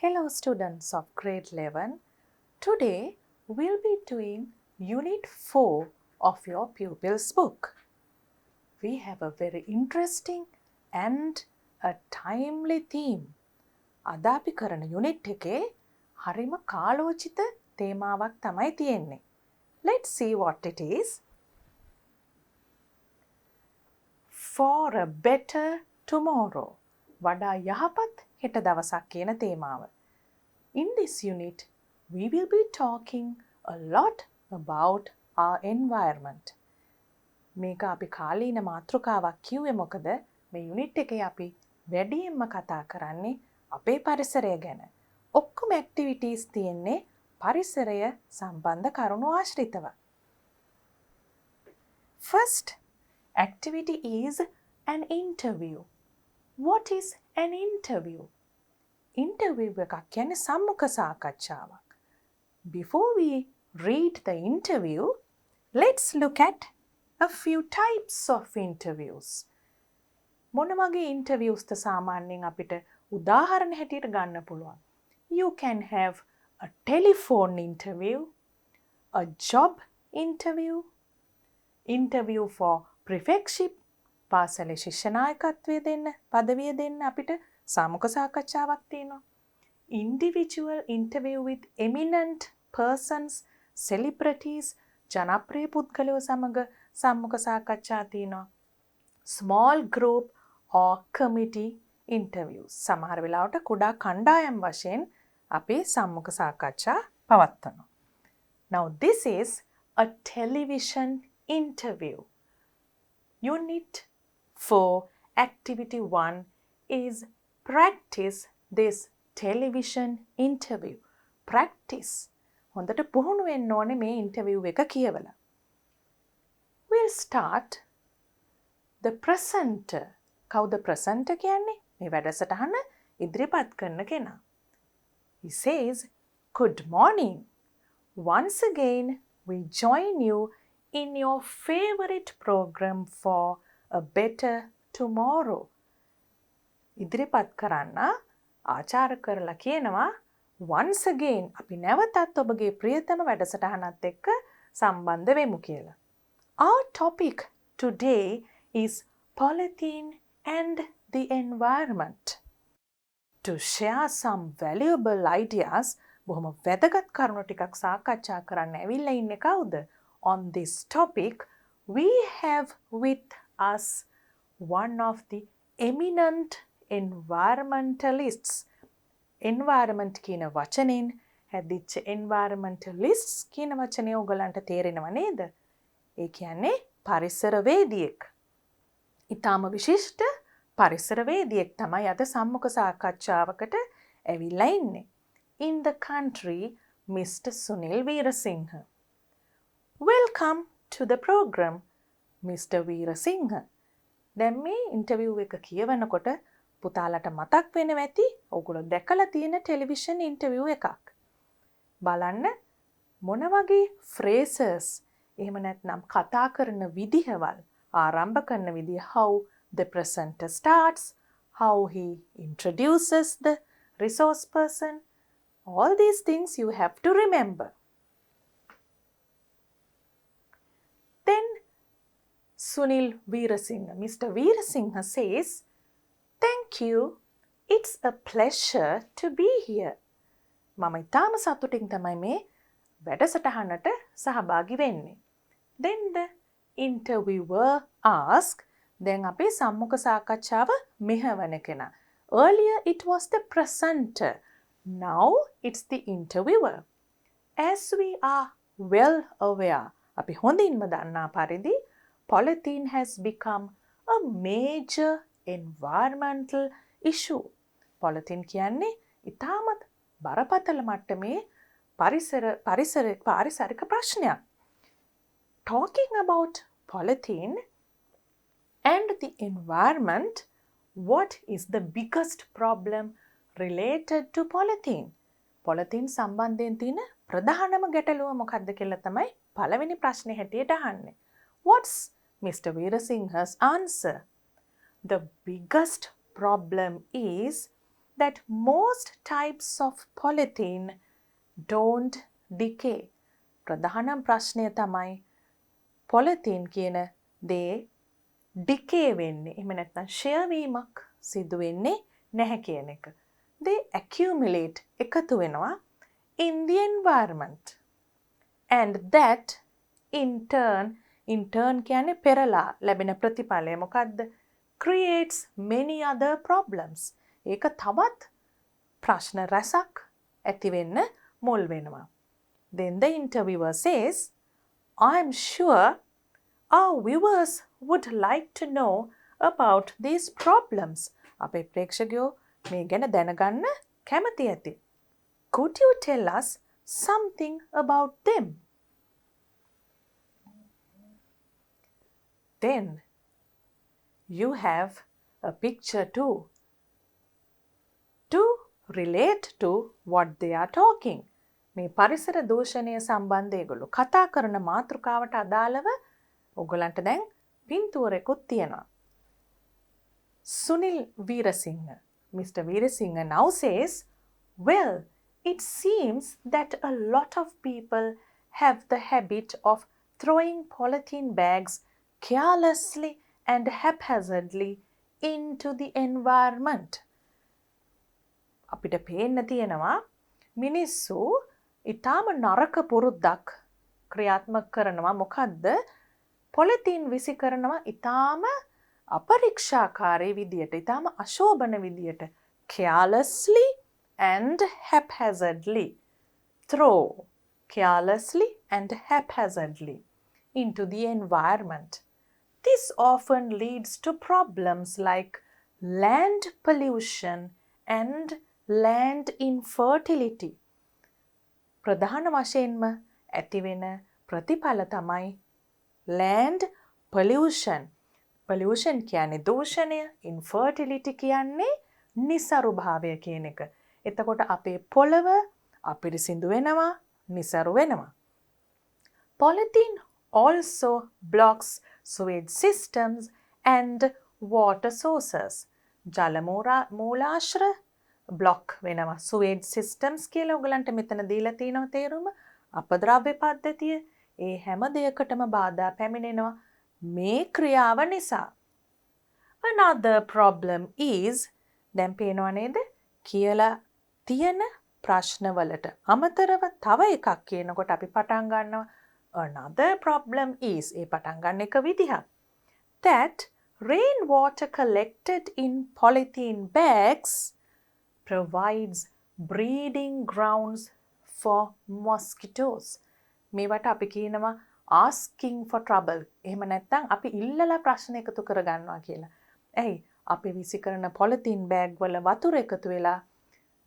Hello students of grade 11. Today we'll be doing unit 4 of your pupils book. We have a very interesting and a timely theme. අද අපි කරන unit එකේ හරිම කාලෝචිත තේමාවක් තමයි තියෙන්නේ. Let's see what it is. For a better tomorrow. වඩා යහපත් හෙට දවසක් කියන තේමාව. In this unit, we will be talking a lot about our environment. මේක අපි කාලීන මාතෘකාවක් කිව්වේ මොකද මේ යුනිට් එකේ අපි වැඩියෙන්ම කතා කරන්නේ අපේ පරිසරය ගැන. ඔක්කොම ඇක්ටිවිටීස් තියෙන්නේ පරිසරය සම්බන්ධ කරුණු ආශ්‍රිතව. First activity is an interview. What is an interview? Interview එකක් කියන්නේ සම්මුඛ සාකච්ඡාවක්. Before we read the interview, let's look at a few types of interviews. මොන වගේ interviews ද සාමාන්‍යයෙන් අපිට උදාහරණ හැටියට ගන්න පුළුවන්. You can have a telephone interview, a job interview, interview for prefectship, පාසලේ ශිෂ්‍ය නායකත්වය දෙන්න, පදවිය දෙන්න අපිට සාමුඛ සාකච්ඡාවක් තියෙනවා. Individual interview with eminent persons, celebrities, ජනප්‍රිය පුද්ගලයෝ සමග සම්මුඛ සාකච්ඡා තියෙනවා. Small group or committee interviews. සමහර වෙලාවට කුඩා කණ්ඩායම් වශයෙන් අපි සම්මුඛ සාකච්ඡා පවත්වනවා. Now this is a television interview. Unit 4 activity 1 is practice this television interview. Practice. හොඳට පුහුණු වෙන්න ඕනේ මේ ඉන්ටර්විව් එක කියවලා. We'll start the presenter. කවුද presenter කියන්නේ? මේ වැඩසටහන ඉදිරිපත් කරන කෙනා. He says, "Good morning. Once again, we join you in your favorite program for a better tomorrow." ඉදිරිපත් කරන්න ආචාර කරලා කියනවා once again අපි නැවතත් ඔබගේ ප්‍රියතම වැඩසටහනත් එක්ක සම්බන්ධ වෙමු කියලා. Our topic today is polythene and the environment. To share some valuable ideas, බොහොම වැදගත් කරුණු ටිකක් සාකච්ඡා කරන්න ඇවිල්ලා ඉන්නේ කවුද? On this topic, we have with us one of the eminent environmentalists. Environment කියන වචනෙන් හැදිච්ච environmentalists කියන වචනේ ඔයගලන්ට තේරෙනව නේද? ඒ කියන්නේ පරිසරවේදියෙක්. ඊටාම විශිෂ්ට පරිසරවේදියෙක් තමයි අද සම්මුඛ සාකච්ඡාවකට ඇවිල්ලා ඉන්නේ. In the country, Mr. Sunil Veerasinghe. Welcome to the program, Mr. Veerasinghe. දැන් මේ ඉන්ටර්විව් එක කියවනකොට පුතාලට මතක් වෙනවා ඇති ඔයගොල්ලෝ දැකලා තියෙන ටෙලිවිෂන් ඉන්ටර්විව් එකක්. බලන්න මොන වගේ phrases එහෙම නැත්නම් කතා කරන විදිහවල් ආරම්භ කරන විදිහ, how the presenter starts, how he introduces the resource person, all these things you have to remember. Then Sunil Veerasinghe, Mr. Veerasinghe says, "Thank you. It's a pleasure to be here." මම ඉතාම සතුටින් තමයි මේ වැඩසටහනට සහභාගී වෙන්නේ. Then the interviewer asked, දැන් අපේ සම්මුඛ සාකච්ඡාව මෙහෙවන කෙනා. Earlier it was the presenter. Now it's the interviewer. As we are well aware, අපි හොඳින්ම දන්නා පරිදි polythene has become a major environmental issue. Polythene කියන්නේ ඉතාමත් බරපතල මට්ටමේ පාරිසරික ප්‍රශ්නයක්. Talking about polythene and the environment, what is the biggest problem related to polythene? Polythene සම්බන්ධයෙන් තියෙන ප්‍රධානම ගැටලුව මොකක්ද කියලා තමයි පළවෙනි ප්‍රශ්නේ හැටියට අහන්නේ. What's Mr. Veerasinghe's answer? The biggest problem is that most types of polythene don't decay. ප්‍රධානම් ප්‍රශ්නය තමයි polythene කියන දේ decay වෙන්නේ. එහෙම නැත්නම් ෂෙයා වීමක් සිදු වෙන්නේ නැහැ කියන එක. They accumulate එකතු වෙනවා in the environment. And that in turn කියන්නේ පෙරලා ලැබෙන ප්‍රතිඵලය මොකද්ද? Creates many other problems. ඒක තවත් ප්‍රශ්න රැසක් ඇති වෙන්න මුල් වෙනවා. Then the interviewer says, I'm sure our viewers would like to know about these problems. අපේ ප්‍රේක්ෂකයෝ මේ ගැන දැනගන්න කැමති ඇති. Could you tell us something about them? Then you have a picture too to relate to what they are talking. මේ පරිසර දූෂණය සම්බන්ධ ඒගොල්ලෝ කතා කරන මාතෘකාවට අදාළව ඔයගලන්ට දැන් පින්තූරයකුත් තියෙනවා. Sunil Veerasinghe, Mr. Veerasinghe now says, well, it seems that a lot of people have the habit of throwing polythene bags carelessly and haphazardly into the environment. අපිට පේන්න තියෙනවා මිනිස්සු ඊටාම නරක පුරුද්දක් ක්‍රියාත්මක කරනවා. මොකද්ද? පොලිතීන් විසි කරනවා ඊටාම අපරීක්ෂාකාරී විදියට, ඊටාම අශෝභන විදියට. carelessly and haphazardly. Throw carelessly and haphazardly into the environment. This often leads to problems like land pollution and land infertility. ප්‍රධාන වශයෙන්ම ඇතිවෙන ප්‍රතිඵල තමයි land pollution. Pollution කියන්නේ දූෂණය, infertility කියන්නේ නිසරු භාවය කියන එක. එතකොට අපේ පොළව අපිරිසිදු වෙනවා, නිසරු වෙනවා. Polythene also blocks sewage systems and water sources. ජල මූලාශ්‍ර block වෙනවා. sewage systems කියලා ඔයගලන්ට මෙතන දීලා තියෙනවා තේරුම. අපද්‍රව්‍ය පද්ධතිය ඒ හැම දෙයකටම බාධා පැමිණෙනවා මේ ක්‍රියාව නිසා. Another problem is දැන් පේනවා නේද? කියලා තියෙන ප්‍රශ්නවලට අමතරව තව එකක් කියනකොට අපි පටන් ගන්නවා another problem is ඒ පටන් ගන්න එක විදිහක් that rainwater collected in polythene bags provides breeding grounds for mosquitoes. මේවට අපි කියනවා asking for trouble. එහෙම නැත්නම් අපි ඉල්ලලා ප්‍රශ්න එකතු කරගන්නවා කියලා. ඇයි? අපි විසි කරන polythene bag වල වතුර එකතු වෙලා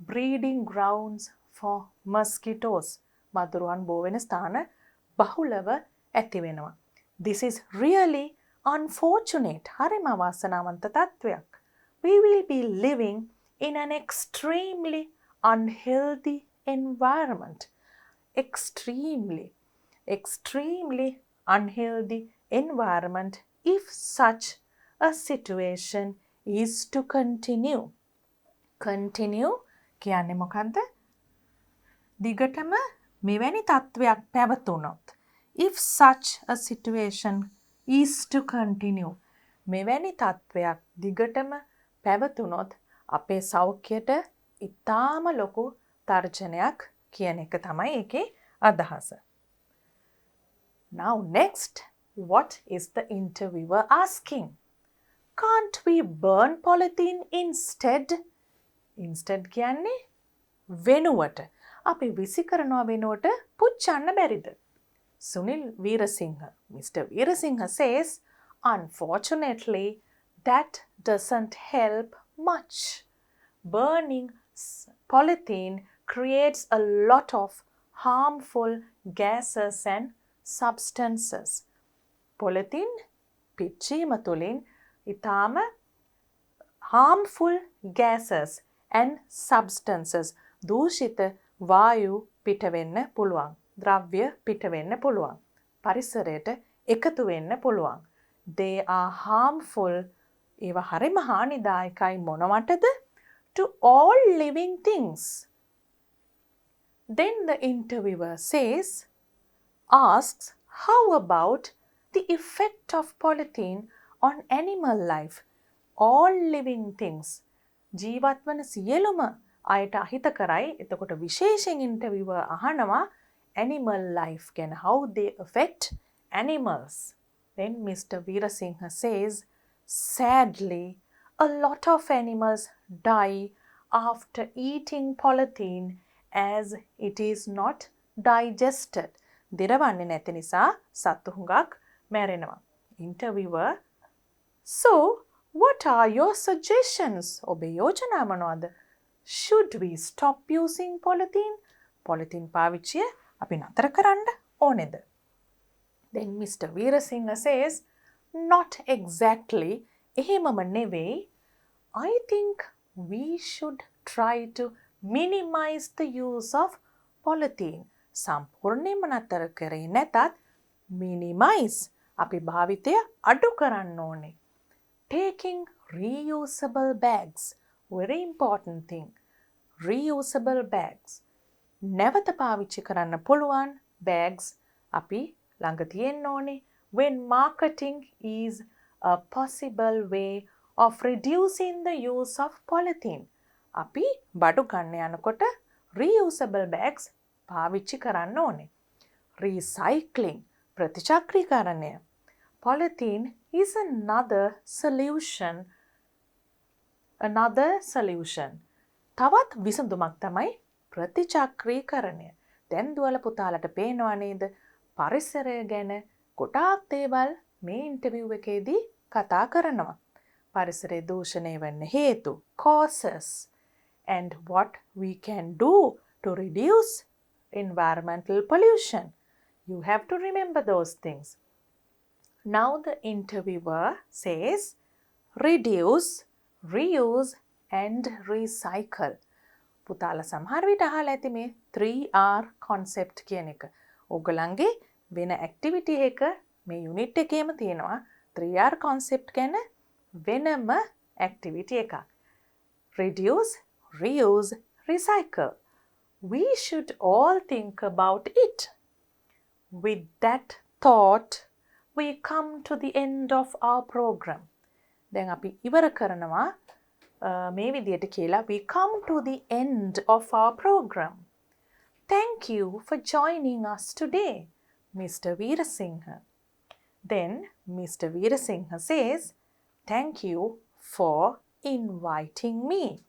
breeding grounds for mosquitoes. මදුරුවන් බෝ වෙන ස්ථාන බහුලව ඇති වෙනවා. This is really unfortunate. හරිම අවාසනාවන්ත තත්වයක්. We will be living in an extremely unhealthy environment. Extremely unhealthy environment if such a situation is to continue. Continue කියන්නේ මොකද්ද? දිගටම මෙවැනි තත්වයක් පැවතුනොත්. If such a situation is to continue. මෙවැනි තත්වයක් දිගටම පැවතුනොත් අපේ සෞඛ්‍යයට ඉතාම ලොකු තර්ජනයක් කියන එක තමයි ඒකේ අදහස. Now next, what is the interviewer asking? Can't we burn polythene instead? Instead කියන්නේ වෙනුවට. අපි විසි කරනවා වෙනුවට පුච්චන්න බැරිද? Sunil Veerasinghe, Mr. Veerasinghe says, unfortunately, that doesn't help much. Burning polythene creates a lot of harmful gases and substances. Polythene පිච්චීම තුළින් ඉතාම harmful gases and substances දූෂිත වායු පිට වෙන්න පුළුවන්. ද්‍රව්‍ය පිට වෙන්න පුළුවන්. පරිසරයට එකතු වෙන්න පුළුවන්. They are harmful. ඒවා හරිම හානිදායකයි මොනවටද? to all living things. Then the interviewer asks, how about the effect of polythene on animal life? All living things. ජීවත් වන සියලුම අයට අහිත කරයි. එතකොට විශේෂයෙන් interviewer අහනවා animal life ගැන, how they affect animals. Then Mr. Veerasinghe says, sadly, a lot of animals die after eating polythene as it is not digested. දිරවන්නේ නැති නිසා සත්තු හුඟක් මැරෙනවා. Interviewer, so what are your suggestions? ඔබේ යෝජනා මොනවද? Should we stop using polythene? polythene පාවිච්චිය අපි නතර කරන්න ඕනේද? Then Mr. Veerasinghe says, not exactly. එහෙමම නෙවෙයි. I think we should try to minimize the use of polythene. සම්පූර්ණයෙන්ම නතර කරේ නැතත් minimize අපි භාවිතය අඩු කරන්න ඕනේ. Taking reusable bags. Very important thing. Reusable bags. නැවත පාවිච්චි කරන්න පුළුවන් bags අපි ළඟ තියෙන්න ඕනේ. When marketing is a possible way of reducing the use of polythene. අපි බඩු ගන්න යනකොට reusable bags පාවිච්චි කරන්න ඕනේ. Recycling. ප්‍රතිචක්‍රීකරණය. Polythene is another solution. තවත් විසඳුමක් තමයි ප්‍රතිචක්‍රීකරණය. දැන් දුවල පුතාලට පේනවා නේද? පරිසරය ගැන ගොඩාක් දේවල් මේ ඉන්ටර්විව් එකේදී කතා කරනවා. පරිසරයේ දූෂණය වෙන්න හේතු, causes, and what we can do to reduce environmental pollution. You have to remember those things. Now the interviewer says, reduce, reuse and recycle. පුතාලා සමහර විට අහලා ඇති මේ 3R concept කියන එක. ඕගලන්ගේ වෙන activity එක මේ unit එකේම තියෙනවා 3R concept ගැන වෙනම activity එකක්. Reduce, reuse, recycle. We should all think about it. With that thought, we come to the end of our program. දැන් අපි ඉවර කරනවා මේ විදියට කියලා. We come to the end of our program. Thank you for joining us today, Mr. Veerasinghe. Then Mr. Veerasinghe says, thank you for inviting me.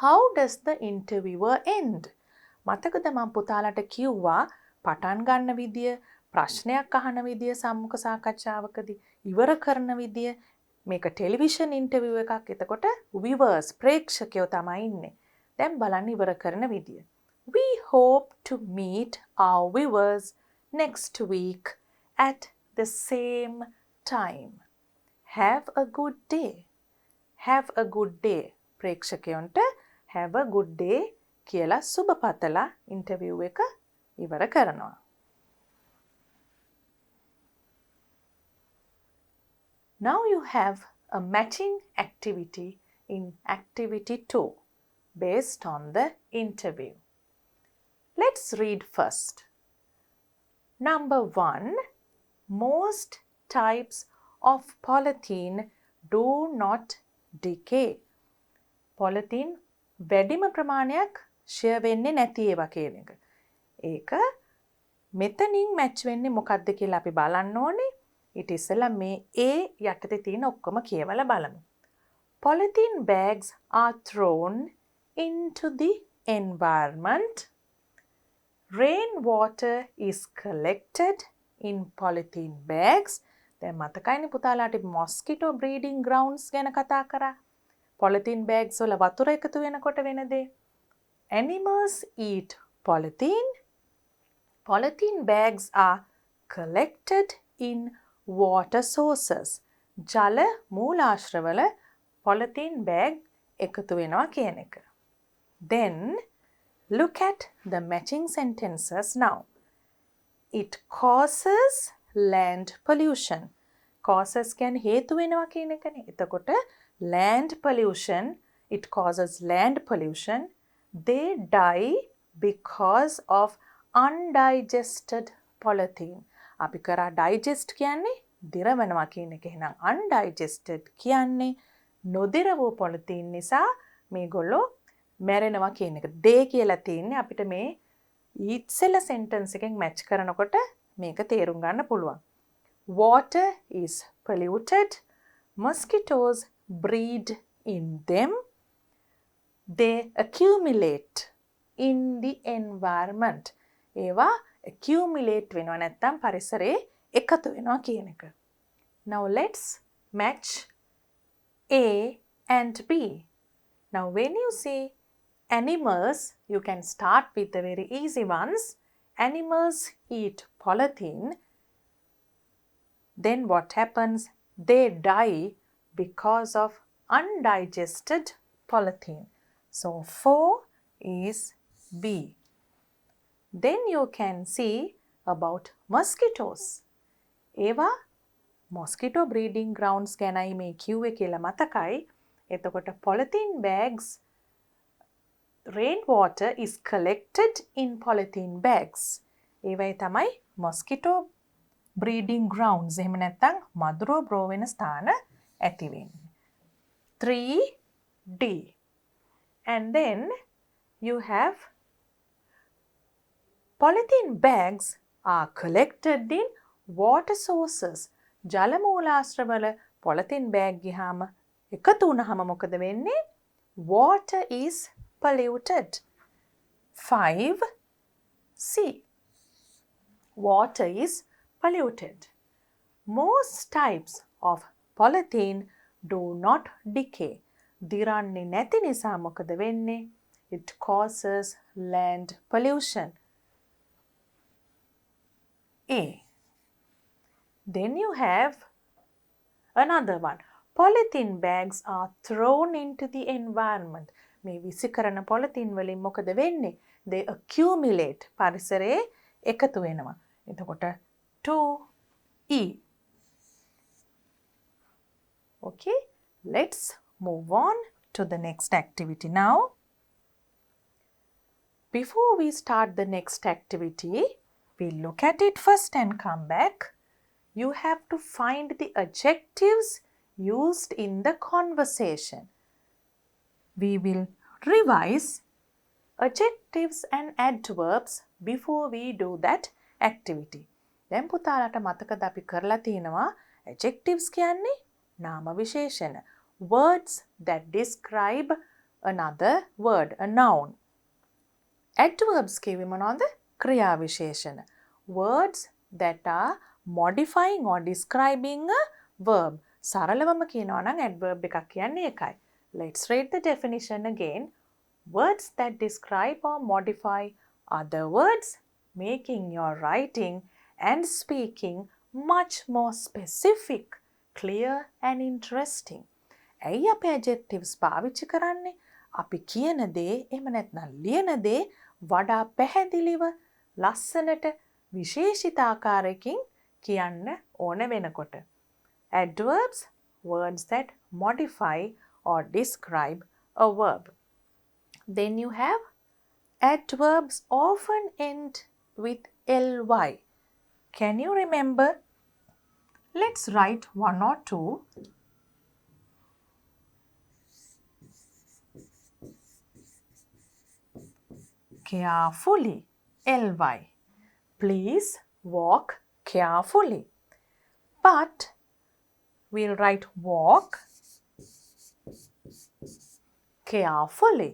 How does the interviewer end? මතකද මම පුතාලට කිව්වා පටන් ගන්න විදිය, ප්‍රශ්නයක් අහන විදිය සම්මුඛ සාකච්ඡාවකදී ඉවර කරන විදිය මේක ටෙලිවිෂන් ඉන්ටර්විව් එකක්. එතකොට viewers ප්‍රේක්ෂකයෝ තමයි ඉන්නේ. දැන් බලන්න ඉවර කරන විදිය. We hope to meet our viewers next week at the same time. Have a good day. Have a good day. ප්‍රේක්ෂකයන්ට have a good day කියලා සුබ පතලා ඉන්ටර්විව් එක ඉවර කරනවා. Now you have a matching activity in activity 2 based on the interview. Let's read first. Number 1. Most types of polythene do not decay. Polythene වැඩිම ප්‍රමාණයක් share වෙන්නේ නැති ඒවා කියන එක. ඒක මෙතනින් මැච් වෙන්නේ මොකක්ද කියලා අපි බලන්න ඕනේ. ඊට ඉස්සෙල්ලා මේ A යටතේ තියෙන ඔක්කොම කියවලා බලමු. Polythene bags are thrown into the environment. Rainwater is collected in polythene bags. දැන් මතකයිනේ පුතාලාට mosquito breeding grounds ගැන කතා කරා. Polythene bags වල වතුර එකතු වෙනකොට වෙන දේ. Animals eat polythene. Polythene bags are collected in water sources. ජල මූලාශ්‍රවල polythene bag එකතු වෙනවා කියන එක. Then look at the matching sentences now. It causes land pollution. Causes කියන්නේ හේතු වෙනවා කියන එකනේ. එතකොට land pollution it causes land pollution. They die because of undigested polythene. අපි කරා digest කියන්නේ දිරවනවා කියන එක. එහෙනම් undigested කියන්නේ නොදිර වූ polythene නිසා මේගොල්ලෝ මැරෙනවා කියන එක. they කියලා තියෙන්නේ අපිට මේ ඉස්සෙල්ලා sentence එකෙන් match කරනකොට මේක තේරුම් ගන්න පුළුවන්. Water is polluted. Mosquitoes breed in them. They accumulate in the environment. ඒවා accumulate වෙනවා නැත්නම් පරිසරයේ එකතු වෙනවා කියන එක. Now let's match A and B. Now when you say animals, you can start with the very easy ones. Animals eat polythene. Then what happens? They die because of undigested polythene. So 4 is B. Then you can see about mosquitoes. ඒවා mosquito breeding grounds ගැනයි මේ කිව්වේ කියලා මතකයි. එතකොට polythene bags, rainwater is collected in polythene bags. ඒවයි තමයි mosquito breeding grounds. එහෙම නැත්නම් මදුරුව බ්‍රෝ වෙන ස්ථාන ඇති වෙන්නේ. 3D. And then you have polythene bags are collected in water sources. ජල මූලාශ්‍රවල polythene bag ගියාම එකතු වුණාම මොකද වෙන්නේ? Water is polluted. 5C. Water is polluted. Most types of polythene do not decay. දිරන්නේ නැති නිසා මොකද වෙන්නේ? It causes land pollution. A. Then you have another one. Polythene bags are thrown into the environment. මේ විසි කරන polythene වලින් මොකද වෙන්නේ? They accumulate. පරිසරයේ එකතු වෙනවා. එතකොට 2E. Okay, let's move on to the next activity now. Before we start the next activity, we'll look at it first and come back. You have to find the adjectives used in the conversation. We will revise adjectives and adverbs before we do that activity. දැන් පුතාලට මතකද අපි කරලා තියෙනවා adjectives කියන්නේ නාම විශේෂණ. Words that describe another word, a noun. Adverbs කියවේ මොනවද? ක්‍රියා විශේෂණ. Words that are modifying or describing a verb. සරලවම කියනවා නම් adverb එකක් කියන්නේ ඒකයි. Let's read the definition again. Words that describe or modify other words, making your writing and speaking much more specific, clear and interesting. ඇයි අපි adjectives පාවිච්චි කරන්නේ? අපි කියන දේ එහෙම නැත්නම් ලියන දේ වඩා පැහැදිලිව ලස්සනට විශේෂිත ආකාරයකින් කියන්න ඕන වෙනකොට. Adverbs, words that modify or describe a verb. Then you have adverbs often end with ly. Can you remember? Let's write one or two. Carefully, ly. Please walk carefully. But we'll write walk carefully.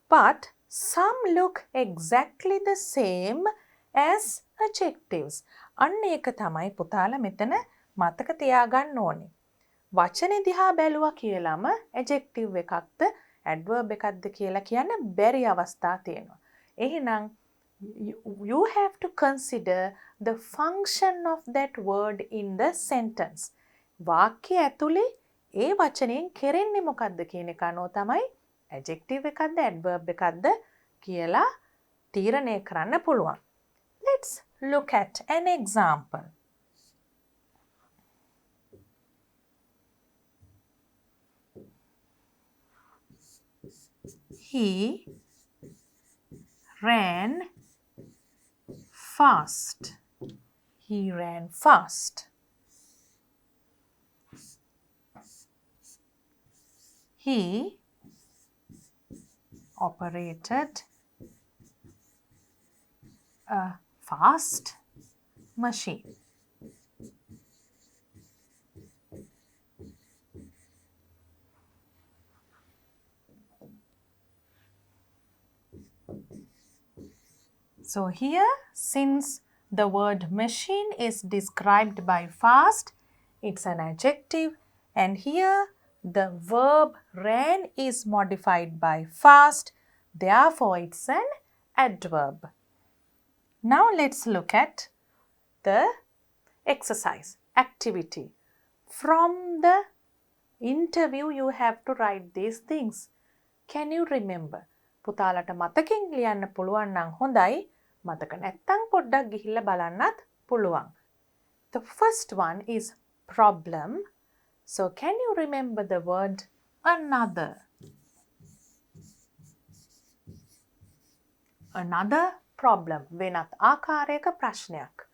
But some look exactly the same as adjectives. අන්න ඒක තමයි පුතාලා මෙතන මතක තියාගන්න ඕනේ. වචනේ දිහා බැලුවා කියලාම adjective එකක්ද adverb එකක්ද කියලා කියන්න බැරි අවස්ථා තියෙනවා. එහෙනම් you have to consider the function of that word in the sentence. වාක්‍ය ඇතුලේ ඒ වචනයෙන් කෙරෙන්නේ මොකක්ද කියන එක අනුව තමයි adjective එකක්ද adverb එකක්ද කියලා තීරණය කරන්න පුළුවන්. Let's look at an example. He ran fast. He ran fast. He operated a fast machine. So here, since the word machine is described by fast, it's an adjective, and here the verb ran is modified by fast, therefore it's an adverb. Now let's look at the exercise, activity. From the interview you have to write these things. Can you remember? පුතාලට මතකින් ලියන්න පුළුවන් නම් හොඳයි. මතක නැත්තම් පොඩ්ඩක් ගිහිල්ලා බලන්නත් පුළුවන්. The first one is problem. So can you remember the word another? Another problem. වෙනත් ආකාරයක ප්‍රශ්නයක්.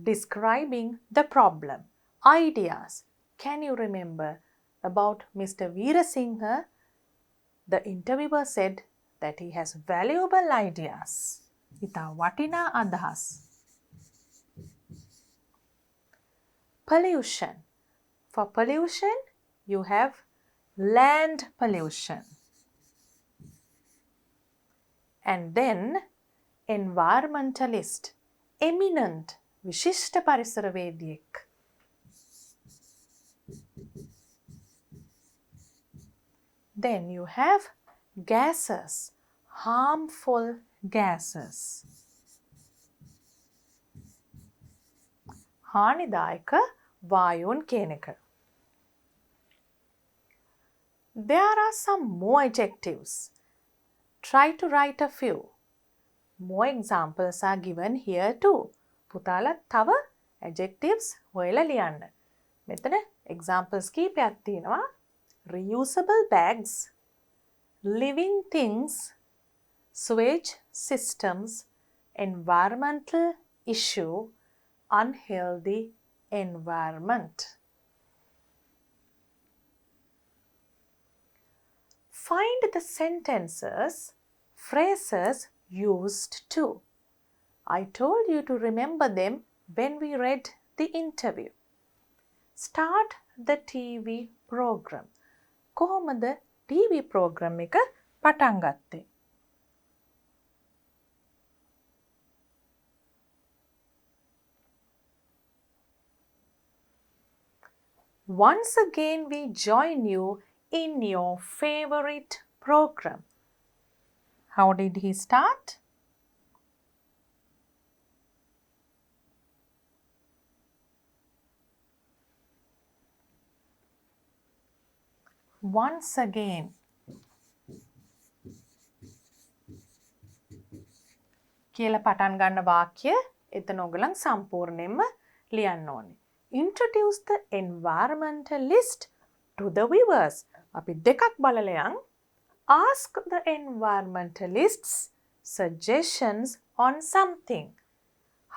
Describing the problem. Ideas. Can you remember about Mr. Veerasinghe? The interviewer said that he has valuable ideas. ඉතා වටිනා අදහස්. Pollution. For pollution, you have land pollution. And then environmentalist, eminent, විශිෂ්ට පරිසරවේදියෙක්. Then you have gases, harmful gases. හානිදායක වායුන් කියන එක. There are some more adjectives. Try to write a few. More examples are given here too. පුතාලා තව adjectives හොයලා ලියන්න. මෙතන examples කීපයක් තියෙනවා. Reusable bags, living things, sewage systems, environmental issue, unhealthy environment. Find the sentences, phrases used to. I told you to remember them when we read the interview. Start the TV program. කොහොමද TV program එක පටන් ගත්තේ? Once again we join you in your favorite program. How did he start? Once again. කියලා පටන් ගන්න වාක්‍ය එතන ඔයගලන් සම්පූර්ණයෙන්ම ලියන්න ඕනේ. Introduce the environmentalist to the viewers. අපි දෙකක් බලලා යන්. Ask the environmentalists suggestions on something.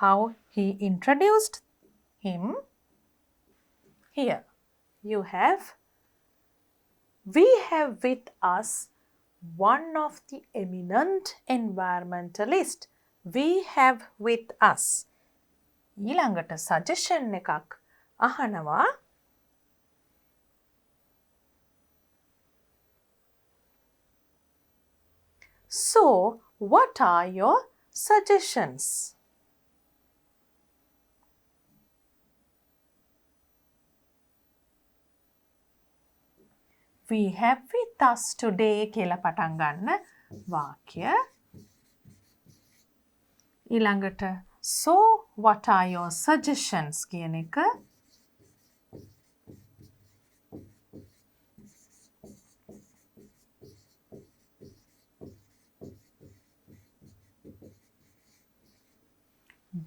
How he introduced him. Here you have, we have with us one of the eminent environmentalists. We have with us. ඊළඟට suggestion එකක් අහනවා. So, what are your suggestions? We have with us today කියලා පටන් ගන්න වාක්‍ය. ඊළඟට so what are your suggestions කියන එක.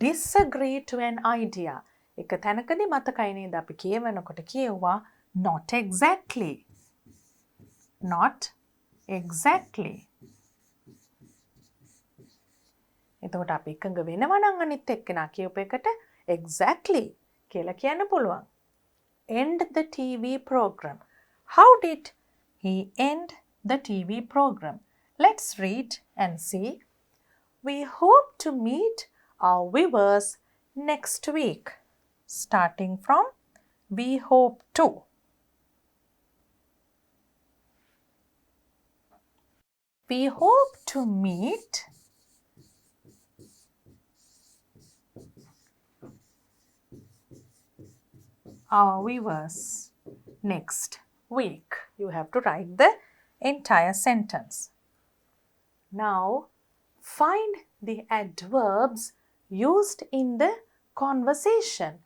Disagree to an idea. එක තැනකදී මතකයි නේද අපි කියවනකොට කියුවා not exactly. Not exactly. එතකොට අපි එකඟ වෙනවා නම් අනිත් එක්කෙනා කියපු එකට exactly කියලා කියන්න පුළුවන්. End the TV program. How did he end the TV program? Let's read and see. We hope to meet our viewers next week. Starting from we hope to. We hope to meet our viewers next week. You have to write the entire sentence. Now, find the adverbs used in the conversation.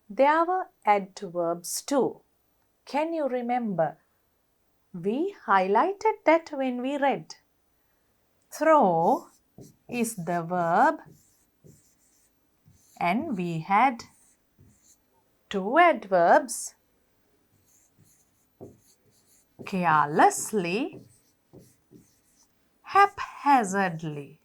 There were adverbs too. Can you remember? We highlighted that when we read. Throw is the verb, and we had two adverbs, carelessly, haphazardly.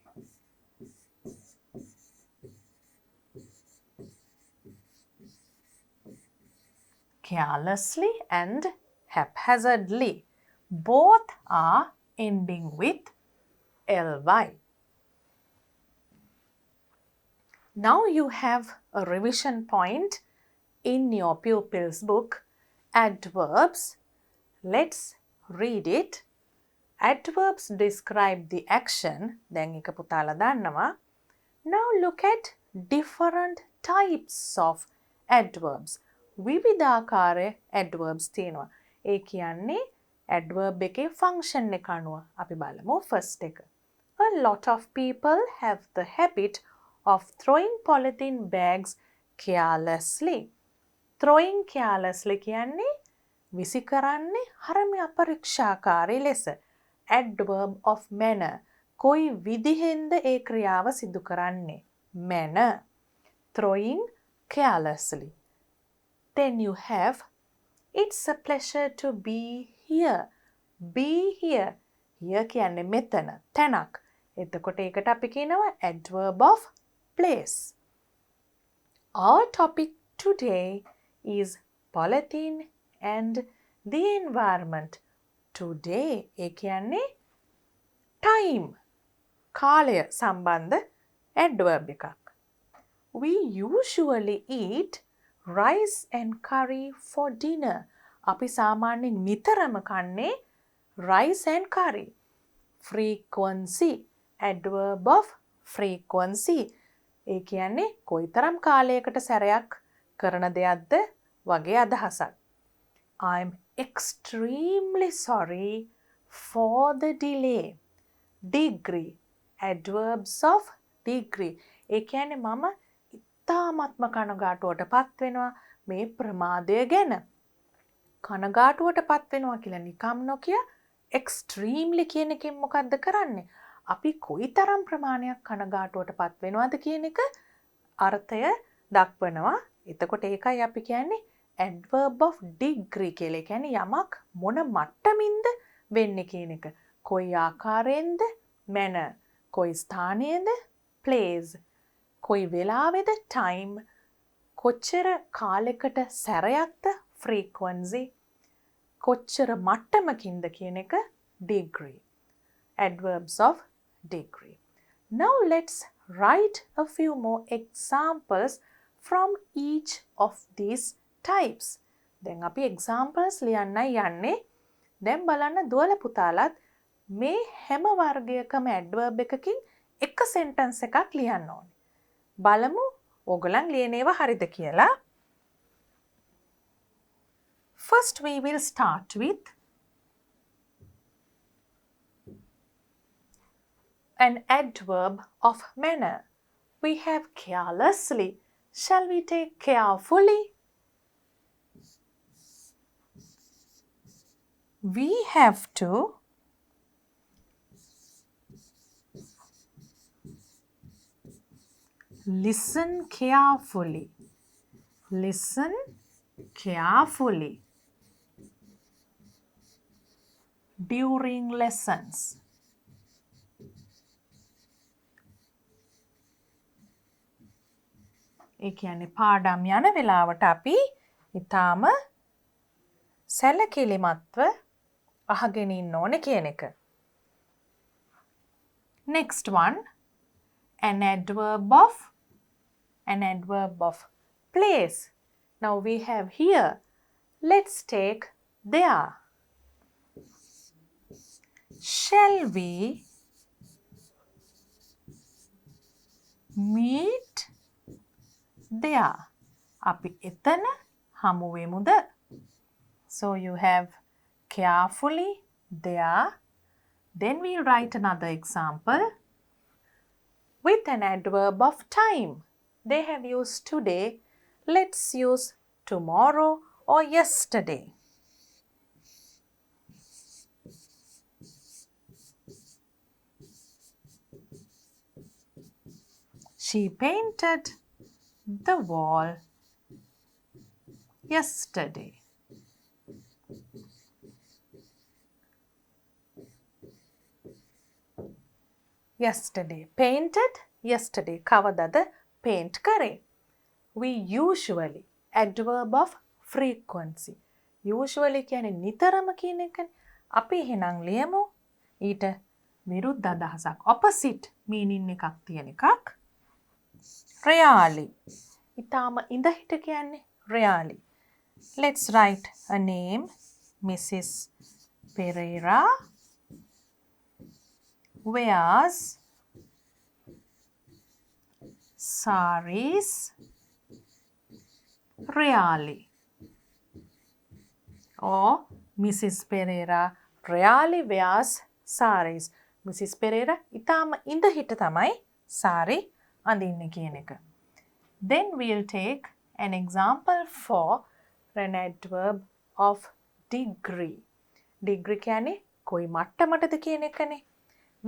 Carelessly and haphazardly. Both are ending with ly. Now you have a revision point in your pupil's book, Adverbs. Let's read it. Adverbs describe the action. දැන් එක පුතාලා දන්නවා. Now look at different types of adverbs. විවිධාකාර adverbs තියෙනවා. ඒ කියන්නේ adverb එකේ function එක අනුව. අපි බලමු first එක. A lot of people have the habit of throwing polythene bags carelessly. Throwing carelessly කියන්නේ විසි කරන්නේ හරම අපරීක්ෂාකාරී ලෙස. Adverb of manner. කොයි විදිහෙන්ද ඒ ක්‍රියාව සිදු කරන්නේ? Manner. Throwing carelessly. Then you have, it's a pleasure to be here. Be here. Here කියන්නේ මෙතන, තැනක්. එතකොට ඒකට අපි කියනවා adverb of place. Our topic today is polythene and the environment. Today ඒ කියන්නේ time, කාලය සම්බන්ධ adverb එකක්. We usually eat rice and curry for dinner. අපි සාමාන්‍යයෙන් නිතරම කන්නේ rice and curry. Frequency, adverb of frequency. ඒ කියන්නේ කොයිතරම් කාලයකට සැරයක් කරන දෙයක්ද වගේ අදහසක්. I'm extremely sorry for the delay. Degree, adverbs of degree. ඒ කියන්නේ මම ඉතාමත්ම කනගාටුවට පත් වෙනවා මේ ප්‍රමාදය ගැන. කනගාටුවට පත් වෙනවා කියලා නිකම් නොකිය extremely කියන එකෙන් මොකද්ද කරන්නේ? අපි කොයිතරම් ප්‍රමාණයක් කනගාටුවට පත් වෙනවද කියන එක අර්ථය දක්වනවා. එතකොට ඒකයි අපි කියන්නේ adverb of degree කියලා. ඒ කියන්නේ යමක් මොන මට්ටමින්ද වෙන්නේ කියන එක. කොයි ආකාරයෙන්ද? manner. කොයි ස්ථානයේද? place. කොයි වෙලාවේද? time. කොච්චර කාලයකට සැරයක්ද? frequency. කොච්චර මට්ටමකින්ද කියන එක? degree. Adverbs of degree. Now let's write a few more examples from each of these types. දැන් අපි examples ලියන්නයි යන්නේ. දැන් බලන්න දුවල පුතාලත් මේ හැම වර්ගයකම adverb එකකින් එක sentence එකක් ලියන්න ඕනේ. බලමු ඕගොල්ලන් ලියන ඒවා හරිද කියලා. First we will start with an adverb of manner. We have carelessly. Shall we take carefully? We have to listen carefully. Listen carefully. during lessons. ඒ කියන්නේ පාඩම් යන වෙලාවට අපි ඊටාම සැලකිලිමත්ව අහගෙන ඉන්න ඕනේ කියන එක. Next one, an adverb of place. Now we have here, let's take there. Shall we meet there? අපි එතන හමු වෙමුද? So you have carefully there. Then we'll write another example with an adverb of time. They have used today. Let's use tomorrow or yesterday. She painted the wall yesterday. Yesterday. Painted yesterday. කවදද paint කරේ? We usually, adverb of frequency. Usually කියන්නේ නිතරම කියන එකනේ. අපි එහෙනම් ලියමු ඊට විරුද්ධ අදහසක් opposite meaning එකක් තියෙන එකක්. Rarely. ඊටාම ඉඳහිට කියන්නේ rarely. Let's write a name, Mrs. Pereira wears saris rarely. Or Mrs. Pereira rarely wears saris. Mrs. Pereira ඊටාම ඉඳහිට තමයි sari අඳින්නේ කියන එක. Then we'll take an example for an adverb of degree. Degree කියන්නේ කොයි මට්ටමටද කියන එකනේ.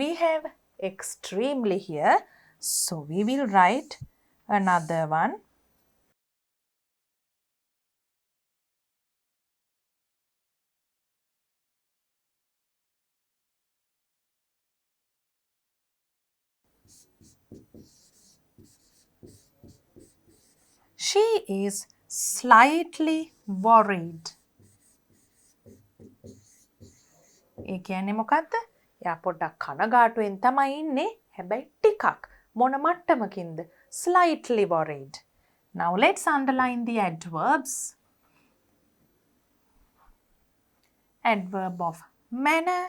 We have extremely here, so we will write another one. She is slightly worried. ඒ කියන්නේ මොකද්ද? එයා පොඩ්ඩක් කනගාටුවෙන් තමයි ඉන්නේ. හැබැයි ටිකක් මොන මට්ටමකින්ද? Slightly worried. Now let's underline the adverbs. Adverb of manner,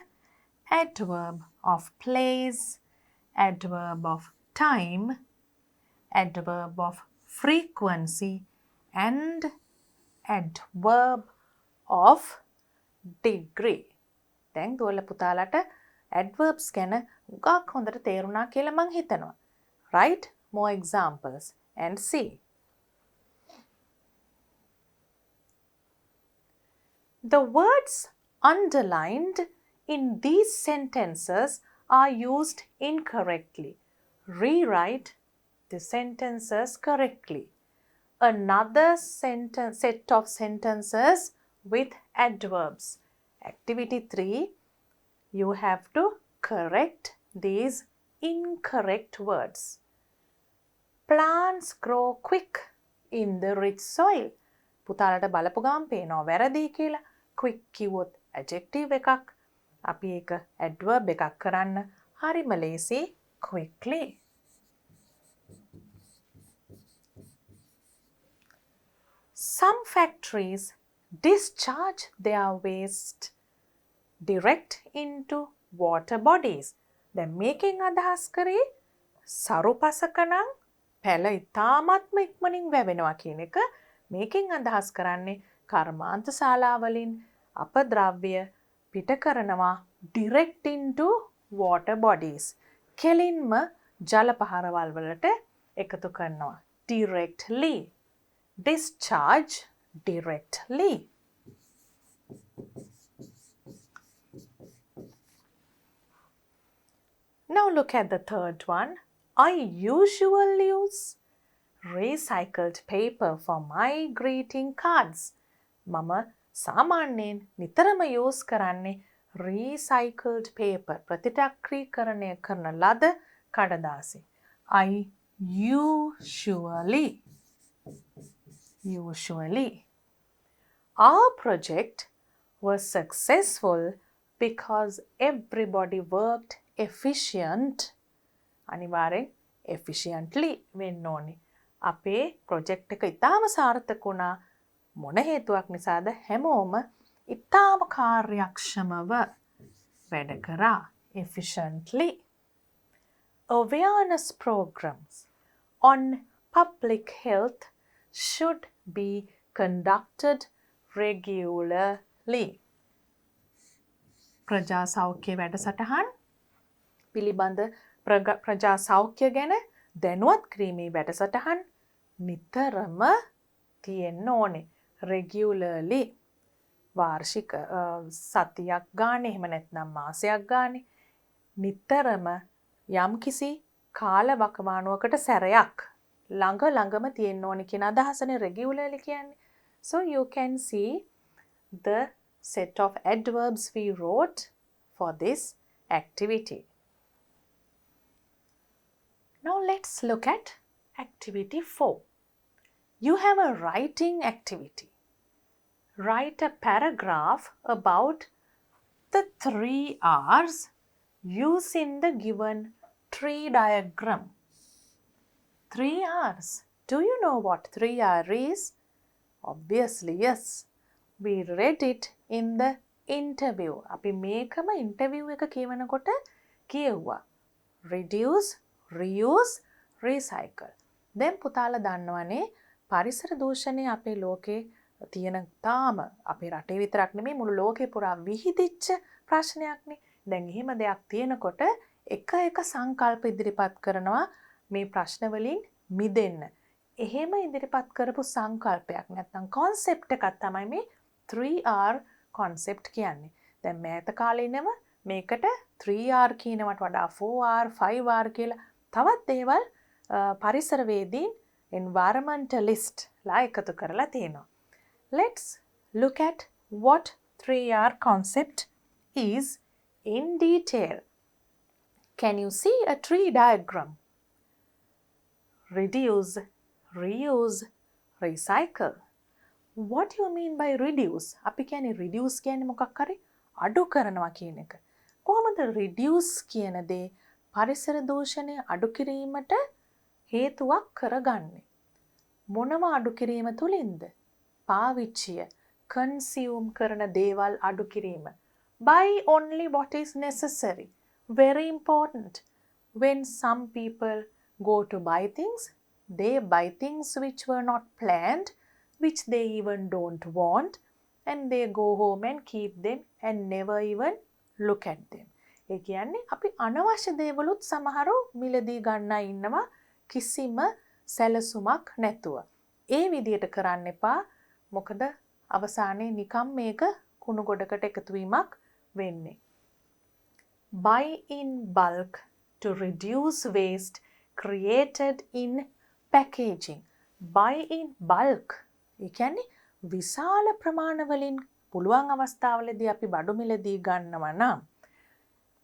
adverb of place, adverb of time, adverb of frequency, and adverb of degree. දැන් දුවල පුතාලට adverbs ගැන ගොඩක් හොඳට තේරුණා කියලා මං හිතනවා. Write more examples and see. The words underlined in these sentences are used incorrectly. Rewrite the sentences correctly. Another set of sentences with adverbs. Activity 3, you have to correct these incorrect words. Plants grow quick in the rich soil. පුතාලට බලපු ගමන් පේනවා වැරදි කියලා. Quick කිව්වොත් adjective එකක්. අපි ඒක adverb එකක් කරන්න හරිම ලේසි quickly. Some factories discharge their waste direct into water bodies. දැන් මේකෙන් අදහස් කරේ සරු පසක නම් පැල ඉතාමත්ම ඉක්මනින් වැවෙනවා කියන එක. මේකෙන් අදහස් කරන්නේ කර්මාන්ත ශාලාවලින් අපද්‍රව්‍ය පිට කරනවා direct into water bodies. කෙලින්ම ජල පහරවල් වලට එකතු කරනවා. Directly. Discharge directly. Now look at the third one. I usually use recycled paper for my greeting cards. මම සාමාන්‍යයෙන් නිතරම use කරන්නේ recycled paper. ප්‍රතිචක්‍රීකරණය කරන ලද කඩදාසි. I usually. Our project was successful because everybody worked efficient. අනිවාර්යෙන් efficiently වෙන්න ඕනේ. අපේ ප්‍රොජෙක්ට් එක ඉතාම සාර්ථක වුණා. මොන හේතුවක් නිසාද? හැමෝම ඉතාම කාර්යක්ෂමව වැඩ කරා. efficiently. Awareness programs on public health should be conducted regularly. ප්‍රජා සෞඛ්‍ය වැඩසටහන් පිළිබඳ ප්‍රජා සෞඛ්‍ය ගැන දැනුවත් කිරීමේ වැඩසටහන් නිතරම තියෙන්න ඕනේ. regularly. වාර්ෂික සතියක් ගානේ එහෙම නැත්නම් මාසයක් ගානේ නිතරම යම්කිසි කාල වකවානුවකට සැරයක් ළඟම තියෙන්න ඕනේ කියන අදහසනේ regularly කියන්නේ. So you can see the set of adverbs we wrote for this activity. Now let's look at activity 4. You have a writing activity. Write a paragraph about the 3 R's using the given tree diagram. 3 R's. Do you know what 3 R is? Obviously, yes. We read it in the interview. අපි මේකම interview එක කියවනකොට කියෙව්වා. Reduce, reuse, recycle. දැන් පුතාලා දන්නවනේ පරිසර දූෂණය අපේ ලෝකේ තියෙන තාම අපේ රටේ විතරක් නෙමෙයි මුළු ලෝකේ පුරා විහිදිච්ච ප්‍රශ්නයක්නේ. දැන් එහෙම දෙයක් තියෙනකොට එක සංකල්ප ඉදිරිපත් කරනවා මේ ප්‍රශ්න වලින් මිදෙන්න. එහෙම ඉදිරිපත් කරපු සංකල්පයක් නැත්නම් concept එකක් තමයි මේ 3R concept කියන්නේ. දැන් මෑත කාලේ ඉනව මේකට 3R කියනවට වඩා 4R 5R කියලා තවත් දේවල් පරිසරවේදීන් environmentalist ලා එකතු කරලා තියෙනවා. Let's look at what 3R concept is in detail. Can you see a tree diagram? Reduce, reuse, recycle. What do you mean by reduce? අපි කියන්නේ reduce කියන්නේ මොකක් හරි අඩු කරනවා කියන එක. කොහොමද reduce කියන දේ පරිසර දූෂණය අඩු කිරීමට හේතුවක් කරගන්නේ? මොනවා අඩු කිරීම තුලින්ද? පාවිච්චිය consume කරන දේවල් අඩු කිරීම. Buy only what is necessary. Very important. When some people go to buy things, they buy things which were not planned, which they even don't want, and they go home and keep them and never even look at them. ඒ කියන්නේ අපි අනවශ්‍ය දේවලුත් සමහරව මිලදී ගන්නා ඉන්නවා කිසිම සැලසුමක් නැතුව. ඒ විදියට කරන්න එපා. මොකද අවසානයේ නිකම් මේක කුණු ගොඩකට එකතු වීමක් වෙන්නේ. Buy in bulk to reduce waste created in packaging. Buy in bulk. ඒ කියන්නේ විශාල ප්‍රමාණවලින් පුළුවන් අවස්ථාවලදී අපි බඩු මිලදී ගන්නවා නම්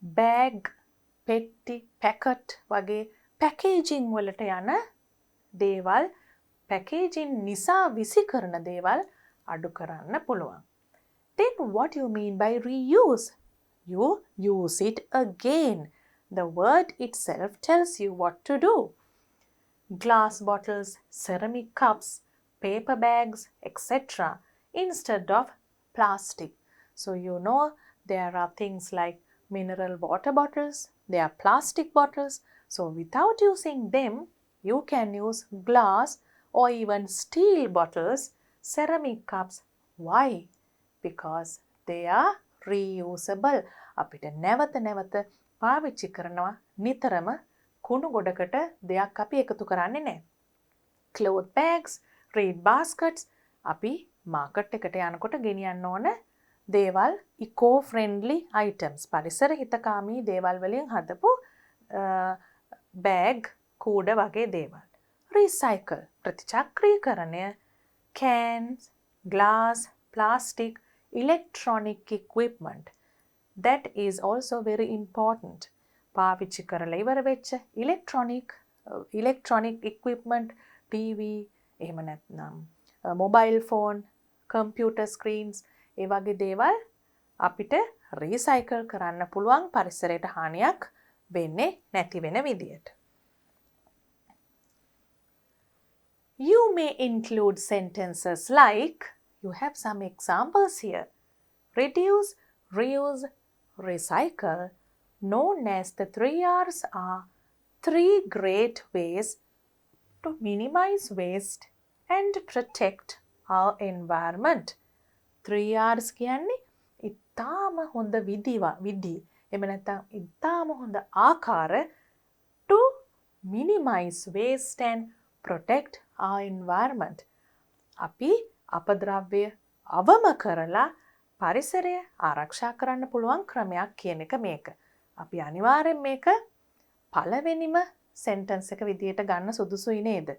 bag, පෙට්ටි, පැකට් වගේ packaging වලට යන දේවල් packaging නිසා විසි කරන දේවල් අඩු කරන්න පුළුවන්. Then what you mean by reuse? You use it again. The word itself tells you what to do. Glass bottles, ceramic cups, paper bags, etc. instead of plastic. So you know there are things like mineral water bottles, there are plastic bottles. So without using them, you can use glass or even steel bottles, ceramic cups. Why? Because they are reusable. අපිට නැවත පාවිච්චි කරනවා නිතරම කුණු ගොඩකට දෙයක් අපි එකතු කරන්නේ නැහැ. Cloth bags, reed baskets අපි මාකට් එකට යනකොට ගෙනියන්න ඕන දේවල් eco friendly items පරිසර හිතකාමී දේවල් වලින් හදපු bag කූඩ වගේ දේවල්. Recycle ප්‍රතිචක්‍රීකරණය cans, glass, plastic, electronic equipment. that is also very important. පාවිච්චි කරලා ඉවර වෙච්ච electronic equipment, TV, එහෙම නැත්නම් mobile phone, computer screens, ඒ වගේ දේවල් අපිට රීසයිකල් කරන්න පුළුවන් පරිසරයට හානියක් වෙන්නේ නැති වෙන විදියට. You may include sentences like, you have some examples here. Reduce, reuse, recycle, known as the 3 R's, are 3 great ways to minimize waste and protect our environment. 3 R's කියන්නේ ඉතාම හොඳ විදි එහෙම නැත්නම් ඉතාම හොඳ ආකාර to minimize waste and protect our environment. අපි අපද්‍රව්‍ය අවම කරලා පරිසරය ආරක්ෂා කරන්න පුළුවන් ක්‍රමයක් කියන එක මේක. අපි අනිවාර්යෙන් මේක පළවෙනිම sentence එක විදියට ගන්න සුදුසුයි නේද?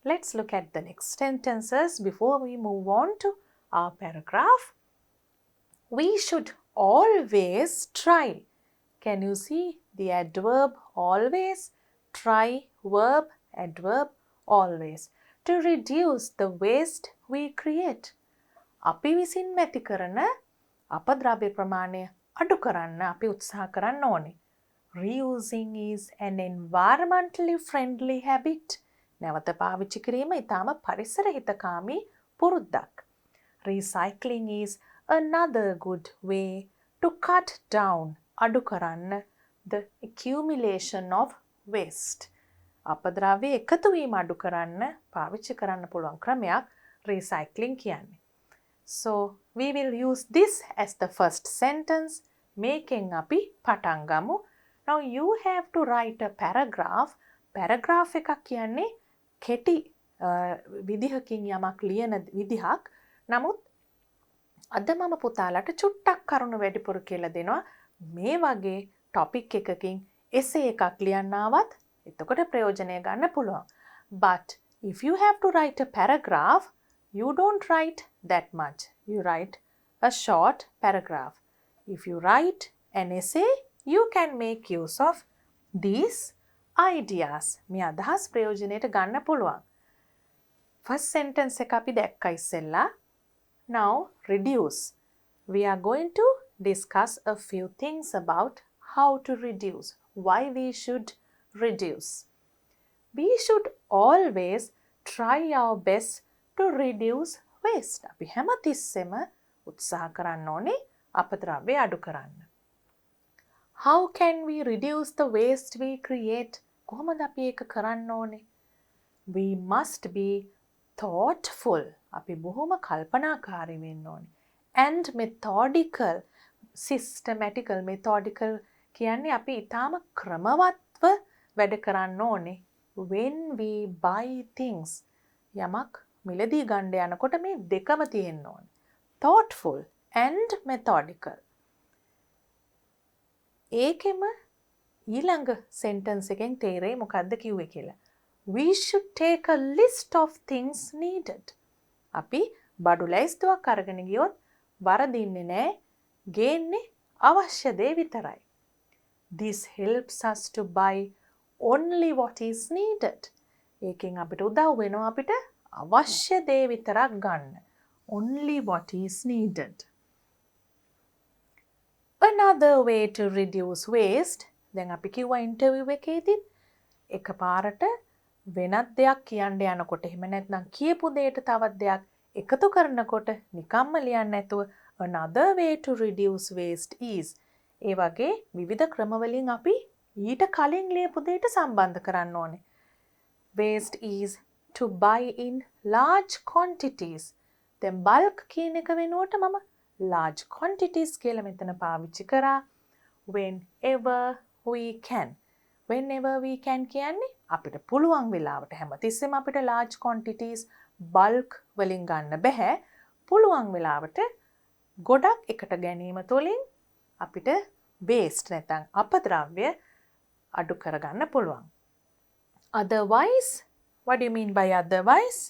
Let's look at the next sentences before we move on to our paragraph. We should always try. Can you see the adverb always? Try, verb, adverb, always. To reduce the waste we create. අපි විසින් ඇති කරන අපද්‍රව්‍ය ප්‍රමාණය අඩු කරන්න අපි උත්සාහ කරන්න ඕනේ. Reusing is an environmentally friendly habit. නැවත පාවිච්චි කිරීම ඉතාම පරිසර හිතකාමී පුරුද්දක්. Recycling is another good way to cut down, අඩු කරන්න, the accumulation of waste. අපද්‍රව්‍ය එකතු වීම අඩු කරන්න පාවිච්චි කරන්න පුළුවන් ක්‍රමයක් recycling කියන්නේ. So we will use this as the first sentence. මේකෙන් අපි පටන් ගමු. Now you have to write a paragraph. Paragraph එකක් කියන්නේ කෙටි විදිහකින් යමක් ලියන විදිහක්. නමුත් අද මම පුතාලට චුට්ටක් කරුණු වැඩිපුර කියලා දෙනවා. මේ වගේ ටොපික් එකකින් essay එකක් ලියන්නවත් එතකොට ප්‍රයෝජනය ගන්න පුළුවන්. But if you have to write a paragraph, you don't write that much. You write a short paragraph. If you write an essay, you can make use of these ideas. මේ අදහස් ප්‍රයෝජනයට ගන්න පුළුවන්. First sentence එක අපි දැක්ක ඉස්සෙල්ලා. Now, reduce. We are going to discuss a few things about how to reduce, why we should reduce. We should always try our best to reduce waste. අපි හැමතිස්සෙම උත්සාහ කරන්න ඕනේ අපද්‍රව්‍ය අඩු කරන්න. How can we reduce the waste we create? කොහොමද අපි ඒක කරන්න ඕනේ? We must be thoughtful. අපි බොහොම කල්පනාකාරී වෙන්න ඕනේ. And methodical. Systematical, methodical කියන්නේ අපි ඊටාම ක්‍රමවත්ව වැඩ කරන්න ඕනේ. When we buy things. යමක් මිලදී ගන්න යනකොට මේ දෙකම තියෙන්න ඕනේ. Thoughtful and methodical. ඒකෙම ඊළඟ sentence එකෙන් තේරෙයි මොකද්ද කිව්වේ කියලා. We should take a list of things needed. අපි බඩු ලැයිස්තුවක් අරගෙන ගියොත් වරදින්නේ නැහැ. ගේන්නේ අවශ්‍ය දේ විතරයි. This helps us to buy only what is needed. ඒකෙන් අපිට උදව් වෙනවා අපිට අවශ්‍ය දේ විතරක් ගන්න. Only what is needed. Another way to reduce waste. දැන් අපි කිව්වා ඉන්ටර්විව් එකේදී එකපාරට වෙනත් දෙයක් කියන්න යනකොට එහෙම නැත්නම් කියපු දෙයට තවත් දෙයක් එකතු කරනකොට නිකම්ම ලියන්න නැතුව another way to reduce waste is. ඒ වගේ විවිධ ක්‍රමවලින් අපි ඊට කලින් ලියපු දෙයට සම්බන්ධ කරන්න ඕනේ. Waste is to buy in large quantities. දැන් bulk කියන එක වෙනුවට මම large quantities කියලා මෙතන පාවිච්චි කරා. Whenever we can. Whenever we can කියන්නේ අපිට පුළුවන් වෙලාවට හැමතිස්සෙම අපිට large quantities bulk වලින් ගන්න බෑ. පුළුවන් වෙලාවට ගොඩක් එකට ගැනීම තුළින් අපිට waste නැත්නම් අපද්‍රව්‍ය අඩු කරගන්න පුළුවන්. Otherwise, what do you mean by otherwise?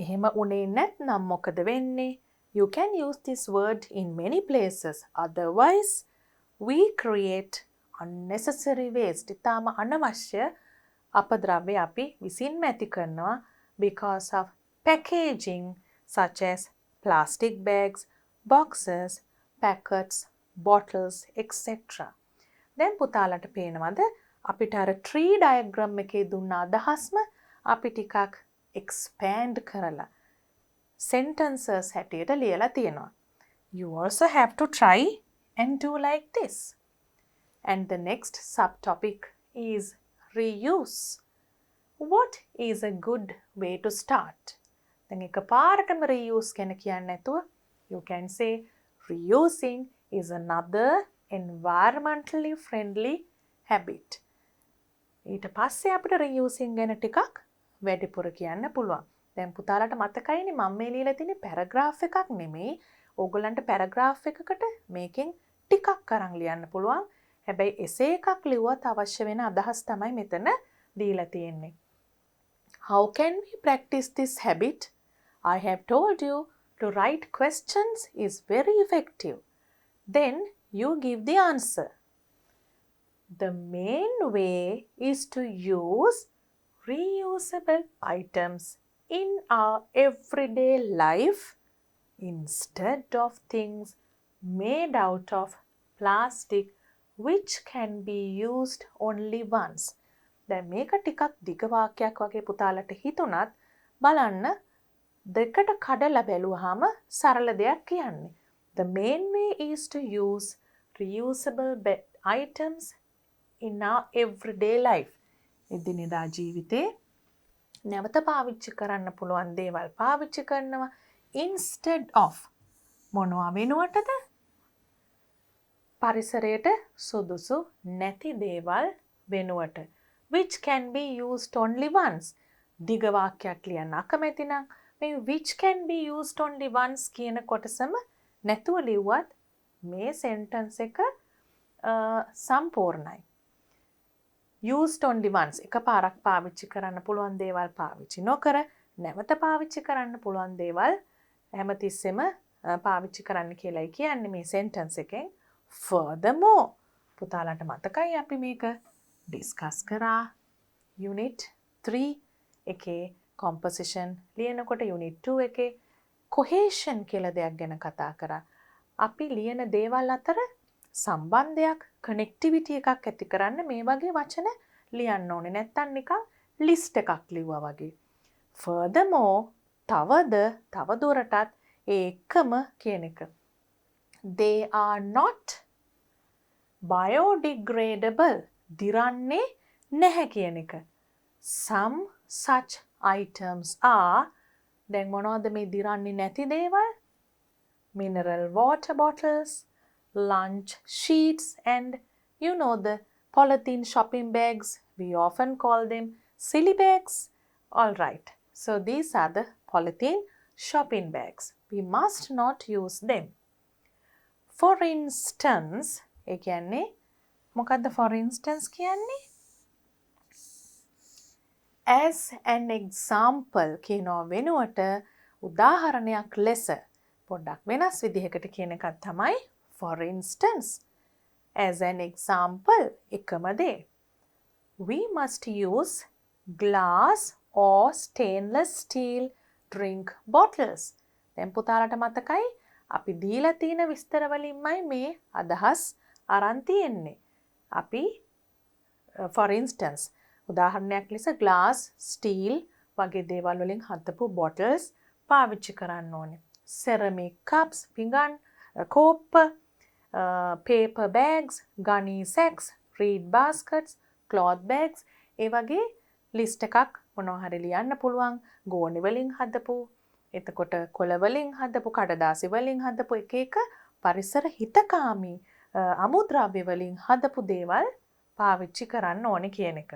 එහෙම උනේ නැත්නම් මොකද වෙන්නේ? You can use this word in many places. Otherwise, we create unnecessary waste. ඉතාම අනවශ්‍ය අපද්‍රව්‍ය අපි විසින්ම ඇති කරනවා because of packaging such as plastic bags, boxes, packets, bottles, etc. දැන් පුතාලට පේනවද අපිට අර tree diagram එකේ දුන්න අදහස්ම අපි ටිකක් expand කරලා sentences හැටියට ලියලා තියෙනවා. You also have to try and do like this. And the next subtopic is reuse. What is a good way to start? දැන් එකපාරටම reuse ගැන කියන්නේ නැතුව you can say reusing is another environmentally friendly habit. ඊට පස්සේ අපිට reusing ගැන ටිකක් වැඩිපුර කියන්න පුළුවන්. දැන් පුතාලට මතකයිනේ මම මේ ලියලා තියෙන පැරග්‍රාෆ් එකක් නෙමෙයි. ඕගොල්ලන්ට පැරග්‍රාෆ් එකකට මේකෙන් ටිකක් අරන් ලියන්න පුළුවන්. හැබැයි එසේ එකක් ලිව්වත් අවශ්‍ය වෙන අදහස් තමයි මෙතන දීලා තියෙන්නේ. How can we practice this habit? I have told you to write questions is very effective. Then you give the answer. The main way is to use reusable items in our everyday life instead of things made out of plastic which can be used only once. දැන් මේක ටිකක් දිග වාක්‍යයක් වගේ පුතාලට හිතුණත් බලන්න දෙකට කඩලා බැලුවාම සරල දෙයක් කියන්නේ. The main way is to use reusable items in our everyday life. එදිනෙදා ජීවිතේ නැවත පාවිච්චි කරන්න පුළුවන් දේවල් පාවිච්චි කරනවා instead of මොනවා වෙනුවටද? පරිසරයට සුදුසු නැති දේවල් වෙනුවට. Which can be used only once. දිග වාක්‍යයක් ලියන්න අකමැති නම් මේ which can be used only once කියන කොටසම නැතුව ලිව්වත් මේ sentence එක සම්පූර්ණයි. Used only once. එකපාරක් පාවිච්චි කරන්න පුළුවන් දේවල් පාවිච්චි නොකර නැවත පාවිච්චි කරන්න පුළුවන් දේවල් හැමතිස්සෙම පාවිච්චි කරන්න කියලායි කියන්නේ මේ sentence එකෙන්. Furthermore, පුතාලට මතකයි අපි මේක discuss කරා unit 3 එකේ composition ලියනකොට unit 2 එකේ cohesion කියලා දෙයක් ගැන කතා කරා. අපි ලියන දේවල් අතර සම්බන්ධයක් connectivity එකක් ඇති කරන්න මේ වගේ වචන ලියන්න ඕනේ. නැත්තම් නිකන් list එකක් ලිව්වා වගේ. Furthermore, තව දුරටත් ඒකම කියන එක. They are not biodegradable. දිරන්නේ නැහැ කියන එක. Some such items are දැන් මොනවද මේ දිරන්නේ නැති දේවල්? Mineral water bottles, lunch sheets and you know the polythene shopping bags. We often call them silly bags. All right. So these are the polythene shopping bags. We must not use them. For instance, ඒ කියන්නේ මොකද්ද for instance කියන්නේ? As an example කියනවා වෙනුවට උදාහරණයක් ලෙස පොඩ්ඩක් වෙනස් විදිහකට කියන එකක් තමයි for instance. As an example එකම දේ. We must use glass or stainless steel drink bottles. දැන් පුතාලට මතකයි අපි දීලා තියෙන විස්තර වලින්මයි මේ අදහස් අරන් තියෙන්නේ. අපි for instance උදාහරණයක් ලෙස glass, steel වගේ දේවල් වලින් හදපු bottles පාවිච්චි කරන්න ඕනේ. ceramic cups, පිඟන්, කෝප්ප, paper bags, gunny sacks, reed baskets, cloth bags ඒ වගේ list එකක් මොනවා හරි ලියන්න පුළුවන්. ගෝණි වලින් හදපු, එතකොට කොළ වලින් හදපු, කඩදාසි වලින් හදපු එක එක පරිසර හිතකාමී අමුද්‍රව්‍ය වලින් හදපු දේවල් පාවිච්චි කරන්න ඕනේ කියන එක.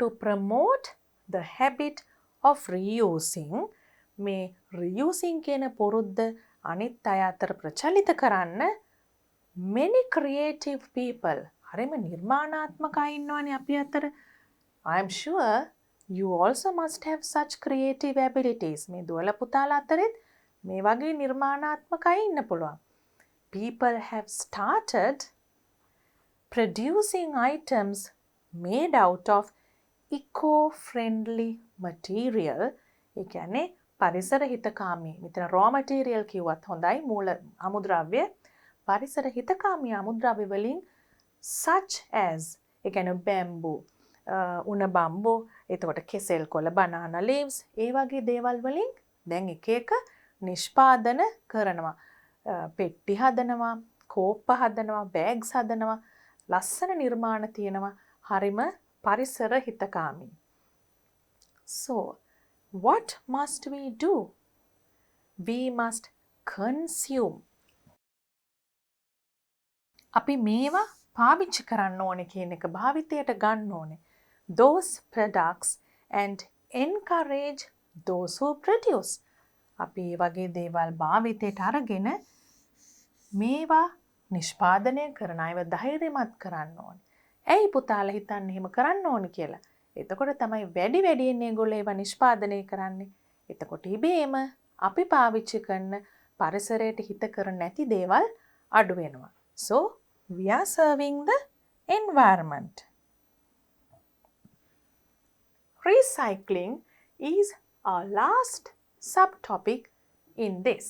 To promote the habit of reusing, මේ reusing කියන පුරුද්ද අනිත් අය අතර ප්‍රචලිත කරන්න many creative people, හරිම නිර්මාණාත්මක අය ඉන්නවනේ අපි අතර. I am sure you also must have such creative abilities. මේ දුවල පුතාලා අතරෙත් මේ වගේ නිර්මාණාත්මකයි ඉන්න පුළුවන්. People have started producing items made out of eco-friendly material. ඒ කියන්නේ පරිසර හිතකාමී. මෙතන raw material කිව්වත් හොඳයි. මූල අමුද්‍රව්‍ය. පරිසර හිතකාමී අමුද්‍රව්‍ය වලින් such as ඒ කියන්නේ bamboo, උණ බම්බු, එතකොට කෙසෙල් කොළ, banana leaves, ඒ වගේ දේවල් වලින් දැන් එක එක නිෂ්පාදන කරනවා. පෙට්ටි හදනවා, කෝප්ප හදනවා, බෑග්ස් හදනවා, ලස්සන නිර්මාණ තියෙනවා. හරිම පරිසර හිතකාමී. So, what must we do? We must consume. අපි මේවා පාවිච්චි කරන්න ඕනේ කියන එක භාවිතයට ගන්න ඕනේ. Those products and encourage those who produce. අපි මේ වගේ දේවල් භාවිතයට අරගෙන මේවා නිෂ්පාදනය කරන අයව ධෛර්යමත් කරන්න ඕනේ. ඇයි පුතාලා හිතන්නේ එහෙම කරන්න ඕනේ කියලා? එතකොට තමයි වැඩි වැඩියෙන් ඒගොල්ලෝ ඒවා නිෂ්පාදනය කරන්නේ. එතකොට ඉබේම අපි පාවිච්චි කරන පරිසරයට හිත කර නැති දේවල් අඩු වෙනවා. So, we are serving the environment. Recycling is our last subtopic in this.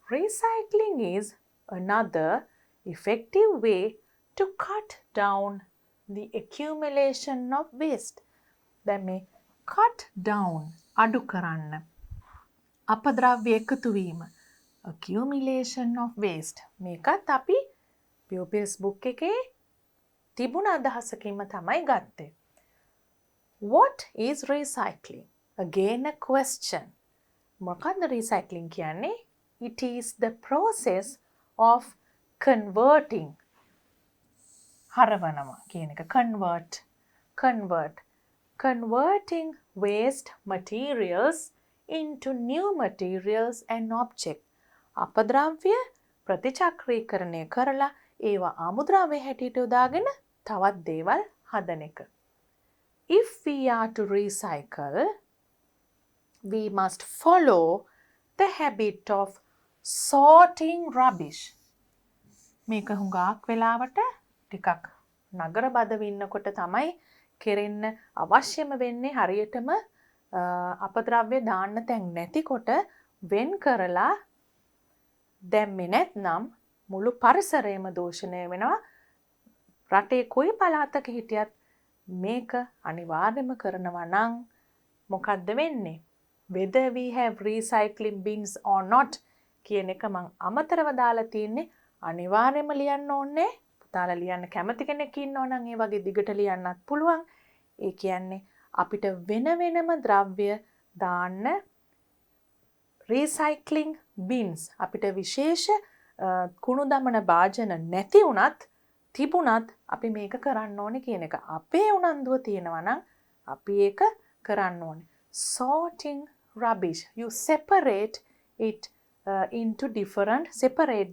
Recycling is another effective way to cut down the accumulation of waste. දැන් මේ cut down අඩු කරන්න අපද්‍රව්‍ය එකතු වීම accumulation of waste මේකත් අපි Pupils book එකේ තිබුණ අදහසකින්ම තමයි ගත්තේ. What is recycling? Again a question. මොකක්ද recycling කියන්නේ? It is the process of converting. හරවනවා කියන එක converting waste materials into new materials and objects. අපද්‍රව්‍ය ප්‍රතිචක්‍රීකරණය කරලා ඒවා අමුද්‍රව්‍ය හැටියට යොදාගෙන තවත් දේවල් හදන එක. If we are to recycle, we must follow the habit of sorting rubbish. මේක හුඟක් වෙලාවට ටිකක් නගර බද වින්නකොට තමයි කෙරෙන්න අවශ්‍යම වෙන්නේ හරියටම අපද්‍රව්‍ය දාන්න තැන් නැතිකොට වෙන් කරලා දැම්මේ නැත්නම් මුළු පරිසරයම දූෂණය වෙනවා. රටේ කොයි පළාතක හිටියත් මේක අනිවාර්යයෙන්ම කරනවා නම් මොකද්ද වෙන්නේ? Whether we have recycling bins or not කියන එක මම අමතරව දාලා තියෙන්නේ. අනිවාර්යයෙන්ම ලියන්න ඕනේ. පුතාලා ලියන්න කැමති කෙනෙක් ඉන්නවා නම් ඒ වගේ දිගට ලියන්නත් පුළුවන්. ඒ කියන්නේ අපිට වෙන වෙනම ද්‍රව්‍ය දාන්න recycling bins අපිට විශේෂ කුණු දමන භාජන නැති වුණත් තිබුණත් අපි මේක කරන්න ඕනේ කියන එක. අපේ උනන්දුව තියෙනවා නම් අපි ඒක කරන්න ඕනේ. Sorting rubbish. You separate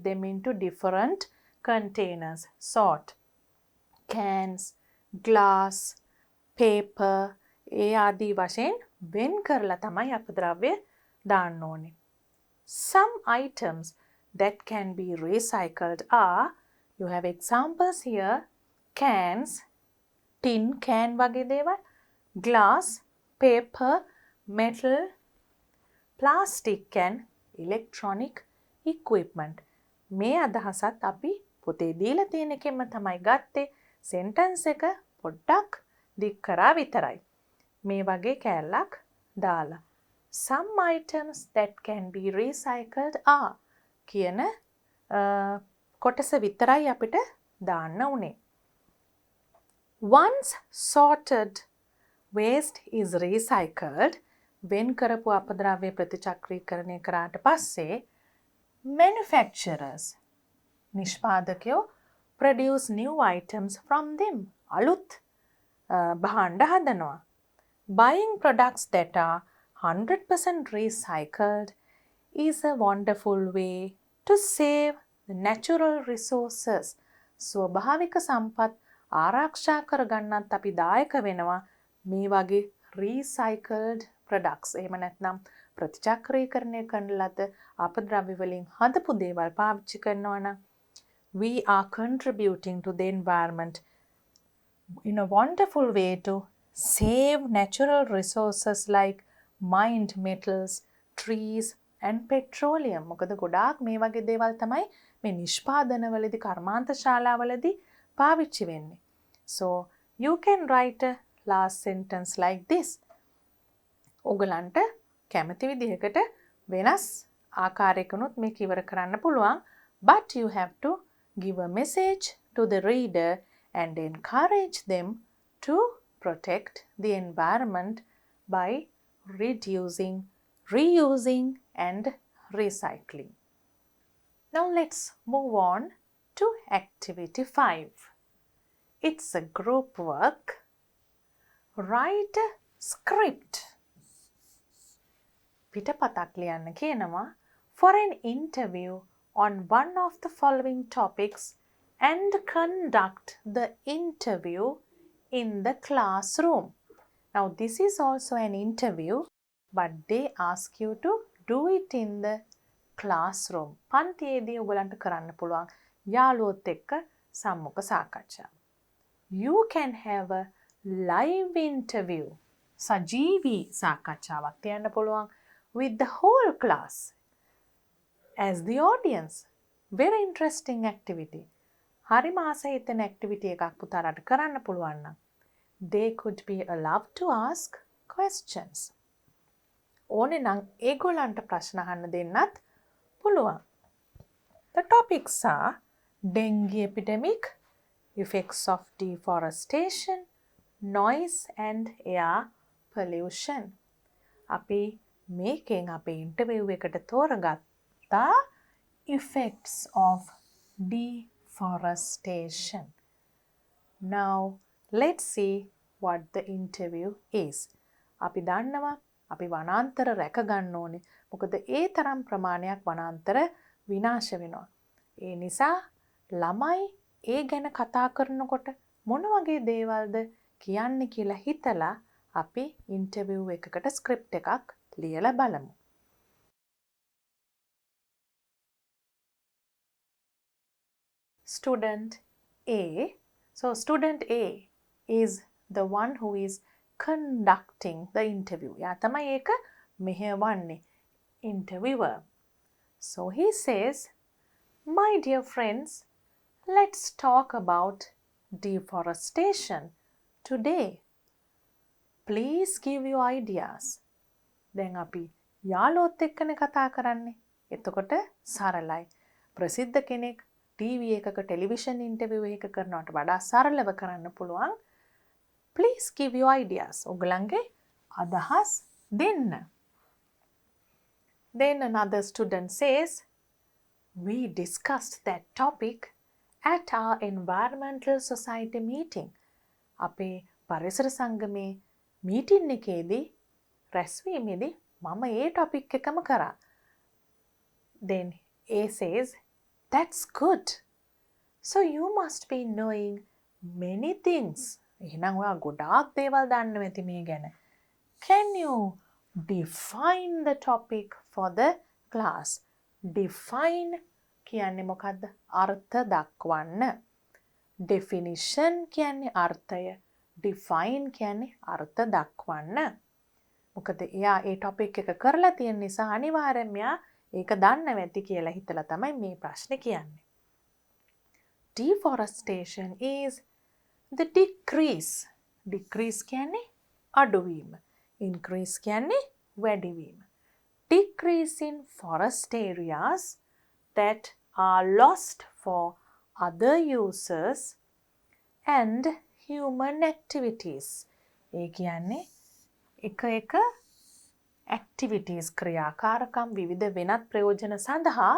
them into different containers. Sort. Cans, glass, paper, ඒ ආදී වශයෙන් වෙන් කරලා තමයි අපද්‍රව්‍ය දාන්න ඕනේ. Some items that can be recycled are, you have examples here, cans, tin can වගේ දේවල්, glass, paper, metal, plastic and electronic equipment. මේ අදහසත් අපි පොතේ දීලා තියෙන එකෙන්ම තමයි ගත්තේ. sentence එක පොඩ්ඩක් දික් කරා විතරයි. මේ වගේ කැලලක් දාලා. Some items that can be recycled are කියන කොටස විතරයි අපිට දාන්න උනේ. Once sorted waste is recycled, වෙන් කරපු අපද්‍රව්‍ය ප්‍රතිචක්‍රීකරණය කරාට පස්සේ manufacturers නිෂ්පාදකයෝ produce new items from them. අලුත් භාණ්ඩ හදනවා. Buying products that are 100% recycled is a wonderful way to save the natural resources. ස්වභාවික සම්පත් ආරක්ෂා කරගන්නත් අපි දායක වෙනවා මේ වගේ recycled products. එහෙම නැත්නම් ප්‍රතිචක්‍රීකරණය කරන ලද අපද්‍රව්‍ය වලින් හදපු දේවල් පාවිච්චි කරනවා නම් we are contributing to the environment in a wonderful way to save natural resources like mined metals, trees and petroleum. මොකද ගොඩාක් මේ වගේ දේවල් තමයි මේ නිෂ්පාදනවලදී කර්මාන්ත ශාලාවලදී පාවිච්චි වෙන්නේ. So you can write a last sentence like this. ඔයගලන්ට කැමති විදිහකට වෙනස් ආකාරයකනොත් මේක ඉවර කරන්න පුළුවන්. But you have to give a message to the reader and encourage them to protect the environment by reducing, reusing and recycling. Now let's move on to activity 5. It's a group work. Write a script. පිටපතක් ලියන්න කියනවා for an interview on one of the following topics and conduct the interview in the classroom. Now this is also an interview, but they ask you to do it in the classroom. පන්තියේදී ඔයගලන්ට කරන්න පුළුවන් යාළුවොත් එක්ක සම්මුඛ සාකච්ඡා. You can have a live interview. සජීවී සාකච්ඡාවක් තියන්න පුළුවන් with the whole class as the audience. Very interesting activity. හරි මාස හිතෙන activity එකක් පුතාලට කරන්න පුළුවන් නම් they could be allowed to ask questions. ඕනේ නම් ඒගොල්ලන්ට ප්‍රශ්න අහන්න දෙන්නත් පුළුවන්. The topics are dengue epidemic, effects of deforestation, noise and air pollution. අපි මේකෙන් අපේ ඉන්ටර්විව් එකට තෝරගත්තා effects of deforestation. Now let's see what the interview is. අපි දන්නවා අපි වනාන්තර රැක ගන්න ඕනේ. මොකද ඒ තරම් ප්‍රමාණයක් වනාන්තර විනාශ වෙනවා. ඒ නිසා ළමයි ඒ ගැන කතා කරනකොට මොන වගේ දේවල්ද කියන්නේ කියලා හිතලා අපි ඉන්ටර්විව් එකකට ස්ක්‍රිප්ට් එකක් ලියලා බලමු. Student A. So student A is the one who is conducting the interview. යා තමයි ඒක මෙහෙවන්නේ. Interviewer. So he says, my dear friends, let's talk about deforestation today. Please give your ideas. දැන් අපි යාළුවොත් එක්කනේ කතා කරන්නේ. එතකොට සරලයි. ප්‍රසිද්ධ කෙනෙක් ටීවී එකක ටෙලිවිෂන් ඉන්ටර්විව් එක කරනවට වඩා සරලව කරන්න පුළුවන්. Please give your ideas. ඔයගලන්ගේ අදහස් දෙන්න. Then another student says, we discussed that topic at our environmental society meeting. අපේ පරිසර සංගමේ මීටින් එකේදී රැස්වීමේදී මම ඒ ටොපික් එකම කරා. Then A says, that's good. So you must be knowing many things. එහෙනම් ඔයා ගොඩාක් දේවල් දන්නවා ඇති මේ ගැන. Can you define the topic for the class? Define කියන්නේ මොකද්ද? අර්ථ දක්වන්න. Definition කියන්නේ අර්ථය. Define කියන්නේ අර්ථ දක්වන්න. මොකද එයා ඒ ටොපික් එක කරලා තියෙන නිසා අනිවාර්යෙන්ම එයා ඒක දන්නව ඇති කියලා හිතලා තමයි මේ ප්‍රශ්නේ කියන්නේ. Deforestation is the decrease. Decrease කියන්නේ අඩුවීම. Increase කියන්නේ වැඩිවීම. Decrease in forest areas that are lost for other uses and human activities. ඒ කියන්නේ එක activities ක්‍රියාකාරකම් විවිධ වෙනත් ප්‍රයෝජන සඳහා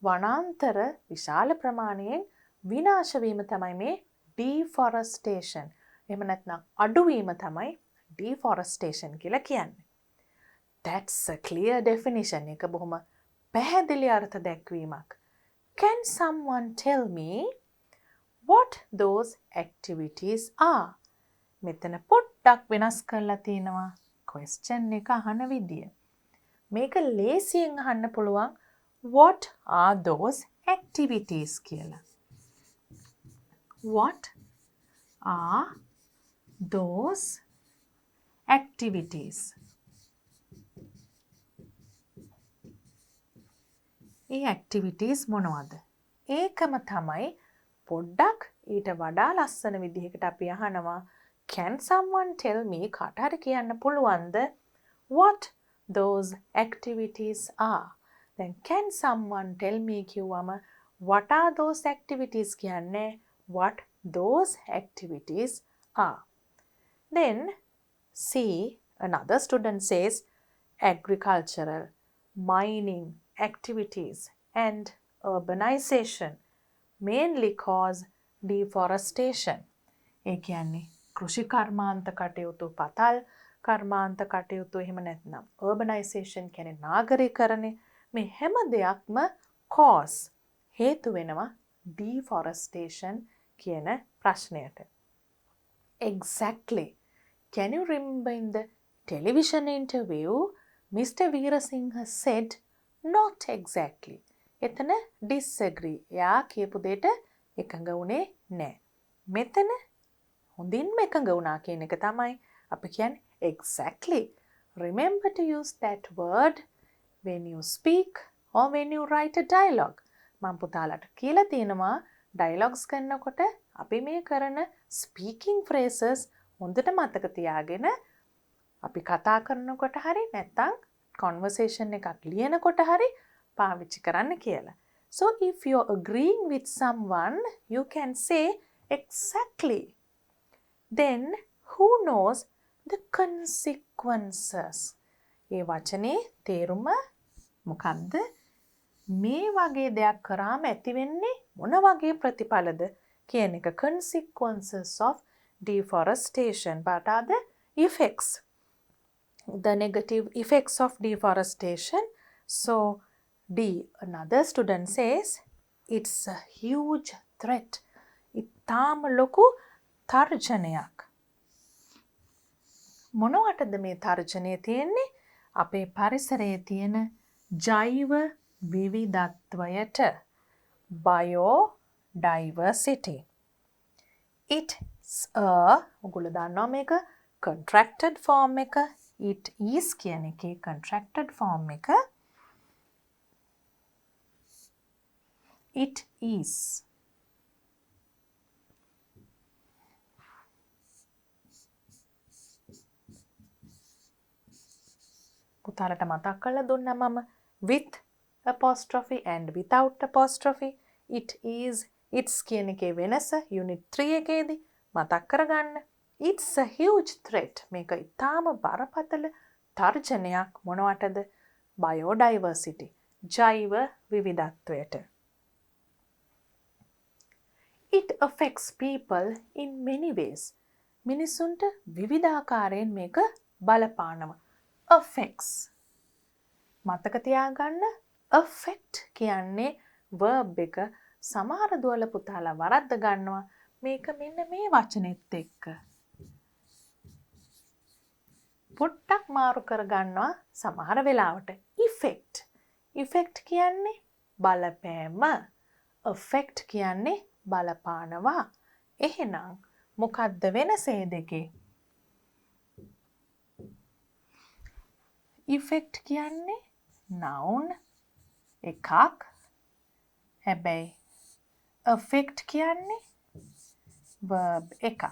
වනාන්තර විශාල ප්‍රමාණයෙන් විනාශ වීම තමයි මේ deforestation. එහෙම නැත්නම් අඩුවීම තමයි deforestation කියලා කියන්නේ. That's a clear definition. එක බොහොම පැහැදිලි අර්ථ දැක්වීමක්. Can someone tell me what those activities are? මෙතන පොඩ්ඩක් වෙනස් කරලා තිනවා question එක අහන විදිය. මේක ලේසියෙන් අහන්න පුළුවන් what are those activities කියලා. What are those activities? A activities මොනවද? ඒකම තමයි පොඩ්ඩක් ඊට වඩා ලස්සන විදිහකට අපි අහනවා can someone tell me කාට හරි කියන්න පුළුවන්ද what those activities are? දැන් can someone tell me කිව්වම what are those activities කියන්නේ what those activities are. Then see another student says agricultural, mining activities and urbanization mainly cause deforestation. ඒ කියන්නේ කෘෂි කර්මාන්ත කටයුතු, පතල් කර්මාන්ත කටයුතු, එහෙම නැත්නම් urbanization කියන්නේ නාගරීකරණය, මේ හැම දෙයක්ම cause හේතු වෙනවා deforestation කියන ප්‍රශ්නයට. Exactly. Can you remember in the television interview, Mr. Veerasinghe said not exactly. එතන disagree. එයා කියපු දෙයට එකඟ වුණේ නැහැ. මෙතන හොඳින්ම එකඟ වුණා කියන එක තමයි අපි කියන්නේ exactly. Remember to use that word when you speak or when you write a dialogue. මම පුතාලට කියලා තියෙනවා dialogues කරනකොට අපි මේ කරන speaking phrases හොඳට මතක තියාගෙන අපි කතා කරනකොට හරි නැත්නම් conversation එකක් ලියනකොට හරි පාවිච්චි කරන්න කියලා. So if you're agreeing with someone, you can say exactly. Then who knows the consequences? ඒ වචනේ තේරුම මොකක්ද? මේ වගේ දෙයක් කරාම ඇති වෙන්නේ මොන වගේ ප්‍රතිඵලද කියන එක. Consequences of deforestation. What are the effects? The negative effects of deforestation. So D. Another student says it's a huge threat. ඉතාම ලොකු තර්ජනයක්. මොනවටද මේ තර්ජනය තියෙන්නේ? අපේ පරිසරයේ තියෙන ජෛව විවිධත්වයට. Biodiversity. It's a, ඔගොල්ලෝ දන්නවා මේක contracted form එක. It is කියන එකේ contracted form එක. It is. පුතාලට මතක් කරලා දුන්නා මම with apostrophe and without apostrophe. It is, it's කියන එකේ වෙනස unit 3 එකේදී මතක් කරගන්න. It's a huge threat. මේක ඉතාම බරපතල තර්ජනයක්. මොනවටද? biodiversity. ජෛව විවිධත්වයට. It affects people in many ways. මිනිසුන්ට විවිධාකාරයෙන් මේක බලපානවා. affects. මතක තියාගන්න affect කියන්නේ verb එක. සමහර දුවල පුතාලා වරද්ද ගන්නවා මේක මෙන්න මේ වචනෙත් එක්ක. පොට්ටක් මාරු කර ගන්නවා සමහර වෙලාවට. effect. effect කියන්නේ බලපෑම. affect කියන්නේ බලපානවා. එහෙනම් මොකද්ද වෙනස ඒ දෙකේ? effect කියන්නේ noun එකක්. හැබැයි affect කියන්නේ verb එකක්.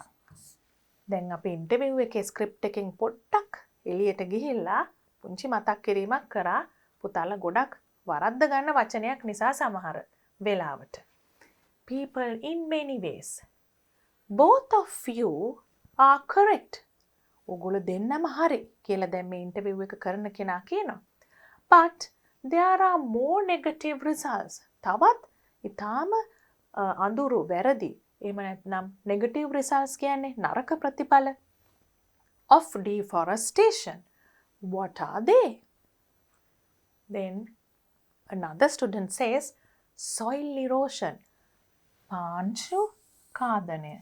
දැන් අපි ඉන්ටර්විව් එකේ ස්ක්‍රිප්ට් එකෙන් පොඩ්ඩක් එළියට ගිහිල්ලා පුංචි මතක් කිරීමක් කරා. පුතාලා ගොඩක් වරද්ද ගන්න වචනයක් නිසා සමහර වෙලාවට. People in many ways. Both of you are correct. ඔගොල්ලෝ දෙන්නම හරි කියලා දැන් මේ ඉන්ටර්විව් එක කරන කෙනා කියනවා. But there are more negative results. තවත් ඊටාම අඳුරු වැරදි. එහෙම නැත්නම් negative results කියන්නේ නරක ප්‍රතිඵල of deforestation. What are they? Then another student says soil erosion. පාංචු කාදනය.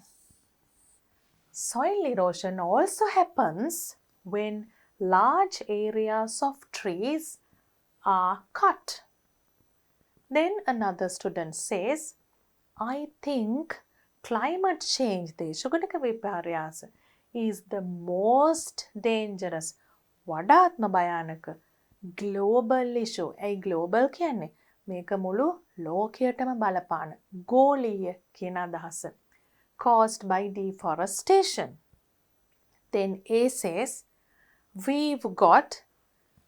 Soil erosion also happens when large areas of trees are cut. Then another student says, I think climate change, දේශගුණික විපර්යාස, is the most dangerous, වඩාත්ම භයානක global issue. ඇයි global කියන්නේ? මේක මුළු ලෝකයටම බලපාන ගෝලීය කියන අදහස. Caused by deforestation. Then A says, we've got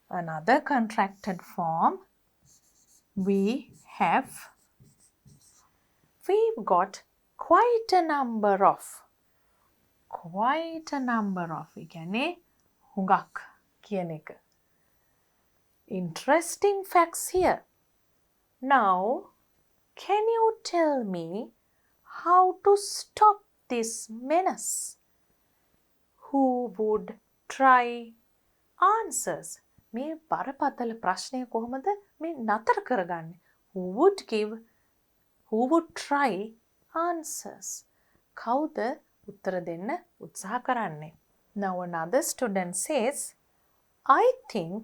another contracted form. We've got quite a number of. ඒ කියන්නේ හුඟක් කියන එක. Interesting facts here. Now, can you tell me how to stop this menace? Who would try answers? මේ බරපතල ප්‍රශ්නය කොහොමද මේ නතර කරගන්නේ? Who would try answers? කවුද උත්තර දෙන්න උත්සාහ කරන්නේ? Now another student says, I think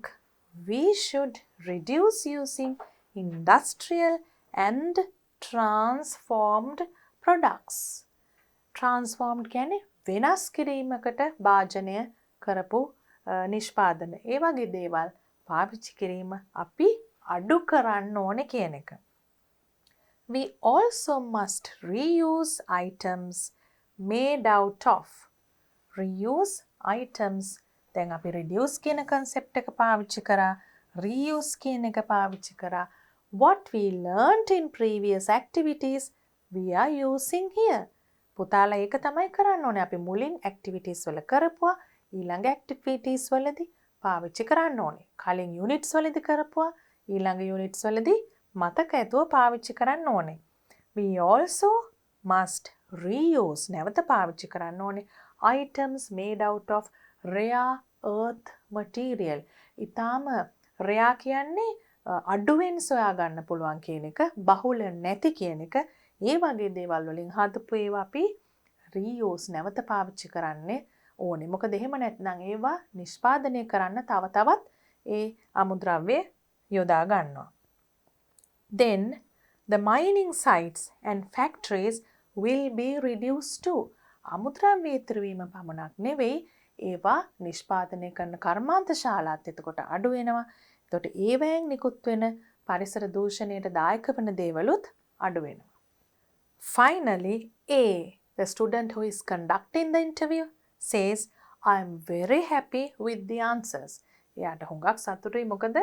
we should reduce using industrial and transformed products. Transformed කියන්නේ වෙනස් කිරීමකට භාජනය කරපු නිෂ්පාදන. ඒ වගේ දේවල් පාවිච්චි කිරීම අපි අඩු කරන්න ඕනේ කියන එක. We also must reuse items made out of. Reuse items. දැන් අපි reduce කියන concept එක පාවිච්චි කරා. Reuse කියන එක පාවිච්චි කරා. What we learned in previous activities, we are using here. පුතාලා ඒක තමයි කරන්න ඕනේ. අපි මුලින් activities වල කරපුවා ඊළඟ activities වලදී පාවිච්චි කරන්න ඕනේ. කලින් units වලදී කරපුවා ඊළඟ units වලදී මතක ඇතුව පාවිච්චි කරන්න ඕනේ. We also must reuse, නැවත පාවිච්චි කරන්න ඕනේ, items made out of rare earth material. ඊටාම rare කියන්නේ අඩුවෙන් සොයා ගන්න පුළුවන් කියන එක, බහුල නැති කියන එක. ඒ වගේ දේවල් වලින් හදපු ඒවා අපි reuse, නැවත පාවිච්චි කරන්නේ ඕනේ. මොකද එහෙම නැත්නම් ඒවා නිෂ්පාදනය කරන්න තව තවත් ඒ අමුද්‍රව්‍ය යොදා ගන්නවා. Then the mining sites and factories will be reduced too. අමුද්‍රව්‍ය ඉතිරි වීම පමණක් නෙවෙයි, ඒවා නිෂ්පාදනය කරන කර්මාන්ත ශාලාත් එතකොට අඩු වෙනවා. එතකොට ඒවෙන් නිකුත් වෙන පරිසර දූෂණයට දායක වෙන දේවලුත් අඩු වෙනවා. Finally, A, the student who is conducting the interview, says, I am very happy with the answers. එයාට හුඟක් සතුටුයි. මොකද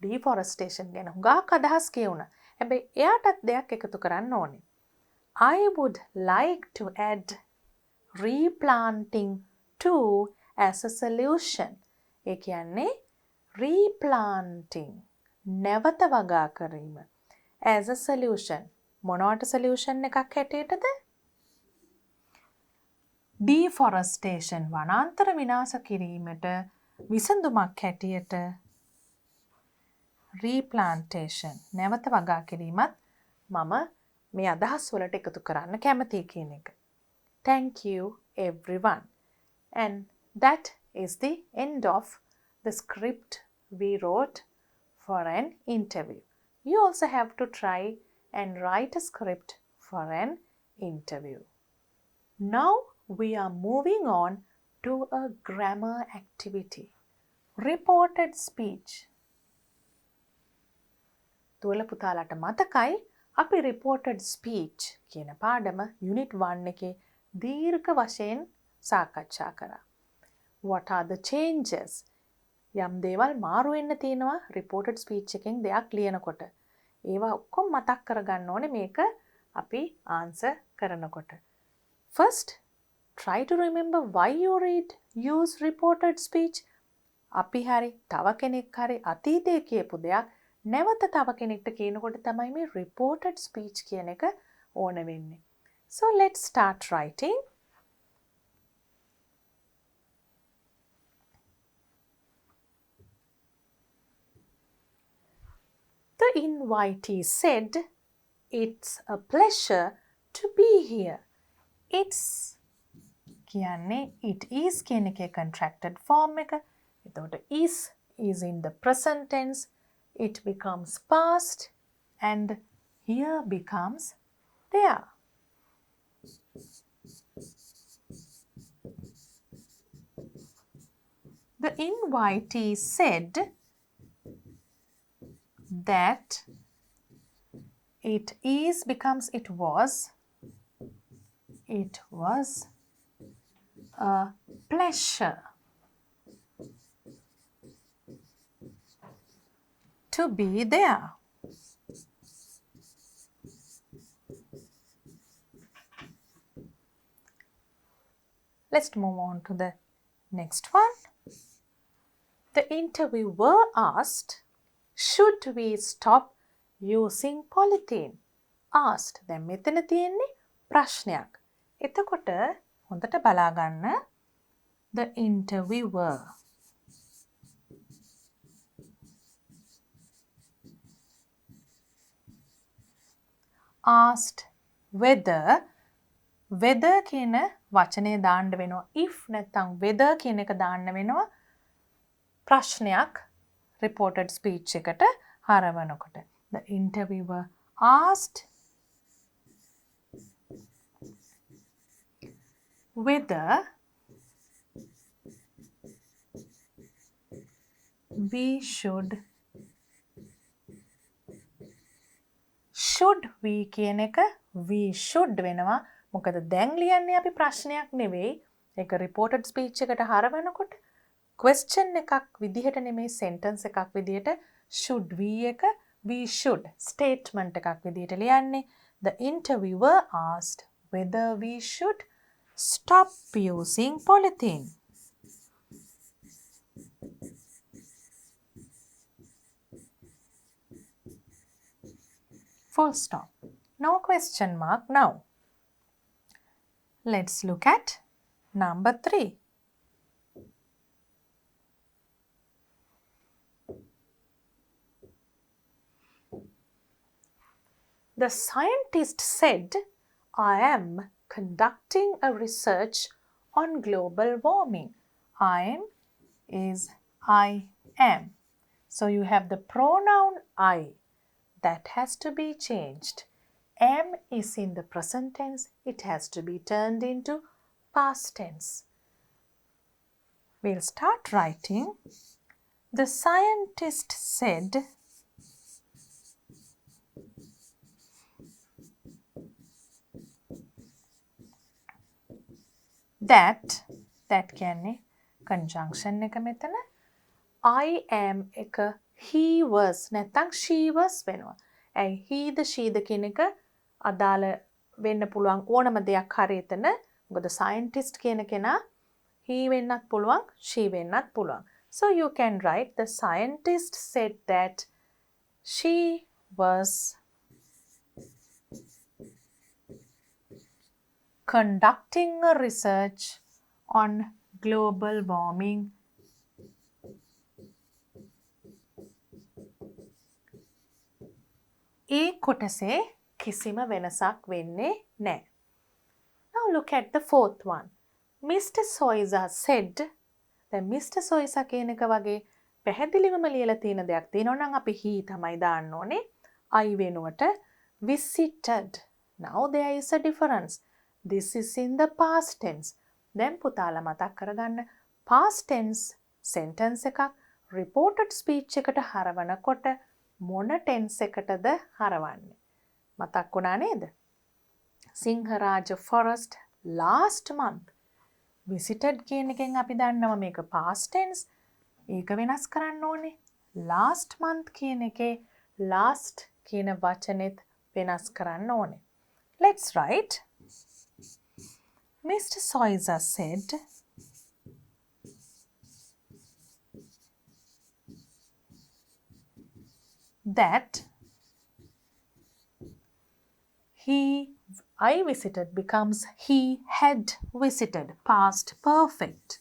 deforestation ගැන හුඟක් අදහස් කියුණා. හැබැයි එයාටත් දෙයක් එකතු කරන්න ඕනේ. I would like to add replanting too as a solution. ඒ කියන්නේ replanting, නැවත වගා කිරීම, as a solution. මොනවට solution එකක් හැටියටද? Deforestation, වනාන්තර විනාශ කිරීමට විසඳුමක් හැටියට replantation, නැවත වගා කිරීමත් මම මේ අදහස් වලට එකතු කරන්න කැමතියි කියන එක. Thank you everyone. And that is the end of the script we wrote for an interview. You also have to try and write a script for an interview. Now we are moving on to a grammar activity. Reported speech. තුවල පුතාලට මතකයි අපි reported speech කියන පාඩම unit 1 එකේ දීර්ඝ වශයෙන් සාකච්ඡා කරා. What are the changes? යම් දේවල් මාරු වෙන්න තියෙනවා reported speech එකෙන් දෙයක් ලියනකොට. ඒවා ඔක්කොම මතක් කරගන්න ඕනේ මේක අපි answer කරනකොට. First, try to remember why you use reported speech. අපි හරි තව කෙනෙක් හරි අතීතයේ කියපු දෙයක් නැවත තව කෙනෙක්ට කියනකොට තමයි මේ reported speech කියන එක ඕන වෙන්නේ. So let's start writing. The invitee said, "It's a pleasure to be here." It's කියන්නේ it is කියන එකේ contracted form එක. එතකොට is in the present tense. it becomes past, and here becomes there. The invitee said that it is becomes it was. It was a pleasure to be there. Let's move on to the next one. The interviewer asked, should we stop using polythene? Asked. දැන් මෙතන තියෙන්නේ ප්‍රශ්නයක්. එතකොට හොඳට බලා ගන්න. The interviewer asked whether කියන වචනය දාන්න වෙනවා. if නැත්නම් whether කියන එක දාන්න වෙනවා ප්‍රශ්නයක් reported speech එකට හරවනකොට. The interviewer asked whether we should we කියන එක we should වෙනවා. මොකද දැන් ලියන්නේ අපි ප්‍රශ්නයක් නෙවෙයි. ඒක reported speech එකට හරවනකොට question එකක් විදිහට නෙමෙයි sentence එකක් විදිහට should we එක we should statement එකක් විදිහට ලියන්නේ. The interviewer asked whether we should stop using polythene. Full stop. No question mark now. Let's look at number 3. The scientist said, I am conducting a research on global warming. I am is I am. So you have the pronoun I. That has to be changed. Am is in the present tense. It has to be turned into past tense. We'll start writing. The scientist said that කියන්නේ conjunction එක මෙතන I am එක he was නැත්නම් she was වෙනවා. ඇයි he the she ද කියන එක අදාළ වෙන්න පුළුවන් ඕනම දෙයක් හරි එතන. මොකද scientist කියන කෙනා he වෙන්නත් පුළුවන් she වෙන්නත් පුළුවන්. So you can write the scientist said that she was conducting a research on global warming. ඒ කොටසේ කිසිම වෙනසක් වෙන්නේ නැහැ. Now look at the fourth one. Mr. Soiza said. දැන් Mr. Soiza කියන එක වගේ පැහැදිලිවම ලියලා තියෙන දෙයක් තියෙනවා නම් අපි he තමයි දාන්න ඕනේ. I වෙනුවට visited. Now there is a difference. This is in the past tense. දැන් පුතාලා මතක් කරගන්න past tense sentence එකක් reported speech එකට හරවනකොට මොන ටෙන්ස් එකටද හරවන්නේ? මතක් වුණා නේද? Sinharaja forest last month visited කියන එකෙන් අපි දන්නවා මේක past tense. ඒක වෙනස් කරන්න ඕනේ. last month කියන එකේ last කියන වචනෙත් වෙනස් කරන්න ඕනේ. Let's write. Mr. Soiza said that I visited becomes he had visited, past perfect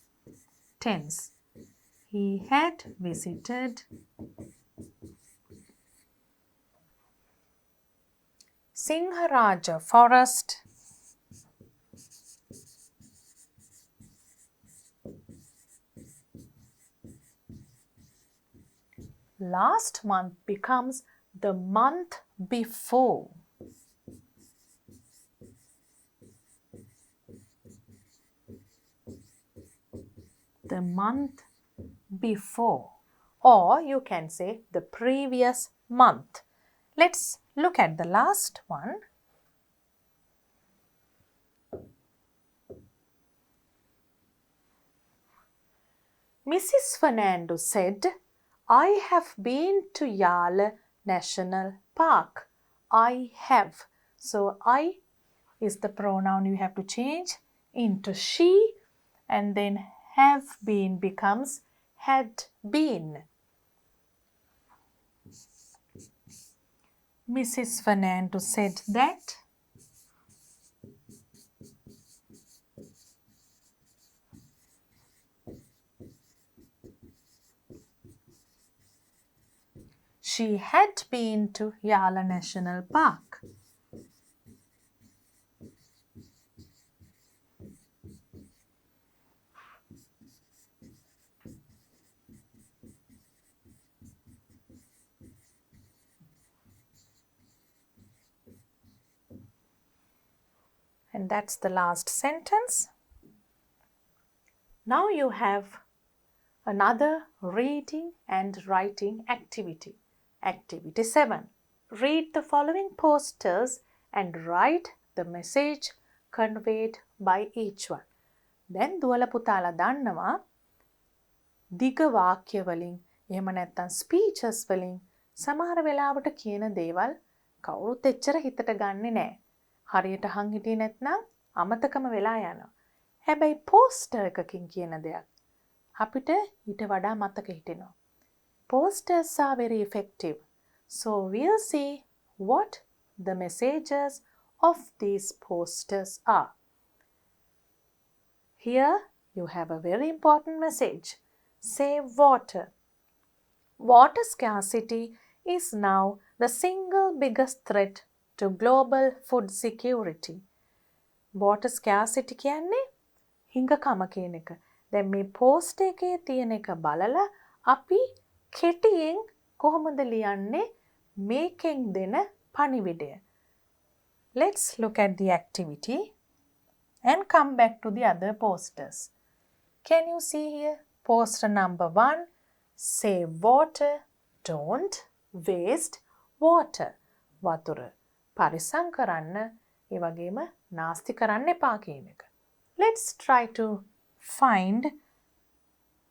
tense. He had visited Singharaja forest last month becomes the month before. The month before. Or you can say the previous month. Let's look at the last one. Mrs. Fernando said, I have been to Yala National Park. I have. So I is the pronoun you have to change into she, and then have been becomes had been. Mrs. Fernando said that she had been to Yala National Park. And that's the last sentence. Now you have another reading and writing activity. Activity 7. Read the following posters and write the message conveyed by each one. දැන් දුවල පුතාලා දන්නවා දිග වාක්‍ය වලින් එහෙම නැත්නම් speeches වලින් සමහර වෙලාවට කියන දේවල් කවුරුත් එච්චර හිතට ගන්නෙ නෑ. හරියට අහන් හිටියේ නැත්නම් අමතකම වෙලා යනවා. හැබැයි පෝස්ටර් එකකින් කියන දෙයක් අපිට ඊට වඩා මතක හිටිනවා. Posters are very effective. So we'll see what the messages of these posters are. Here you have a very important message. Save water. Water scarcity is now the single biggest threat to global food security. Water scarcity කියන්නේ හිඟකම කියන එක. දැන් මේ post එකේ තියෙන එක බලලා අපි කෙටියෙන් කොහොමද ලියන්නේ මේකෙන් දෙන පණිවිඩය. Let's look at the activity and come back to the other posters. Can you see here? Poster number 1, save water, don't waste water. වතුර පරිස්සම් කරන්න, ඒ වගේම නාස්ති කරන්න එපා කියන එක. Let's try to find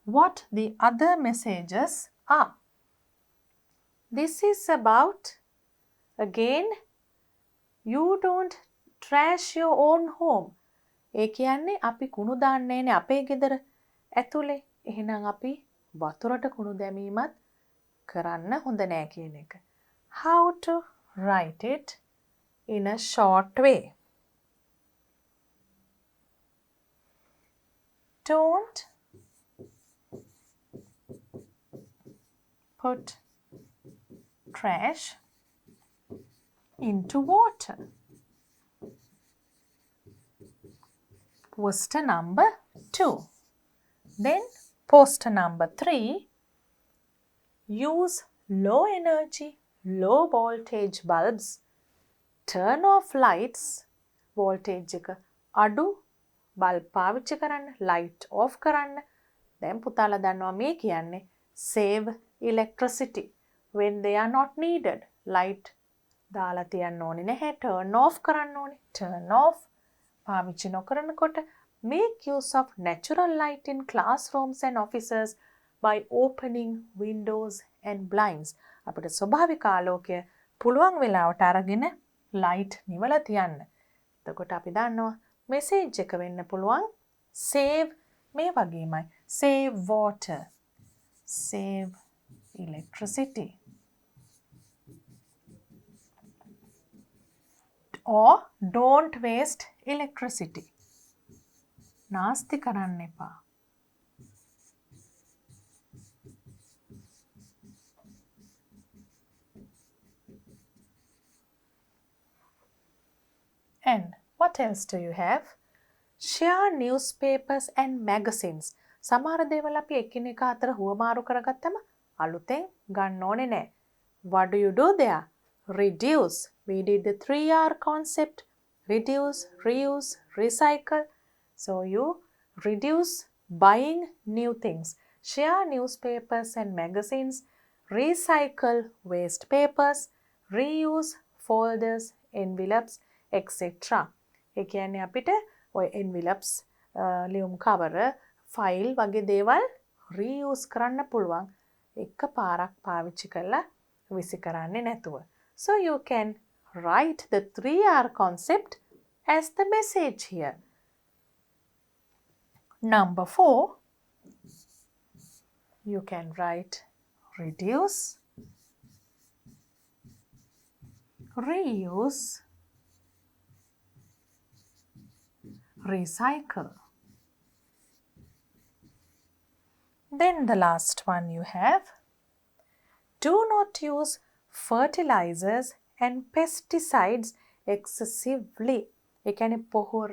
what the other messages are. This is about, again, you don't trash your own home. ඒ කියන්නේ අපි කුණු දාන්නේ නැහැ අපේ ගෙදර ඇතුලේ. එහෙනම් අපි වතුරට කුණු දැමීමත් කරන්න හොඳ නෑ කියන එක. How to write it in a short way. Don't put trash into water. Poster number 2. Then poster number 3. Use low energy, low voltage bulbs. Turn off lights. Voltage එක අඩු බල්බ් පාවිච්චි කරන්න, light off කරන්න. දැන් පුතාලා දන්නවා මේ කියන්නේ save electricity when they are not needed. Light දාලා තියන්න ඕනේ නැහැ, turn off කරන්න ඕනේ. Turn off පාවිච්චි නොකරනකොට make use of natural light in classrooms and offices by opening windows and blinds. අපිට ස්වභාවික ආලෝකය පුළුවන් වෙලාවට අරගෙන light නිවලා තියන්න. එතකොට අපි දන්නවා message එක වෙන්න පුළුවන් save මේ වගේමයි. Save water. Save electricity. Or don't waste electricity. නාස්ති කරන්න එපා. And what else do you have? Share newspapers and magazines. සමහර දේවල් අපි එකිනෙක අතර හුවමාරු කරගත්තම අලුතෙන් ගන්න ඕනේ නැහැ. What do you do there? Reduce. We did the 3R concept. Reduce, reuse, recycle. So you reduce buying new things. Share newspapers and magazines. Recycle waste papers. Reuse folders, envelopes, etc. ඒ කියන්නේ අපිට ඔය envelopes, ලියුම් කවර, file වගේ දේවල් reuse කරන්න පුළුවන්. එක පාරක් පාවිච්චි කරලා විසි කරන්නේ නැතුව. So you can write the 3R concept as the message here. Number 4, you can write reduce, reuse, recycle. Then the last one you have, do not use fertilizers and pesticides excessively. ඒ කියන්නේ පොහොර,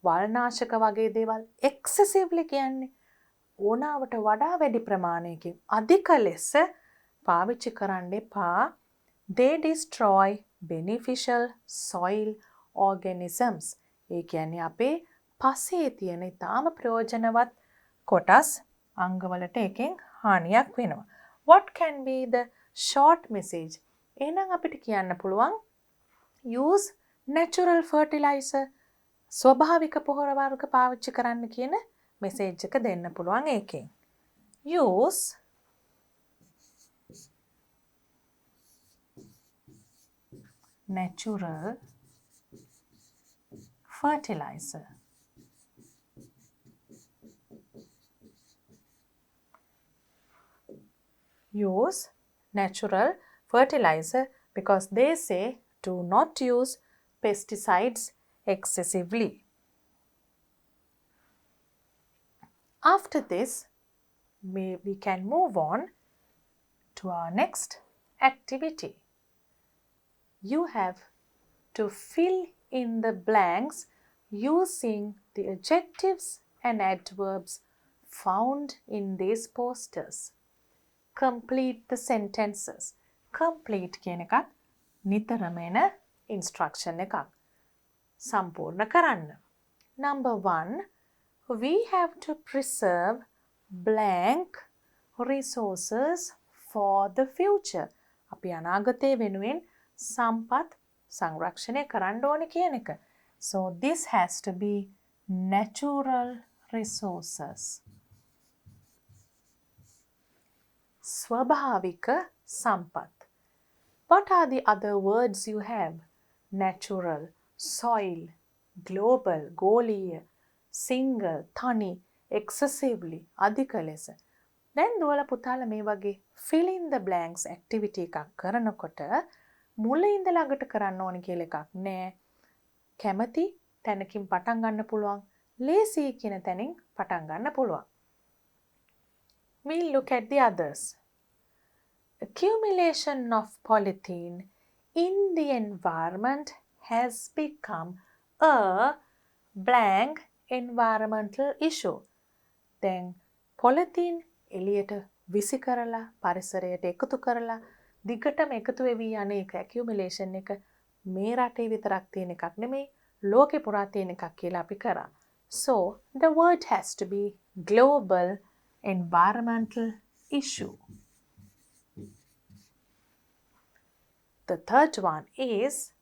වල්නාශක වගේ දේවල් excessively කියන්නේ ඕනාවට වඩා වැඩි ප්‍රමාණයකින් අධික ලෙස පාවිච්චි කරන්න එපා. They destroy beneficial soil organisms. ඒ කියන්නේ අපේ පසේ තියෙන ඉතාම ප්‍රයෝජනවත් කොටස් අංගවලට එකෙන් හානියක් වෙනවා. What can be the short message? එහෙනම් අපිට කියන්න පුළුවන් use natural fertilizer. ස්වභාවික පොහොර වර්ග පාවිච්චි කරන්න කියන මෙසේජ් එක දෙන්න පුළුවන් ඒකෙන්. Use natural fertilizer. Use natural fertilizer because they say do not use pesticides excessively. After this, we can move on to our next activity. You have to fill in the blanks using the adjectives and adverbs found in these posters. Complete the sentences. Complete කියන එකත් නිතරම එන instruction එකක්. සම්පූර්ණ කරන්න. Number 1, we have to preserve blank resources for the future. අපි අනාගතය වෙනුවෙන් සම්පත් සංරක්ෂණය කරන්න ඕනේ කියන එක. So this has to be natural resources. ස්වභාවික සම්පත්. What are the other words you have? Natural, soil, global, ගෝලීය, single, තනි, excessively, අධික ලෙස. දැන් දුවල පුතාල මේ වගේ fill in the blanks activity එකක් කරනකොට මුල ඉඳලා අගට කරන්න ඕනේ කියලා එකක් නෑ. කැමති තැනකින් පටන් ගන්න පුළුවන්. ලේසි කියන තැනින් පටන් ගන්න පුළුවන්. We'll look at the others. Accumulation of polythene in the environment has become a blank environmental issue. Then polythene එළියට විසි කරලා පරිසරයට එකතු කරලා දිගටම එකතු වෙවි යන එක accumulation එක මේ රටේ විතරක් තියෙන එකක් නෙමෙයි ලෝකේ පුරා තියෙන එකක් කියලා අපි කරා. So the word has to be global environmental issue. The third one is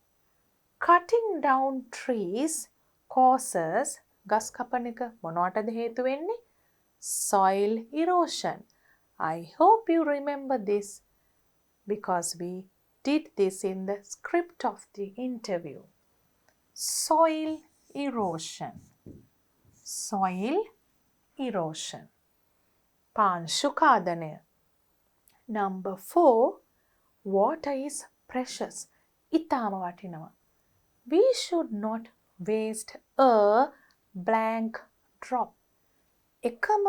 cutting down trees causes ගස් කපන එක මොනවටද හේතු වෙන්නේ? Soil erosion. I hope you remember this because we did this in the script of the interview. Soil erosion. Soil erosion. පාංශු කාදනය. Number 4, water is precious. ඉතාම වටිනවා. We should not waste a blank drop. එකම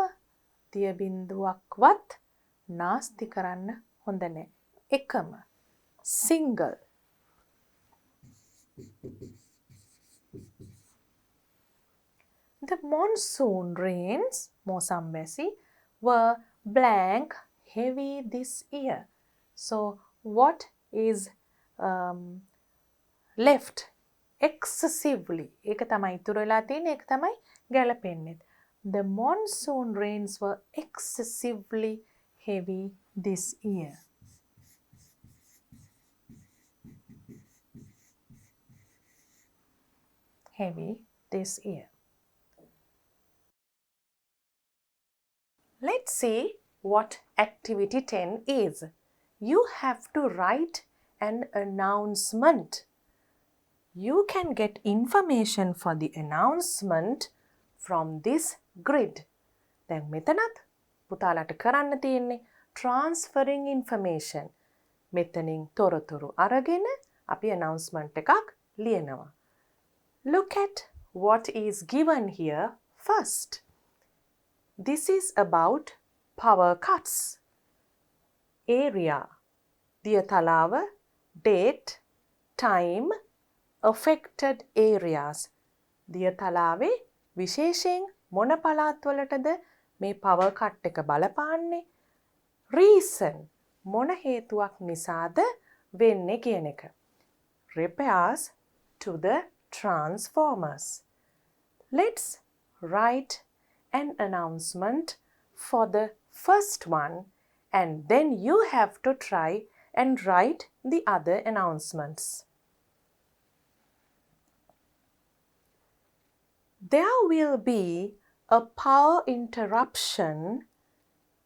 දිය බිඳුවක්වත් නාස්ති කරන්න හොඳ නැහැ. එකම. Single. The monsoon rains, මෝසම් වැසි, were blank heavy this year. So what is left? Excessively. ඒක තමයි ඉතුරු වෙලා තියෙන්නේ. ඒක තමයි ගැලපෙන්නේ. The monsoon rains were excessively heavy this year. Heavy this year. Let's see what activity 10 is. You have to write an announcement. You can get information for the announcement from this grid. දැන් මෙතනත් පුතාලට කරන්න තියෙන්නේ transferring information. මෙතනින් තොරතුරු අරගෙන අපි announcement එකක් ලියනවා. Look at what is given here first. This is about power cuts. Area, දියතලාව, date, time, affected areas. දියතලාවේ විශේෂයෙන් මොන පළාත්වලටද මේ power cut එක බලපාන්නේ? Reason, මොන හේතුවක් නිසාද වෙන්නේ කියන එක. Repairs to the transformers. Let's write an announcement for the first one, and then you have to try and write the other announcements. There will be a power interruption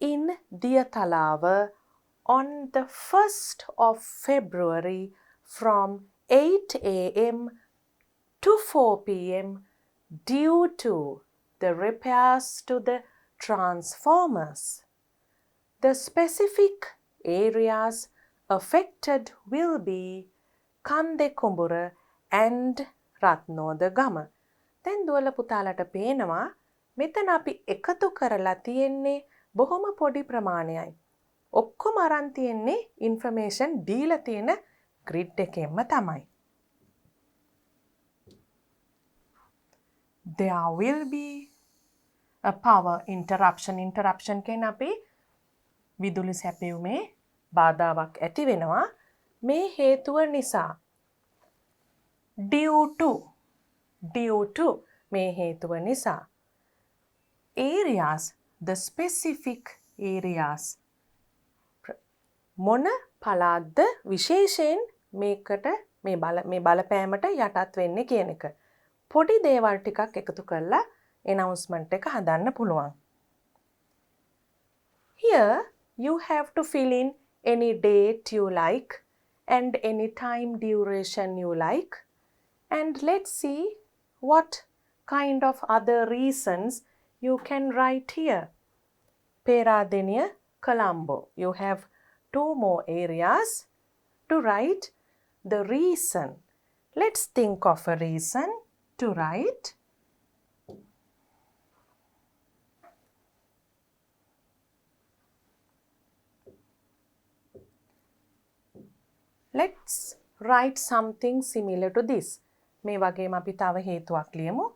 in Diyatalawa on the 1st of February from 8 a.m. to 4 p.m. due to the repairs to the transformers. The specific areas affected will be Kande Kumbura and Ratnodagama. දැන් දුවල පුතාලට පේනවා මෙතන අපි එකතු කරලා තියෙන්නේ බොහොම පොඩි ප්‍රමාණයයි. ඔක්කොම අරන් තියෙන්නේ information දීලා තියෙන grid එකෙන්ම තමයි. There will be a power interruption. Interruption කියන්නේ අපි විදුලි සැපයුමේ බාධාවක් ඇති වෙනවා මේ හේතුව නිසා. Due to මේ හේතුව නිසා. Areas, the specific areas. මොන පළාත්ද විශේෂයෙන් මේකට මේ බලපෑමට යටත් වෙන්නේ කියන එක. පොඩි දේවල් ටිකක් එකතු කරලා announcement එක හදන්න පුළුවන්. Here you have to fill in any date you like and any time duration you like, and let's see what kind of other reasons you can write here. Peradeniya, Colombo. You have 2 more areas to write the reason. Let's think of a reason to write. Let's write something similar to this. මේ වගේම අපි තව හේතුවක් ලියමු.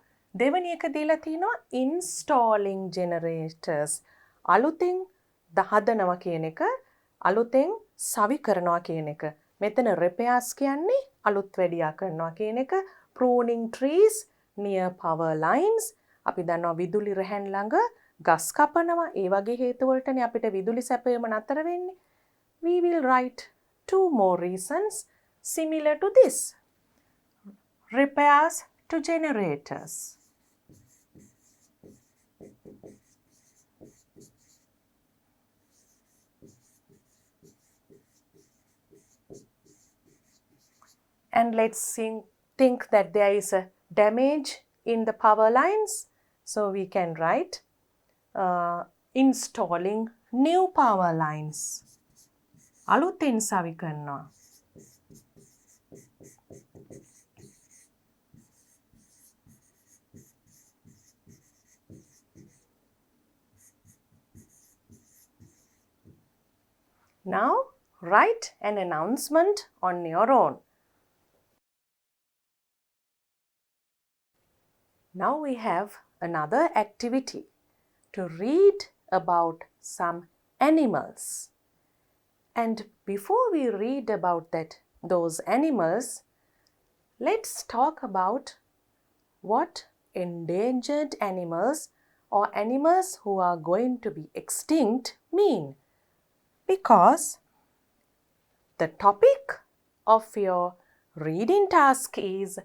දෙවෙනි එක දීලා තිනවා installing generators. අලුතෙන් හදනවා කියන එක, අලුතෙන් සවි කරනවා කියන එක. මෙතන repairs කියන්නේ අලුත් වැඩියා කරනවා කියන එක. Pruning trees near power lines. අපි දන්නවා විදුලි රැහැන් ළඟ ගස් කපනවා. ඒ වගේ හේතු වලටනේ අපිට විදුලි සැපයීම නතර වෙන්නේ. We will write 2 more reasons similar to this. Repairs to generators. And let's think that there is a damage in the power lines. So we can write installing new power lines. අලුතෙන් සවි කරනවා. Now write an announcement on your own. Now we have another activity to read about some animals. And before we read about those animals, let's talk about what endangered animals or animals who are going to be extinct mean. Because the topic of your reading task is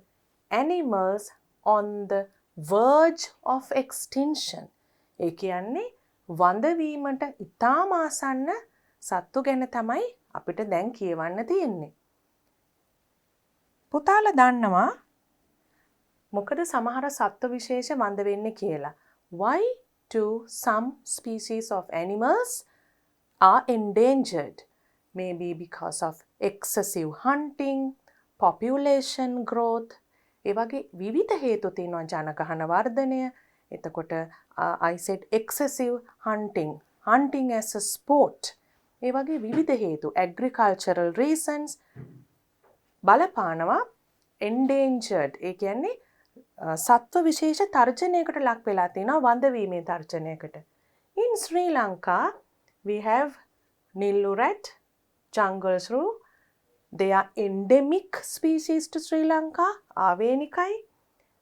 animals on the verge of extinction. ඒ කියන්නේ වඳවීමට ඉතාම ආසන්න සත්තු ගැන තමයි අපිට දැන් කියවන්න තියෙන්නේ. පුතාලා දන්නවා මොකද සමහර සත්ත්ව විශේෂ වඳ වෙන්නේ කියලා. Why do some species of animals are endangered? Maybe because of excessive hunting, population growth. ඒ වගේ විවිධ හේතු තියෙනවා. ජනගහන වර්ධනය. එතකොට I said excessive hunting as a sport. ඒ වගේ විවිධ හේතු, agricultural reasons බලපානවා endangered. ඒ කියන්නේ සත්ව විශේෂ තර්ජනයකට ලක් වෙලා තියෙනවා වඳවීමේ තර්ජනයකට. In Sri Lanka we have Nillu rat, jungle shrew. They are endemic species to Sri Lanka, ආවේනිකයි.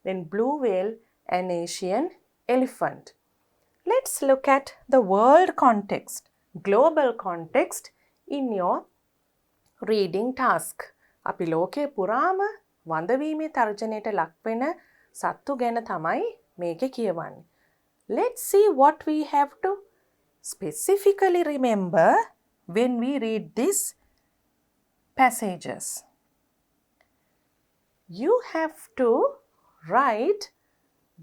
Then blue whale and Asian elephant. Let's look at the world context, global context in your reading task. අපි ලෝකේ පුරාම වඳවීමේ තර්ජනයට ලක් වෙන සත්තු ගැන තමයි මේකේ කියවන්නේ. Let's see what we have to specifically remember when we read these passages. You have to write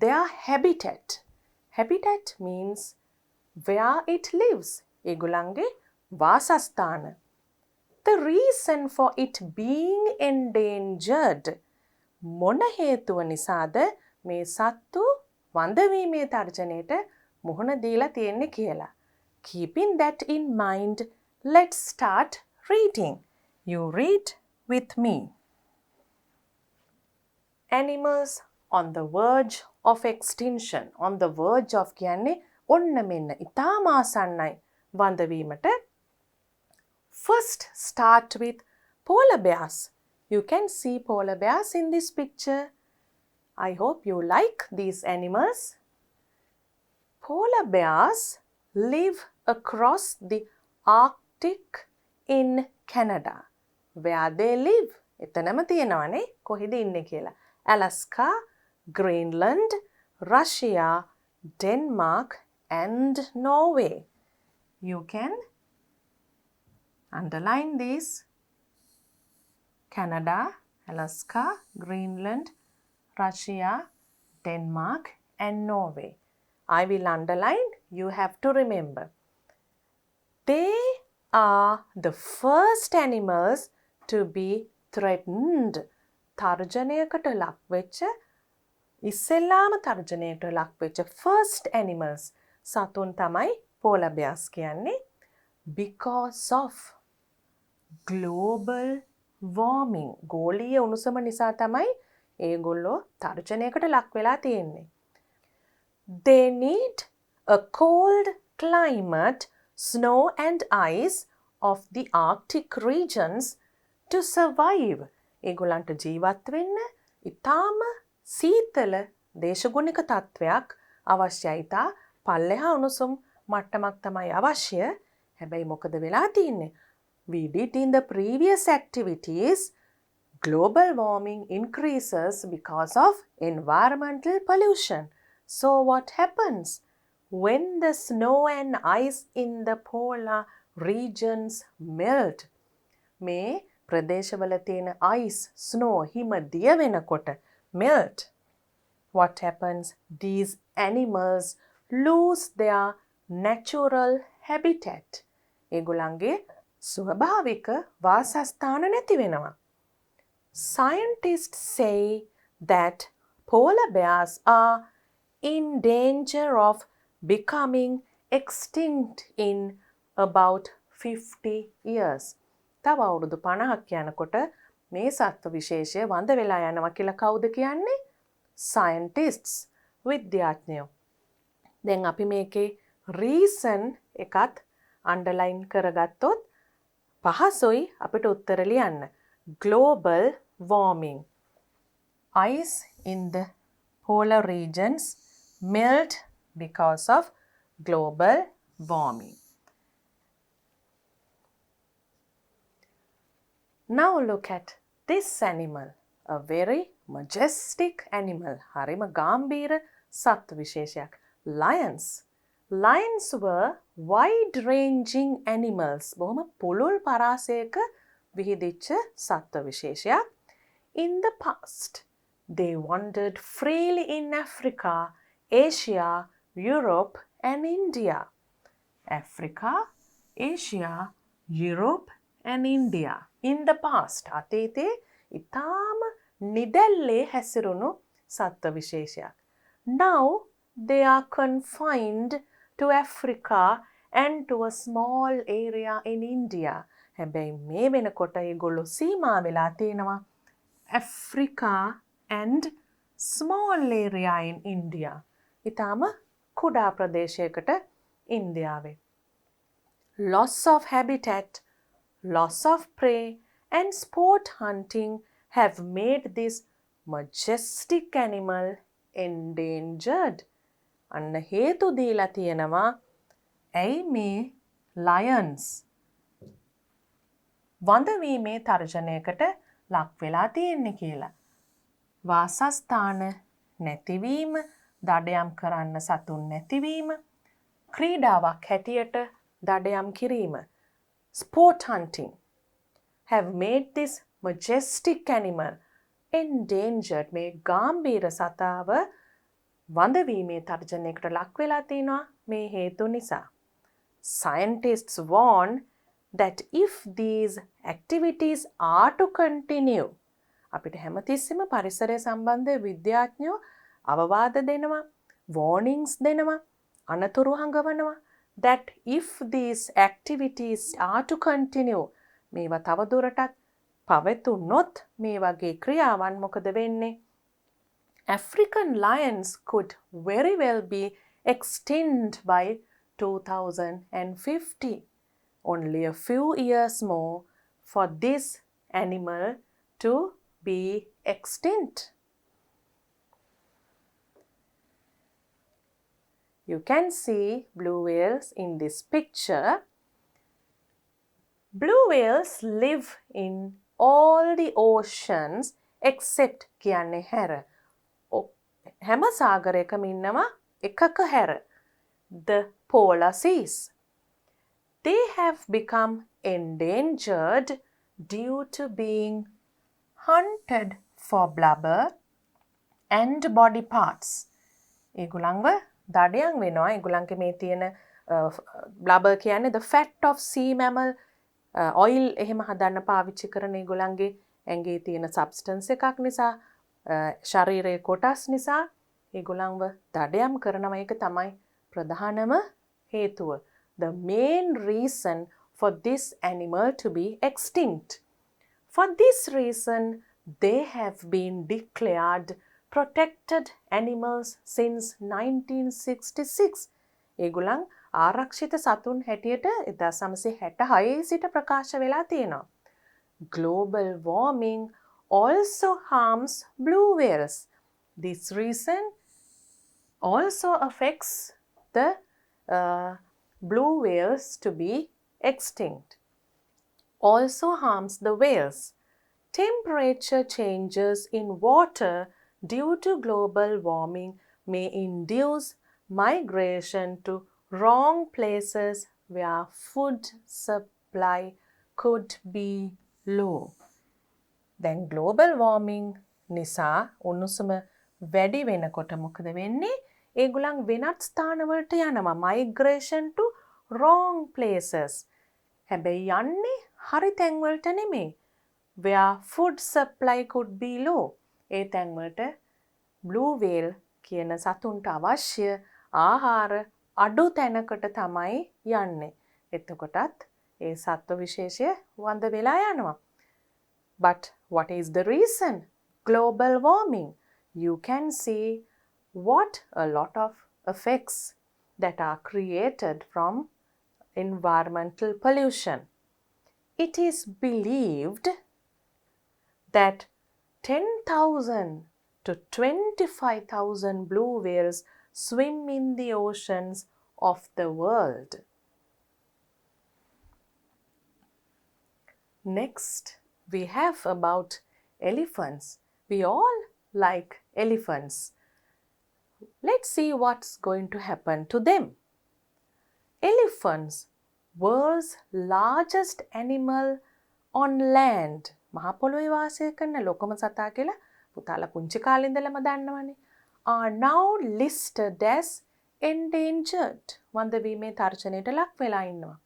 their habitat. Habitat means where it lives. ඒගොල්ලන්ගේ වාසස්ථාන. The reason for it being endangered. මොන හේතුව නිසාද මේ සත්තු වඳවීමේ තර්ජනයට මුහුණ දීලා තියෙන්නේ කියලා. Keeping that in mind, let's start reading. You read with me. Animals on the verge of extinction. On the verge of කියන්නේ ඔන්න මෙන්න ඉතාම ආසන්නයි වඳවීමට. First start with polar bears. You can see polar bears in this picture. I hope you like these animals. Polar bears live across the Arctic in Canada. Where they live? එතනම තියෙනවනේ කොහෙද ඉන්නේ කියලා. Alaska, Greenland, Russia, Denmark and Norway. You can underline these: Canada, Alaska, Greenland, Russia, Denmark and Norway. I will underline, you have to remember. They are the first animals to be threatened. තර්ජනයකට ලක් වෙච්ච ඉස්සෙල්ලාම තර්ජනයට ලක් වෙච්ච first animals සතුන් තමයි polar bears කියන්නේ. Because of global warming. ගෝලීය උණුසුම නිසා තමයි ඒගොල්ලෝ තර්ජනයකට ලක් වෙලා තියෙන්නේ. They need a cold climate, snow and ice of the Arctic regions to survive. ඒගොල්ලන්ට ජීවත් වෙන්න ඉතාම සීතල දේශගුණික තත්ත්වයක් අවශ්‍යයි. ඉතා පල්ලෙහා උණුසුම් මට්ටමක් තමයි අවශ්‍ය. හැබැයි මොකද වෙලා තියෙන්නේ? We did in the previous activities, global warming increases because of environmental pollution. So what happens? When the snow and ice in the polar regions melt, මේ ප්‍රදේශවල තියෙන ice, snow, හිම දිය වෙනකොට melt. What happens? These animals lose their natural habitat. ඒගොල්ලන්ගේ ස්වභාවික වාසස්ථාන නැති වෙනවා. Scientists say that polar bears are in danger of becoming extinct in about 50 years. තව අවුරුදු 50ක් යනකොට මේ සත්ත්ව විශේෂය වඳ වෙලා යනවා කියලා කවුද කියන්නේ? Scientists, විද්‍යාඥයෝ. දැන් අපි මේකේ reason එකත් underline කරගත්තොත් පහසුයි අපිට උත්තර ලියන්න. Global warming. Ice in the polar regions melt because of global warming. Now look at this animal, a very majestic animal. හරිම ගාම්භීර සත්ත්ව විශේෂයක්. Lions. Lions were wide-ranging animals. බොහොම පුළුල් පරාසයක විහිදිච්ච සත්ත්ව විශේෂයක්. In the past, they wandered freely in Africa, Asia, Europe and India. Africa, Asia, Europe and India. In the past, අතීතයේ ඉතාම නිදැල්ලේ හැසිරුණු සත්ත්ව විශේෂයක්. Now, they are confined to Africa and to a small area in India. හැබැයි මේ වෙනකොට ඒගොල්ලෝ සීමා වෙලා තියෙනවා Africa and small area in India. ඉතාම කුඩා ප්‍රදේශයකට ඉන්දියාවේ. Loss of habitat, loss of prey and sport hunting have made this majestic animal endangered. අන්න හේතු දීලා තියෙනවා ඇයි මේ lions වඳවීමේ තර්ජනයකට ලක් වෙලා තියෙන්නේ කියලා. වාසස්ථාන නැතිවීම, දඩයම් කරන්න සතුන් නැතිවීම, ක්‍රීඩාවක් හැටියට දඩයම් කිරීම, sport hunting have made this majestic animal endangered. මේ ගාම්භීර සතාව වඳවීමේ තර්ජනයකට ලක් වෙලා තියෙනවා මේ හේතු නිසා. Scientists warn that if these activities are to continue, අපිට හැමතිස්සෙම පරිසරය සම්බන්ධ විද්‍යාඥයෝ අවවාද දෙනවා, warnings දෙනවා, අනතුරු හඟවනවා, that if these activities are to continue, මේවා තවදුරටත් පවතුනොත් මේ වගේ ක්‍රියාවන් මොකද වෙන්නේ? African lions could very well be extinct by 2050. Only a few years more for this animal to be extinct. You can see blue whales in this picture. Blue whales live in all the oceans except කියන්නේ හැර. හැම සාගරයකම ඉන්නවා එකක හැර. The polar seas. They have become endangered due to being hunted for blubber and body parts. ඒගොල්ලන්ව දඩයන් වෙනවා. ඒගොල්ලන්ගේ මේ තියෙන blubber කියන්නේ the fat of sea mammal, oil එහෙම හදන්න පාවිච්චි කරන ඒගොල්ලන්ගේ ඇඟේ තියෙන substance එකක් නිසා, ශරීරයේ කොටස් නිසා ඒගොල්ලන්ව දඩයම් කරනවා. ඒක තමයි ප්‍රධානම හේතුව. The main reason for this animal to be extinct. For this reason, they have been declared protected animals since 1966. ඒගොල්ලන් ආරක්ෂිත සතුන් හැටියට 1966 සිට ප්‍රකාශ වෙලා තියෙනවා. Global warming also harms blue whales. This reason also affects the blue whales to be extinct. Also harms the whales. Temperature changes in water due to global warming may induce migration to wrong places where food supply could be low. Then global warming නිසා උණුසුම වැඩි වෙනකොට මොකද වෙන්නේ? ඒගොල්ලන් වෙනත් ස්ථානවලට යනවා. Migration to wrong places. හැබැයි යන්නේ හරි තැන්වලට නෙමෙයි. Where food supply could be low. A තැන්වලට blue whale කියන සතුන්ට අවශ්‍ය ආහාර අඩු තැනකට තමයි යන්නේ. එතකොටත් ඒ සත්ව විශේෂය වඳ වෙලා යනවා. But what is the reason? Global warming. You can see what a lot of effects that are created from environmental pollution. It is believed that 10,000 to 25,000 blue whales swim in the oceans of the world. Next, we have about elephants. We all like elephants. Let's see what's going to happen to them. Elephants, world's largest animal on land. මහ පොළොවේ වාසය කරන ලොකම සතා කියලා පුතාලා පුංචි කාලේ ඉඳලම දන්නවනේ. Are now listed as endangered. වඳ වීමේ තර්ජනයට ලක් වෙලා ඉන්නවා.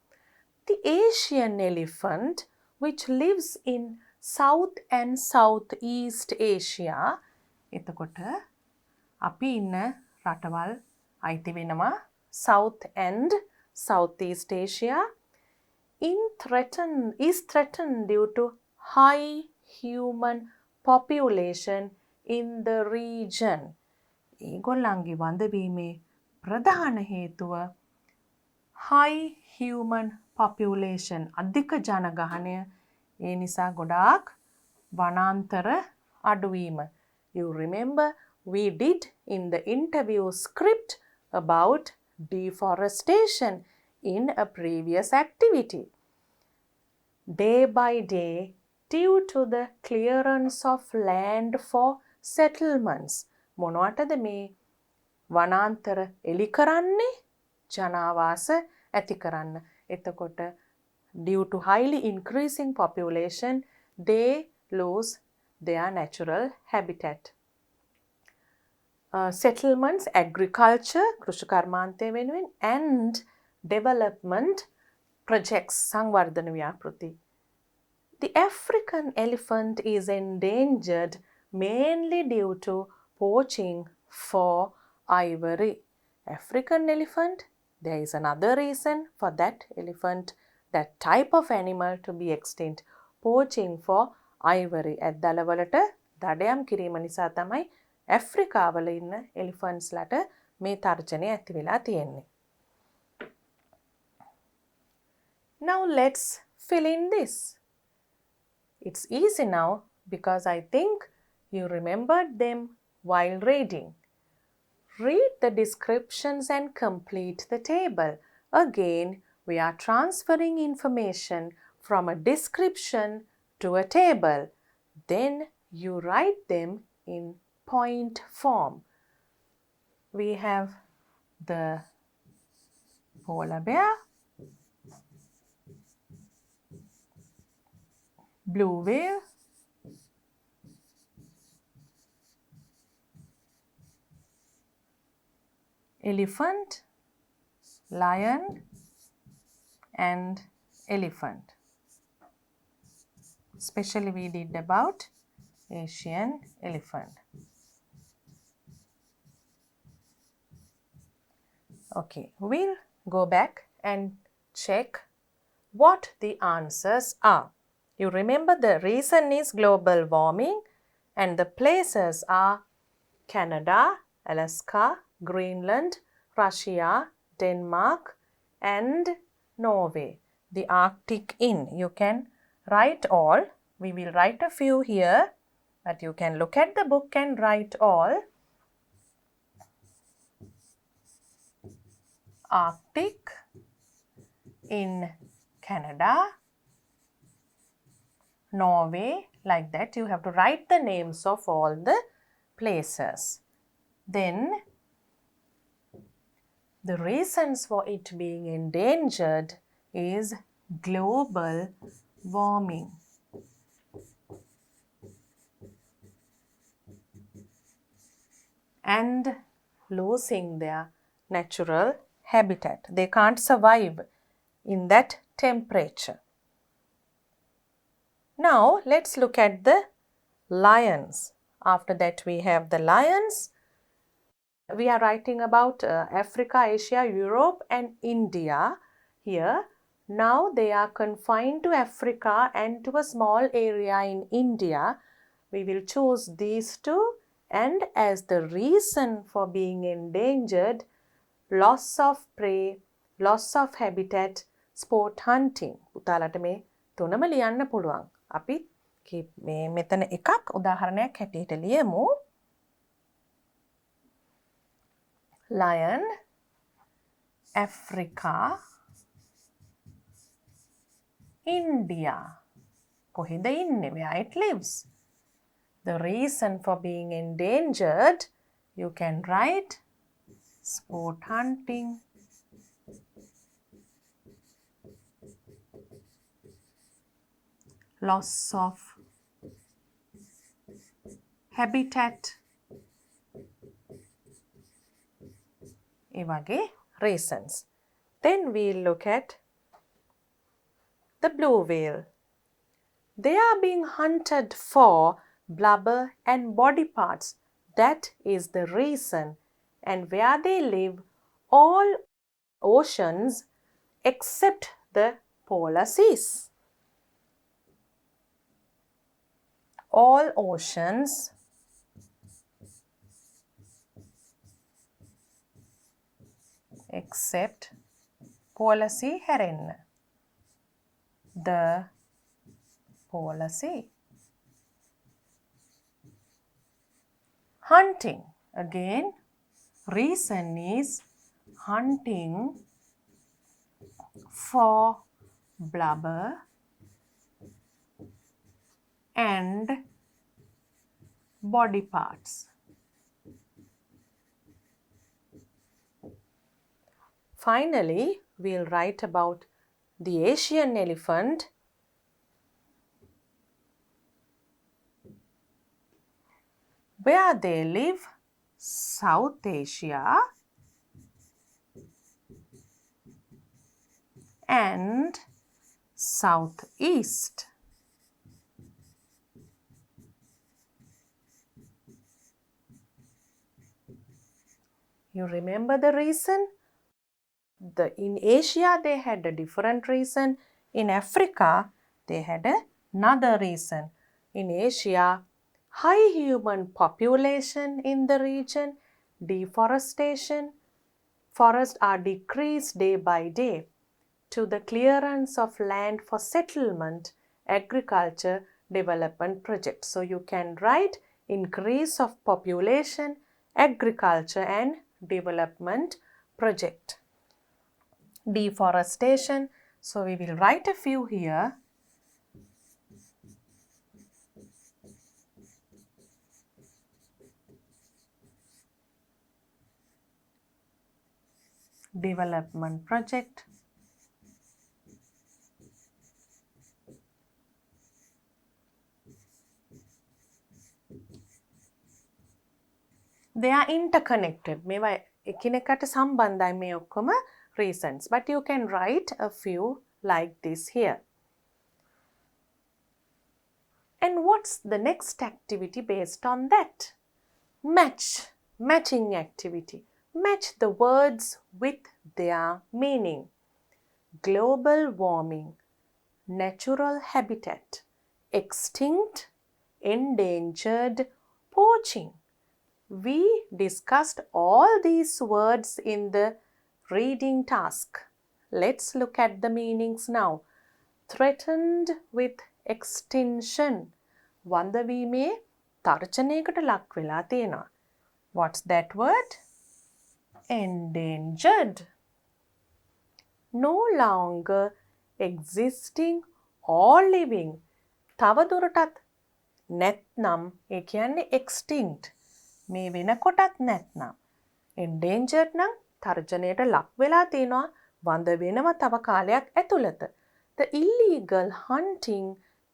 The Asian elephant, which lives in South and Southeast Asia. එතකොට අපි ඉන්න රටවල් අයිති වෙනවා South and Southeast Asia is threatened due to high human population in the region. ඒගොල්ලන්ගේ වඳවීමේ ප්‍රධාන හේතුව high human population අධික ජනගහනය. ඒ නිසා ගොඩාක් වනාන්තර අඩුවීම. You remember we did in the interview script about deforestation in a previous activity. Day by day, due to the clearance of land for settlements. මොනවටද මේ වනාන්තර එලි කරන්නේ? ජනාවාස ඇති කරන්න. එතකොට due to highly increasing population, they lose their natural habitat. Settlements, agriculture, කෘෂිකර්මාන්තය වෙනුවෙන්, and development projects, සංවර්ධන ව්‍යාපෘති. The African elephant is endangered mainly due to poaching for ivory. African elephant, there is another reason for that elephant, that type of animal to be extinct. Poaching for ivory. ඇත්දලවලට දඩයම් කිරීම නිසා තමයි ඇෆ්‍රිකාවල ඉන්න elephants ලට මේ තර්ජනය ඇති වෙලා තියෙන්නේ. Now let's fill in this. It's easy now because I think you remembered them while reading. Read the descriptions and complete the table. Again, we are transferring information from a description to a table. Then you write them in point form. We have the polar bear, blue whale, elephant, lion, and elephant. Especially we did about Asian elephant. Okay, we'll go back and check what the answers are. You remember the reason is global warming and the places are Canada, Alaska, Greenland, Russia, Denmark, and Norway. The Arctic in. You can write all. We will write a few here, but you can look at the book and write all. Arctic in Canada, Norway, like that. You have to write the names of all the places. Then the reasons for it being endangered is global warming. And losing their natural habitat. They can't survive in that temperature. Now let's look at the lions. After that we have the lions. We are writing about Africa, Asia, Europe and India here. Now they are confined to Africa and to a small area in India. We will choose these two, and as the reason for being endangered, loss of prey, loss of habitat, sport hunting. පුතාලට මේ තුනම ලියන්න පුළුවන්. අපි මෙතන එකක් උදාහරණයක් හැටියට ලියමු. Lion, Africa, India. කොහෙද ඉන්නේ? Where it lives. The reason for being endangered, you can write sport hunting, loss of habitat, ඒ වගේ reasons. Then we'll look at the blue whale. They are being hunted for blubber and body parts. That is the reason. And where they live, all oceans except the polar seas. All oceans except polar sea හැරෙන්න. The polar sea. Hunting. Again, reason is hunting for blubber and body parts. Finally, we'll write about the Asian elephant. Where they live, South Asia and Southeast. You remember the reason? In Asia, they had a different reason. In Africa, they had another reason. In Asia, high human population in the region, deforestation, forests are decreased day by day to the clearance of land for settlement, agriculture, development projects. So you can write increase of population, agriculture and development project. Deforestation. So we will write a few here. Development project. They are interconnected. මේවා එකිනෙකට සම්බන්ධයි මේ ඔක්කොම reasons. But you can write a few like this here. And what's the next activity based on that? Match. Matching activity. Match the words with their meaning. Global warming, natural habitat, extinct, endangered, poaching. We discussed all these words in the reading task. Let's look at the meanings now. Threatened with extinction. වන්දවීමේ තර්ජනයකට ලක් වෙලා තියෙනවා. What's that word? Endangered. No longer existing or living. තවදුරටත් නැත්නම් ඒ කියන්නේ extinct. මේ වෙනකොටත් නැත්නම්. Endangered නම් තර්ජනයට ලක් වෙලා තියෙනවා වඳ වෙනවා තව කාලයක් ඇතුළත. The illegal hunting,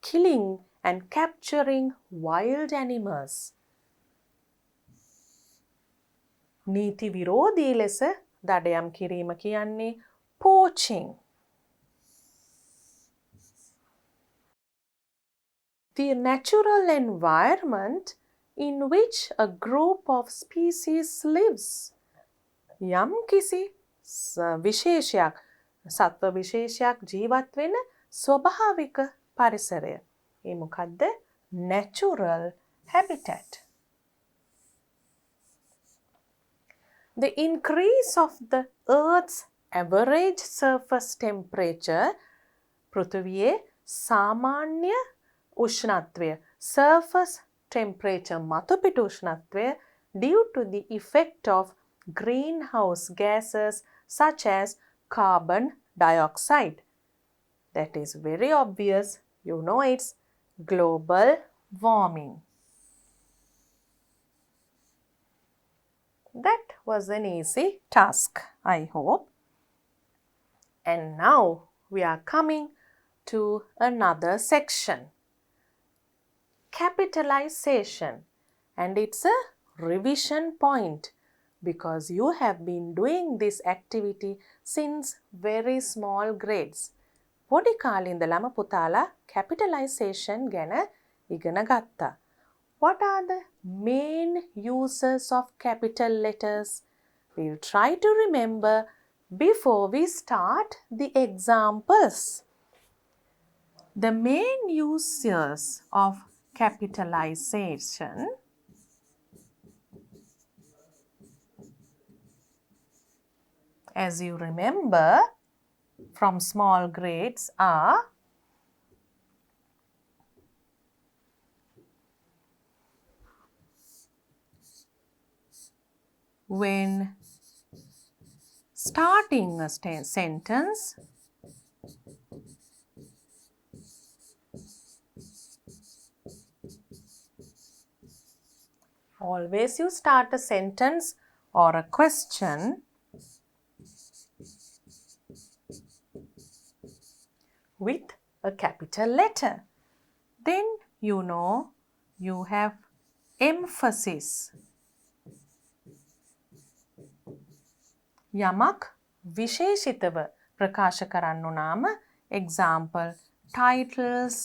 killing and capturing wild animals. නීති විරෝධී ලෙස දඩයම් කිරීම කියන්නේ poaching. The natural environment in which a group of species lives. යම් කිසි විශේෂයක් සත්ව විශේෂයක් ජීවත් වෙන ස්වභාවික පරිසරය. ඒ මොකද්ද? Natural habitat. The increase of the Earth's average surface temperature පෘථිවියේ සාමාන්‍ය උෂ්ණත්වය surface temperature මතුපිට උෂ්ණත්වය due to the effect of greenhouse gases such as carbon dioxide. That is very obvious. You know it's global warming. That was an easy task, I hope. And now we are coming to another section. Capitalization. And it's a revision point because you have been doing this activity since very small grades. පොඩි කාලේ ඉඳලම පුතාලා capitalization ගැන ඉගෙන ගත්තා. What are the main uses of capital letters? We'll try to remember before we start the examples. The main uses of capitalization as you remember from small grades are when starting a sentence always you start a sentence or a question with a capital letter. Then you know you have emphasis. යමක් විශේෂිතව ප්‍රකාශ කරන්නු නාම example titles,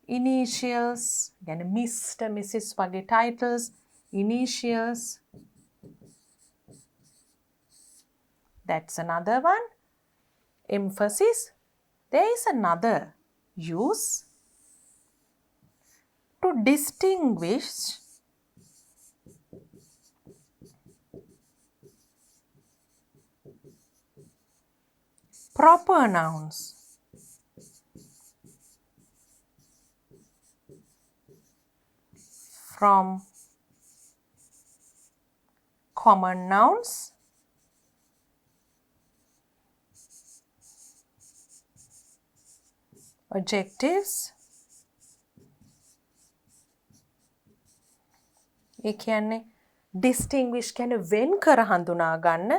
initials, يعني Mr. Mrs. වගේ titles, initials. That's another one. Emphasis. There is another use to distinguish proper nouns from common nouns adjectives ඒ කියන්නේ distinguish කියන්නේ වෙන් කර හඳුනා ගන්න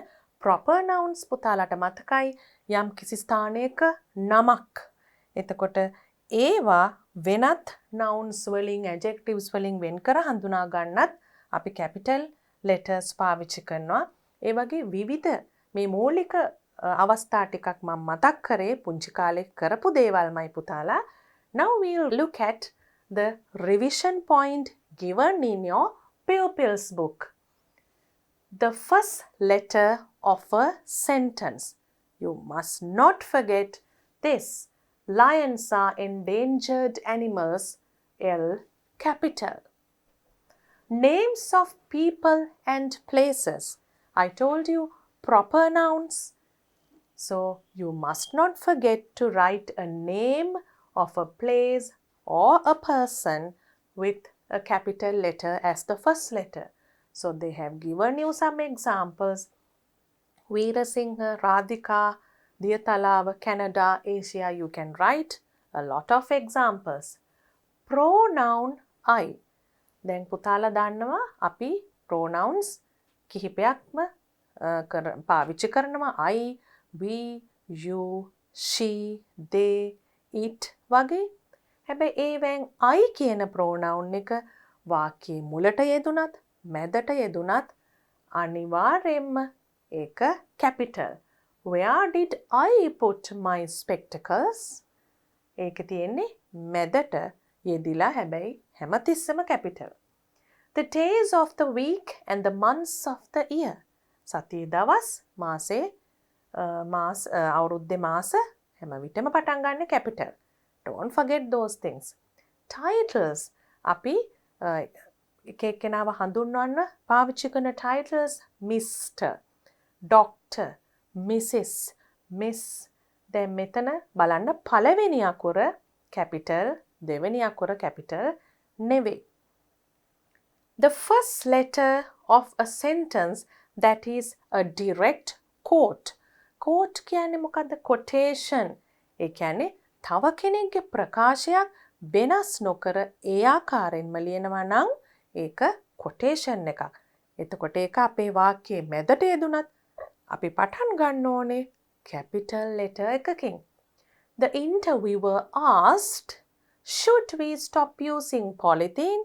proper nouns පුතාලට මතකයි යම් කිසි ස්ථානයක නමක් එතකොට ඒවා වෙනත් nouns වලින් adjectives වලින් වෙන් කර හඳුනා ගන්නත් අපි capital letters පාවිච්චි කරනවා ඒ වගේ විවිධ මේ මූලික අවස්ථා ටිකක් මම මතක් කරේ පුංචි කාලේ කරපු දේවල්මයි පුතාලා. Now we'll look at the revision point given in your Pupil's book. The first letter of a sentence. You must not forget this. Lions are endangered animals. L capital. Names of people and places. I told you proper nouns. So you must not forget to write a name of a place or a person with a capital letter as the first letter. So they have given you some examples. Veerasinghe, Radhika, Diyatalawa, Canada, Asia. You can write a lot of examples. Pronoun I. Then පුතාලා දන්නවා අපි pronouns කිහිපයක්ම පාවිච්චි කරනවා I, we, you, she, they, it වගේ. හැබැයි ඒවෙන් I කියන pronoun එක වාක්‍යයේ මුලට යෙදුනත් මැදට යෙදුනත් අනිවාර්යයෙන්ම ඒක capital. Where did I put my spectacles? ඒක තියෙන්නේ මැදට යෙදිලා හැබැයි හැමතිස්සෙම capital. The days of the week and the months of the year. සතියේ දවස් මාසේ අවුරුද්දේ මාස හැම විටම පටන් ගන්න capital. Don't forget those things. Titles. අපි එක එක්කෙනාව හඳුන්වන්න පාවිච්චි කරන titles Mr. Dr. Dr. Mrs. Miss. දැන් මෙතන බලන්න පළවෙනි අකුර capital, දෙවෙනි අකුර capital නෙවෙයි. The first letter of a sentence that is a direct quote. Quote කියන්නේ මොකද්ද? Quotation. ඒ කියන්නේ තව කෙනෙක්ගේ ප්‍රකාශයක් වෙනස් නොකර ඒ ආකාරයෙන්ම ලියනවා නම් ඒක quotation එකක්. එතකොට ඒක අපේ වාක්‍යයේ මැදට යෙදුනත් අපි පටන් ගන්න ඕනේ capital letter එකකින්. The interviewer asked, should we stop using polythene?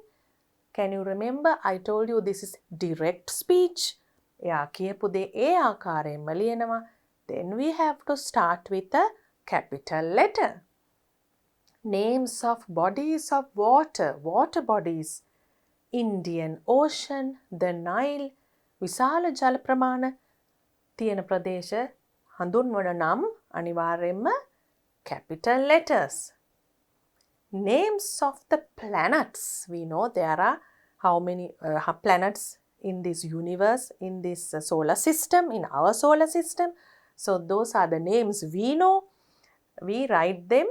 Can you remember I told you this is direct speech? එයා කියපු දේ ඒ ආකාරයෙන්ම ලියනවා. Then we have to start with a capital letter. Names of bodies of water, water bodies. Indian Ocean, the Nile. විශාල ජල ප්‍රමාණ තියෙන ප්‍රදේශ හඳුන්වන නම් අනිවාර්යෙන්ම capital letters. Names of the planets. We know there are how many planets in this universe, in this solar system, in our solar system. So those are the names we know. We write them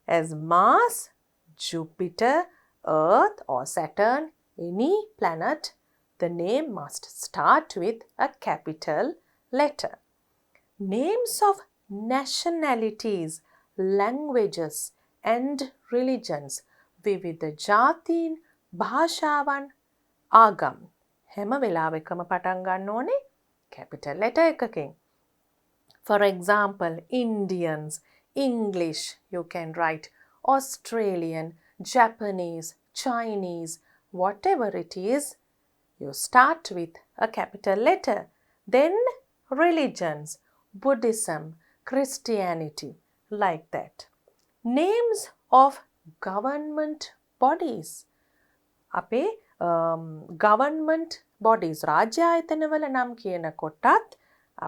as Mars, Jupiter, Earth or Saturn, any planet. The name must start with a capital letter. Names of nationalities, languages and religions. විවිධ ජාතීන්, භාෂාවන්, ආගම්. හැම වෙලාවෙකම පටන් ගන්න ඕනේ capital letter එකකින්. For example, Indians, English, you can write Australian, Japanese, Chinese, whatever it is, you start with a capital letter. Then religions, Buddhism, Christianity, like that. Names of government bodies. අපේ government bodies, රාජ්‍ය ආයතනවල නම් කියනකොටත්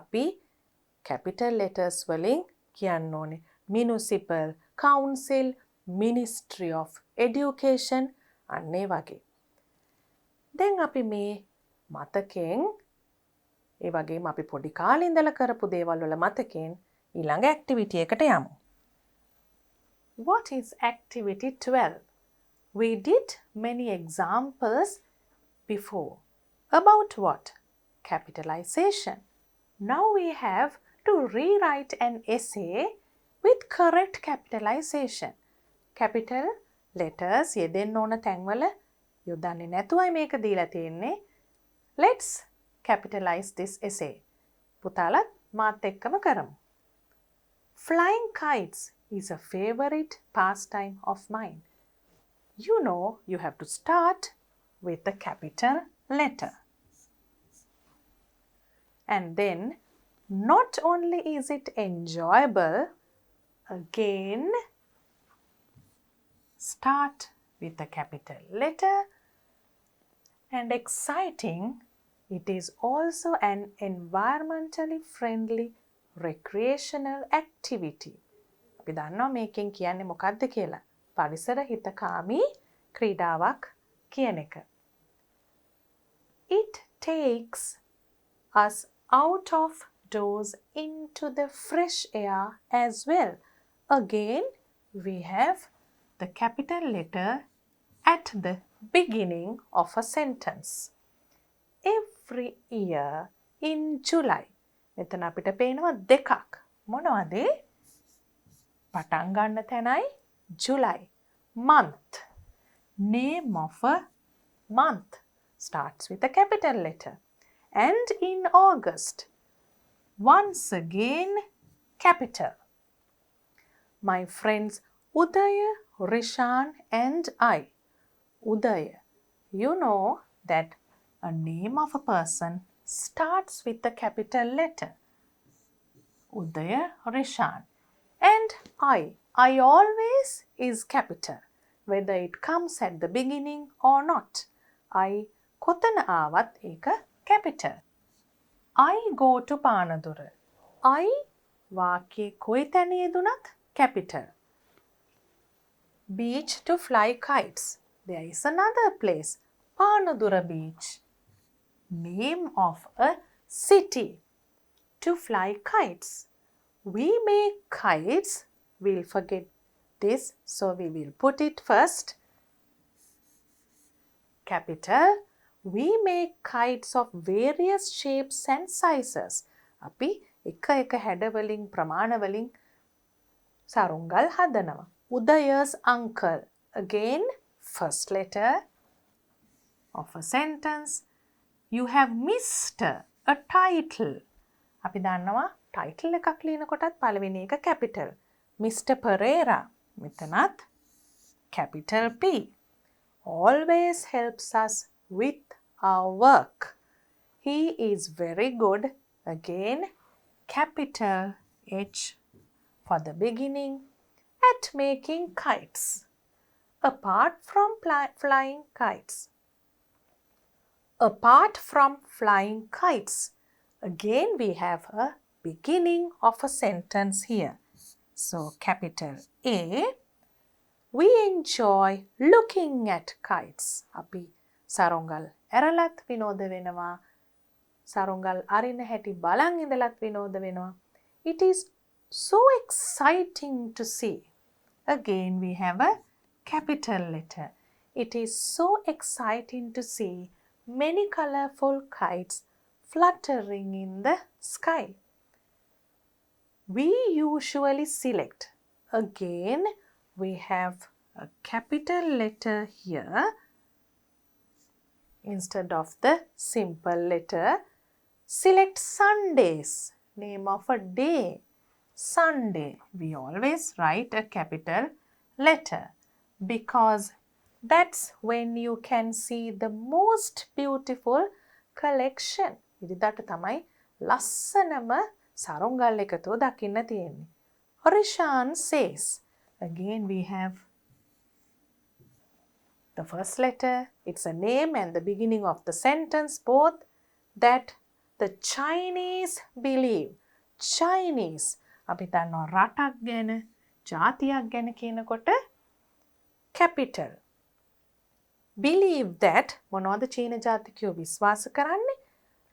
අපි capital letters වලින් කියන්න ඕනේ. Municipal, Council, Ministry of Education, අන්න ඒ වගේ. දැන් අපි මේ මතකයෙන් ඒ වගේම අපි පොඩි කාලේ ඉඳලා කරපු දේවල් වල මතකයෙන් ඊළඟ activity එකට යමු. What is activity 12? We did many examples before. About what? Capitalization. Now we have to rewrite an essay with correct capitalization. Capital letters යෙදෙන්න ඕන තැන්වල යොදන්නේ නැතුවයි මේක දීලා තියෙන්නේ. Let's capitalize this essay. පුතාලත් මාත් එක්කම කරමු. Flying kites is a favorite pastime of mine. You know you have to start with the capital letter. And then not only is it enjoyable, again start with the capital letter, and exciting, it is also an environmentally friendly recreational activity. අපි දන්නවා මේකෙන් කියන්නේ මොකක්ද කියලා. පරිසර හිතකාමී ක්‍රීඩාවක් කියන එක. It takes us out of doors into the fresh air as well. Again, we have the capital letter at the beginning of a sentence. Every year in July. මෙතන අපිට පේනවා දෙකක්. මොනවද? පටන් ගන්න තැනයි July. Month. Name of a month starts with a capital letter. And in August, once again, capital. My friends Udaya, Rishan and I. Udaya. You know that a name of a person starts with the capital letter. Udaya, Rishan. And I always is capital, whether it comes at the beginning or not. I කොතන ආවත් ඒක capital. I go to Panadura. I වාක්‍යයේ කොයි තැන යෙදුනත් capital. Beach to fly kites. There is another place, Panadura Beach. Name of a city, to fly kites. We make kites. We'll forget this, so we will put it first. Capital. We make kites of various shapes and sizes. අපි එක හැඩවලින් ප්‍රමාණවලින් සරුංගල් හදනවා. Udaya's uncle. Again, first letter of a sentence. You have missed a title. අපි දන්නවා title එකක් ලියනකොටත් පළවෙනි එක capital. Mr. Pereira. මෙතනත් capital P. Always helps us with our work. He is very good. Again, capital H for the beginning, at making kites. Apart from flying kites. Apart from flying kites. Again, we have a beginning of a sentence here. So, capital A. We enjoy looking at kites. අපි සරුංගල් ඇරලත් විනෝද වෙනවා. සරුංගල් අරින හැටි බලන් ඉඳලත් විනෝද වෙනවා. It is so exciting to see. Again, we have a capital letter. It is so exciting to see many colorful kites fluttering in the sky. We usually select. Again, we have a capital letter here instead of the simple letter. Select Sundays, name of a day. Sunday. We always write a capital letter because that's when you can see the most beautiful collection. ඉරිදාට තමයි ලස්සනම සරුංගල් එකතු දකින්න තියෙන්නේ. Orishan says. Again, we have the first letter. It's a name and the beginning of the sentence both, that the Chinese believe. Chinese. අපි දන්නවා රටක් ගැන, ජාතියක් ගැන කියනකොට capital. Believe that මොනවද චීන ජාතිකයෝ විශ්වාස කරන්නේ?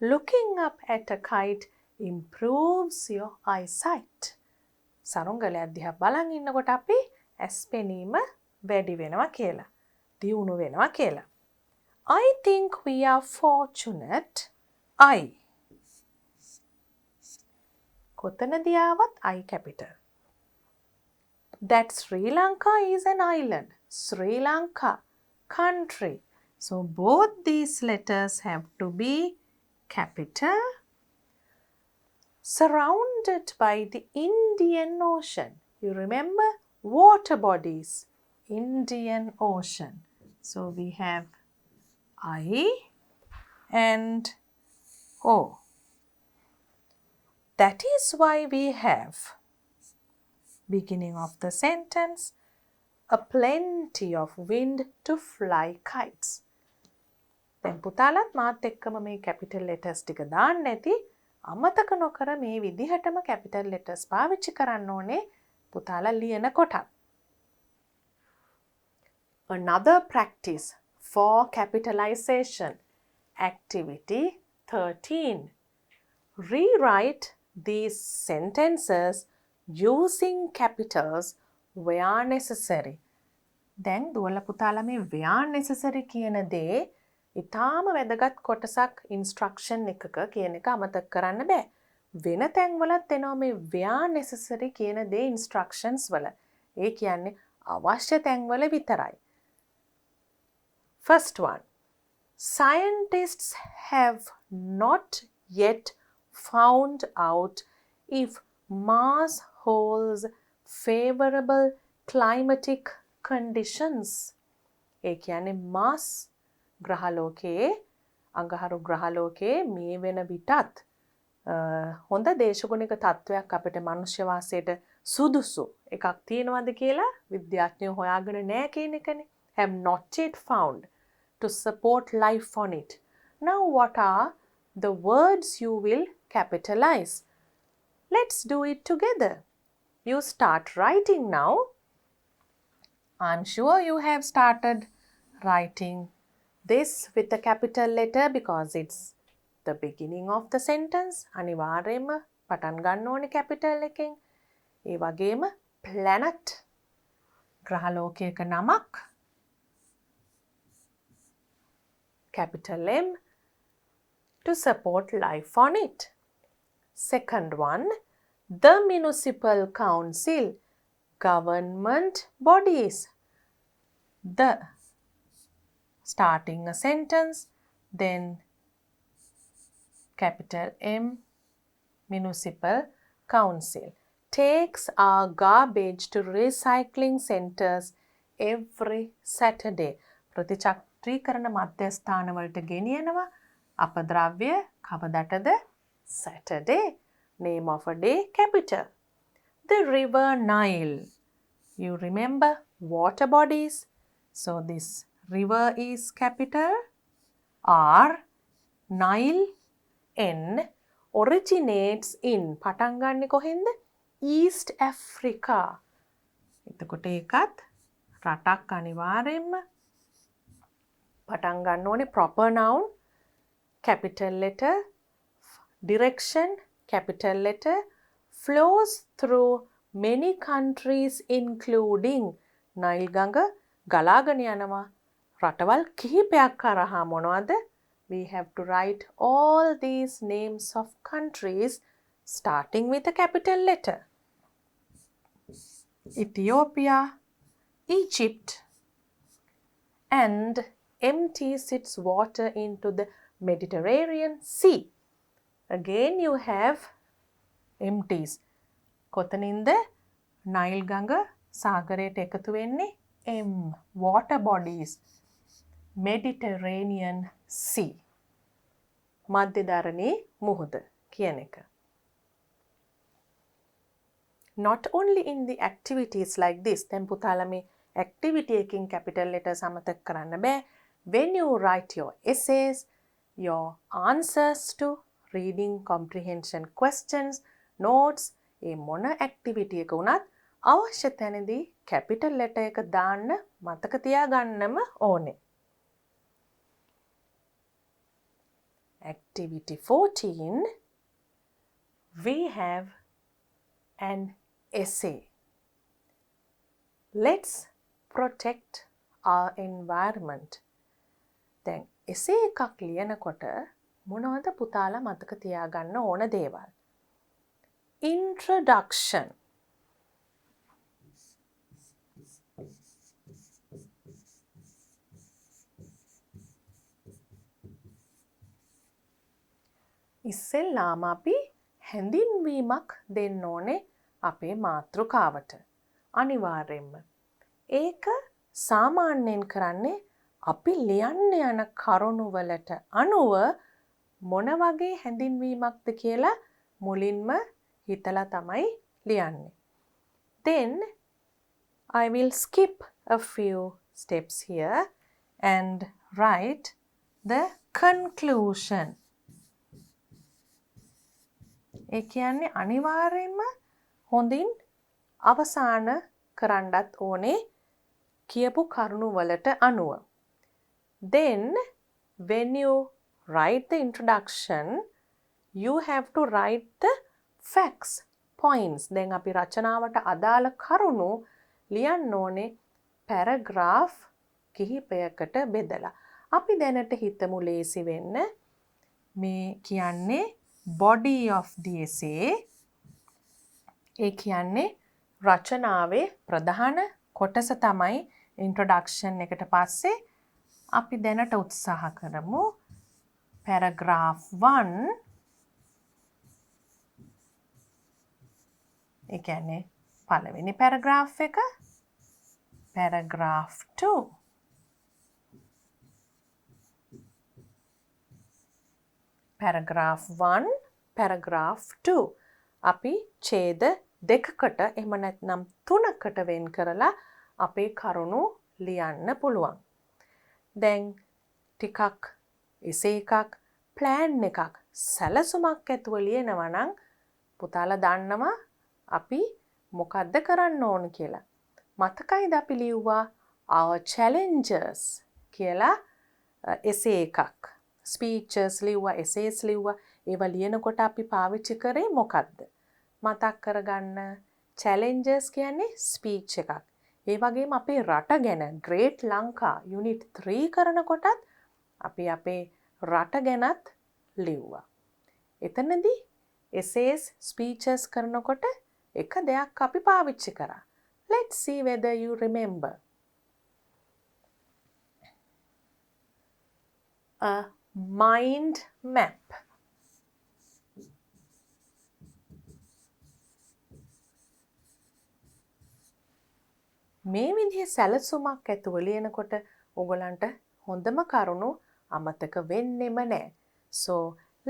Looking up at a kite improves your eyesight. සරුංගලයක් දිහා බලන් ඉන්නකොට අපි ඇස් පෙනීම වැඩි වෙනවා කියලා. දියුණු වෙනවා කියලා. I think we are fortunate. I. කොතනදී ආවත් I capital. That Sri Lanka is an island. Sri Lanka. Country. So both these letters have to be capital. Surrounded by the Indian Ocean. You remember water bodies. Indian Ocean. So we have I and O. That is why we have beginning of the sentence, a plenty of wind to fly kites. දැන් පුතාලත් මාත් එක්කම මේ capital letters ටික දාන්න ඇති. අමතක නොකර මේ විදිහටම capital letters පාවිච්චි කරන්න ඕනේ පුතාලා ලියනකොට. Another practice for capitalization. Activity 13. Rewrite these sentences using capitals where necessary. දැන් දුවල පුතාලා මේ where necessary කියන දේ ඉතාම වැදගත් කොටසක් instruction එකක කියන එක අමතක කරන්න බෑ. වෙන තැන්වලත් එනවා මේ where necessary කියන දේ instructions වල. ඒ කියන්නේ අවශ්‍ය තැන්වල විතරයි. First one. Scientists have not yet found out if Mars holds favorable climatic conditions. ඒ කියන්නේ Mars ග්‍රහලෝකයේ අඟහරු ග්‍රහලෝකයේ මේ වෙන විටත් හොඳ දේශගුණික තත්ත්වයක් අපිට මනුෂ්‍ය වාසයට සුදුසු එකක් තියෙනවද කියලා විද්‍යාඥයෝ හොයාගෙන නැහැ කියන එකනේ. Have not yet found to support life on it. Now what are the words you will capitalize? Let's do it together. You start writing now. I'm sure you have started writing this with a capital letter because it's the beginning of the sentence. අනිවාර්යයෙන්ම පටන් ගන්න ඕනේ capital එකෙන්. ඒ වගේම planet ග්‍රහලෝකයක නමක් capital M to support life on it. Second one, the municipal council, government bodies. The, starting a sentence, then capital M, municipal council, takes our garbage to recycling centers every Saturday. ප්‍රතිචක්‍රීකරණ මධ්‍යස්ථානවලට ගෙනියනවා අපද්‍රව්‍ය කවදටද? Saturday. Name of a day, capital. The river Nile. You remember water bodies? So this river is capital R. Nile N. Originates in පටන් ගන්නෙ කොහෙන්ද? East Africa. එතකොට ඒකත් රටක් අනිවාර්යෙන්ම පටන් ගන්න ඕනේ proper noun, capital letter, direction, capital letter, flows through many countries including Nile ගඟ ගලාගෙන යනවා රටවල් කිහිපයක් කරහා මොනවද? We have to write all these names of countries starting with a capital letter. Ethiopia, Egypt, and empties its water into the Mediterranean Sea. Again you have empties. කොතනින්ද Nile ගඟ සාගරයට එකතු වෙන්නේ? M, water bodies. Mediterranean Sea. මධ්‍යධරණී මුහුද කියන එක. Not only in the activities like this. දැන් පුතාලා මේ activity එකකින් capital letters අමතක කරන්න බෑ. When you write your essays, your answers to reading comprehension questions, notes, ඒ මොන activity එක වුණත් අවශ්‍ය තැනදී capital letter එක දාන්න මතක තියාගන්නම ඕනේ. Activity 14, we have an essay. Let's protect our environment. දැන් essay එකක් ලියනකොට මොනවද පුතාලා මතක තියාගන්න ඕන දේවල්? Introduction. ඉස්සෙල්ලාම අපි හැඳින්වීමක් දෙන්න ඕනේ අපේ මාතෘකාවට. අනිවාර්යෙන්ම. ඒක සාමාන්‍යයෙන් කරන්නේ අපි ලියන්න යන කරුණු වලට අනුව මොන වගේ හැඳින්වීමක්ද කියලා මුලින්ම හිතලා තමයි ලියන්නේ. Then I will skip a few steps here and write the conclusion. ඒ කියන්නේ අනිවාර්යෙන්ම හොඳින් අවසාන කරන්නත් ඕනේ කියපු කරුණු වලට අනුව. Then when you write the introduction, you have to write the facts, points. දැන් අපි රචනාවට අදාළ කරුණු ලියන්න ඕනේ paragraph කිහිපයකට බෙදලා. අපි දැනට හිතමු ලේසි වෙන්න මේ කියන්නේ body of the essay. ඒ කියන්නේ රචනාවේ ප්‍රධාන කොටස තමයි introduction එකට පස්සේ අපි දැනට උත්සාහ කරමු paragraph 1. ඒ කියන්නේ පළවෙනි paragraph එක, paragraph 2, paragraph 1, paragraph 2. අපි ඡේද දෙකකට එහෙම නැත්නම් තුනකට වෙන් කරලා අපේ කරුණු ලියන්න පුළුවන්. දැන් ටිකක් essay එකක් plan එකක් සැලසුමක් ඇතුව ලියනවා නම් පුතාලා දන්නවා අපි මොකද්ද කරන්න ඕන කියලා. මතකයිද අපි ලිව්වා our challenges කියලා essay එකක්. speeches ලිව්වා, essays ලිව්වා. ඒවා ලියනකොට අපි පාවිච්චි කරේ මොකක්ද? මතක් කරගන්න challenges කියන්නේ ස්පීච් එකක්. ඒ වගේම අපේ රට ගැන Great ලංකා යුනිට් 3 කරනකොටත් අපි අපේ රට ගැනත් ලිව්වා. එතනදී essays speeches කරනකොට එක දෙයක් අපි පාවිච්චි කරා. Let's see whether you remember. A mind map. මේ විදිහේ සැලසුමක් ඇතුව ලියනකොට ඔයගලන්ට හොඳම කරුණු අමතක වෙන්නෙම නැහැ. So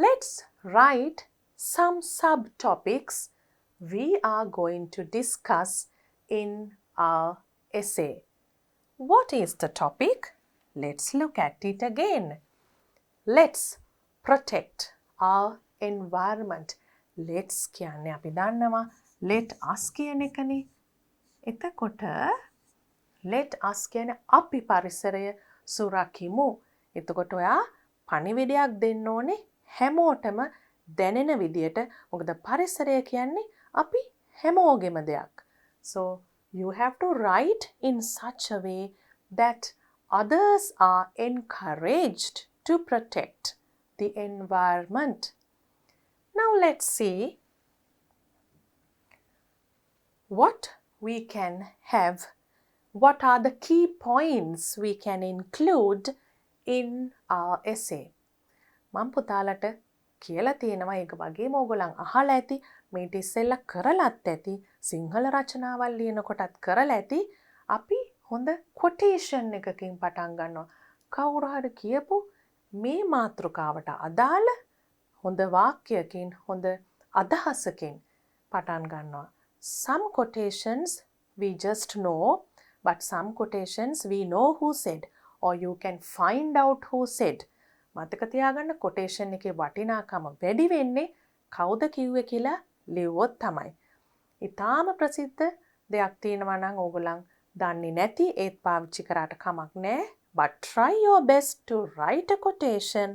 let's write some subtopics we are going to discuss in our essay. What is the topic? Let's look at it again. Let's protect our environment. Let's කියන්නේ අපි දන්නවා let us කියන එකනේ. එතකොට let us කියන්නේ අපි පරිසරය සුරකිමු. එතකොට ඔයා පණිවිඩයක් දෙන්න ඕනේ හැමෝටම දැනෙන විදියට. මොකද පරිසරය කියන්නේ අපි හැමෝගෙම දෙයක්. So you have to write in such a way that others are encouraged to protect the environment. Now let's see what we can have. What are the key points we can include in our essay? මම පුතාලට කියලා තියෙනවා ඒක වගේම ඕගොල්ලන් අහලා ඇති මේට ඉස්සෙල්ලා කරලත් ඇති සිංහල රචනාවල් ලියනකොටත් කරලා ඇති අපි හොඳ quotation එකකින් පටන් ගන්නවා. කවුරු හරි කියපු මේ මාතෘකාවට අදාළ හොඳ වාක්‍යයකින් හොඳ අදහසකින් පටන් ගන්නවා. Some quotations we just know, but some quotations we know who said, or you can find out who said. මතක තියාගන්න quotation එකේ වටිනාකම වැඩි වෙන්නේ කවුද කිව්වේ කියලා ලිව්වොත් තමයි. ඊටාම ප්‍රසිද්ධ දෙයක් තියෙනවා නම් ඕගොල්ලන් දන්නේ නැති ඒත් පාවිච්චි කරාට කමක් නැහැ. But try your best to write a quotation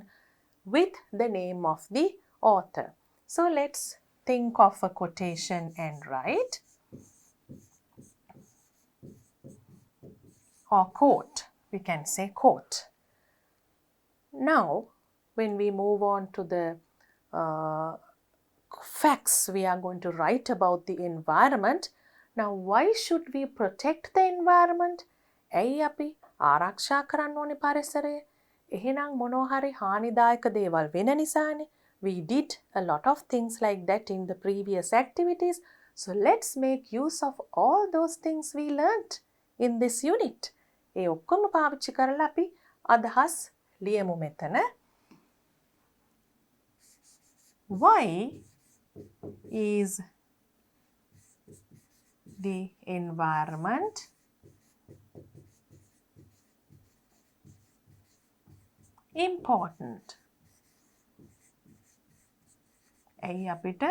with the name of the author. So let's think of a quotation and write. Or quote. We can say quote. Now, when we move on to the facts we are going to write about the environment. Now, why should we protect the environment? ඇයි අපි ආරක්ෂා කරන්න ඕනේ පරිසරය? එහෙනම් මොනවා හරි හානිදායක දේවල් වෙන නිසානේ. We did a lot of things like that in the previous activities. So let's make use of all those things we learnt in this unit. ඒ ඔක්කොම පාවිච්චි කරලා අපි අදහස් ලියමු මෙතන. Why is the environment important? ඇයි අපිට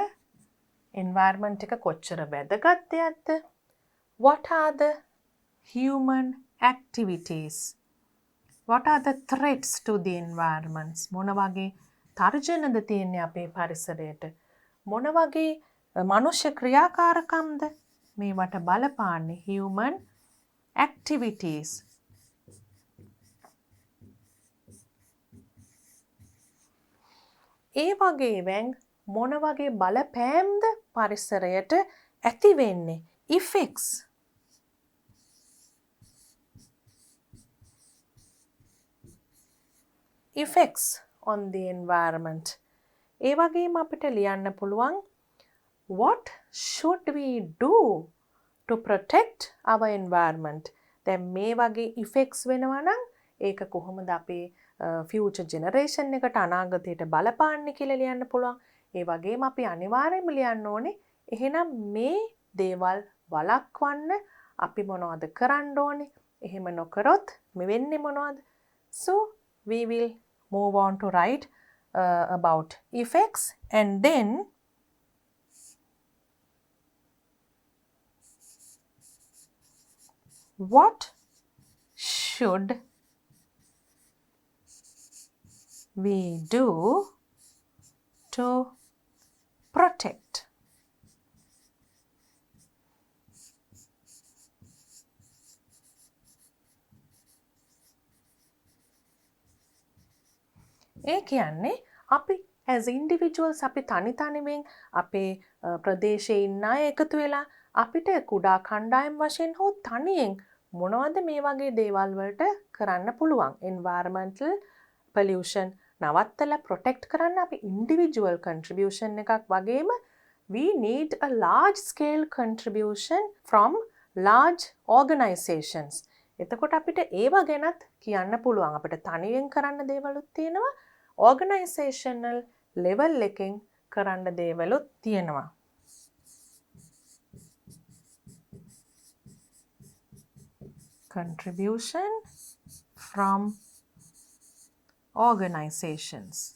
environment එක කොච්චර වැදගත් දෙයක්ද? What are the human activities? What are the threats to the environment? මොන වගේ තර්ජනද තියෙන්නේ අපේ පරිසරයට? මොන වගේ මනුෂ්‍ය ක්‍රියාකාරකම්ද මේවට බලපාන්නේ? Human activities. ඒ වගේවෙන් මොන වගේ බලපෑම්ද පරිසරයට ඇති වෙන්නේ? Effects. Effects on the environment. ඒ වගේම අපිට ලියන්න පුළුවන් what should we do to protect our environment? දැන් මේ වගේ effects වෙනවා නම් ඒක කොහොමද අපේ future generation එකට අනාගතයට බලපාන්නේ කියලා ලියන්න පුළුවන්. ඒ වගේම අපි අනිවාර්යයෙන්ම ලියන්න ඕනේ එහෙනම් මේ දේවල් වළක්වන්න අපි මොනවද කරන්න ඕනේ? එහෙම නොකරොත් මේ වෙන්නේ මොනවද? So we will move on to write about effects, and then what should we do to protect. ඒ කියන්නේ අපි as individuals අපි තනි තනිවෙන් අපේ ප්‍රදේශයේ ඉන්න අය එකතු වෙලා අපිට කුඩා කණ්ඩායම් වශයෙන් හෝ තනියෙන් මොනවද මේ වගේ දේවල් වලට කරන්න පුළුවන්. environmental pollution නවත්තලා protect කරන්න අපි individual contribution එකක් වගේම we need a large scale contribution from large organizations. එතකොට අපිට ඒව ගැනත් කියන්න පුළුවන්. අපිට තනියෙන් කරන්න දේවලුත් තියෙනවා. organizational level එකෙන් කරන්න දේවලුත් තියෙනවා. Contribution from organizations.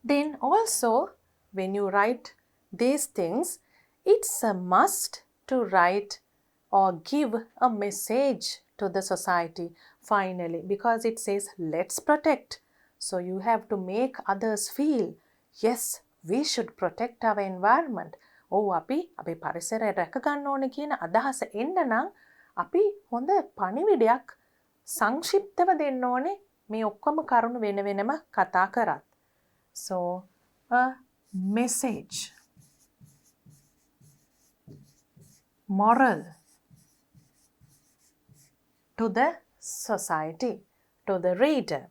Then also when you write these things, it's a must to write or give a message to the society finally, because it says let's protect. So you have to make others feel, yes, we should protect our environment. අපි අපේ පරිසරය රැක ගන්න ඕනේ කියන අදහස එන්න නම් අපි හොඳ පණිවිඩයක් සංක්ෂිප්තව දෙන්න ඕනේ මේ ඔක්කොම කරුණු වෙන වෙනම කතා කරත්. So a message, moral to the society, to the reader.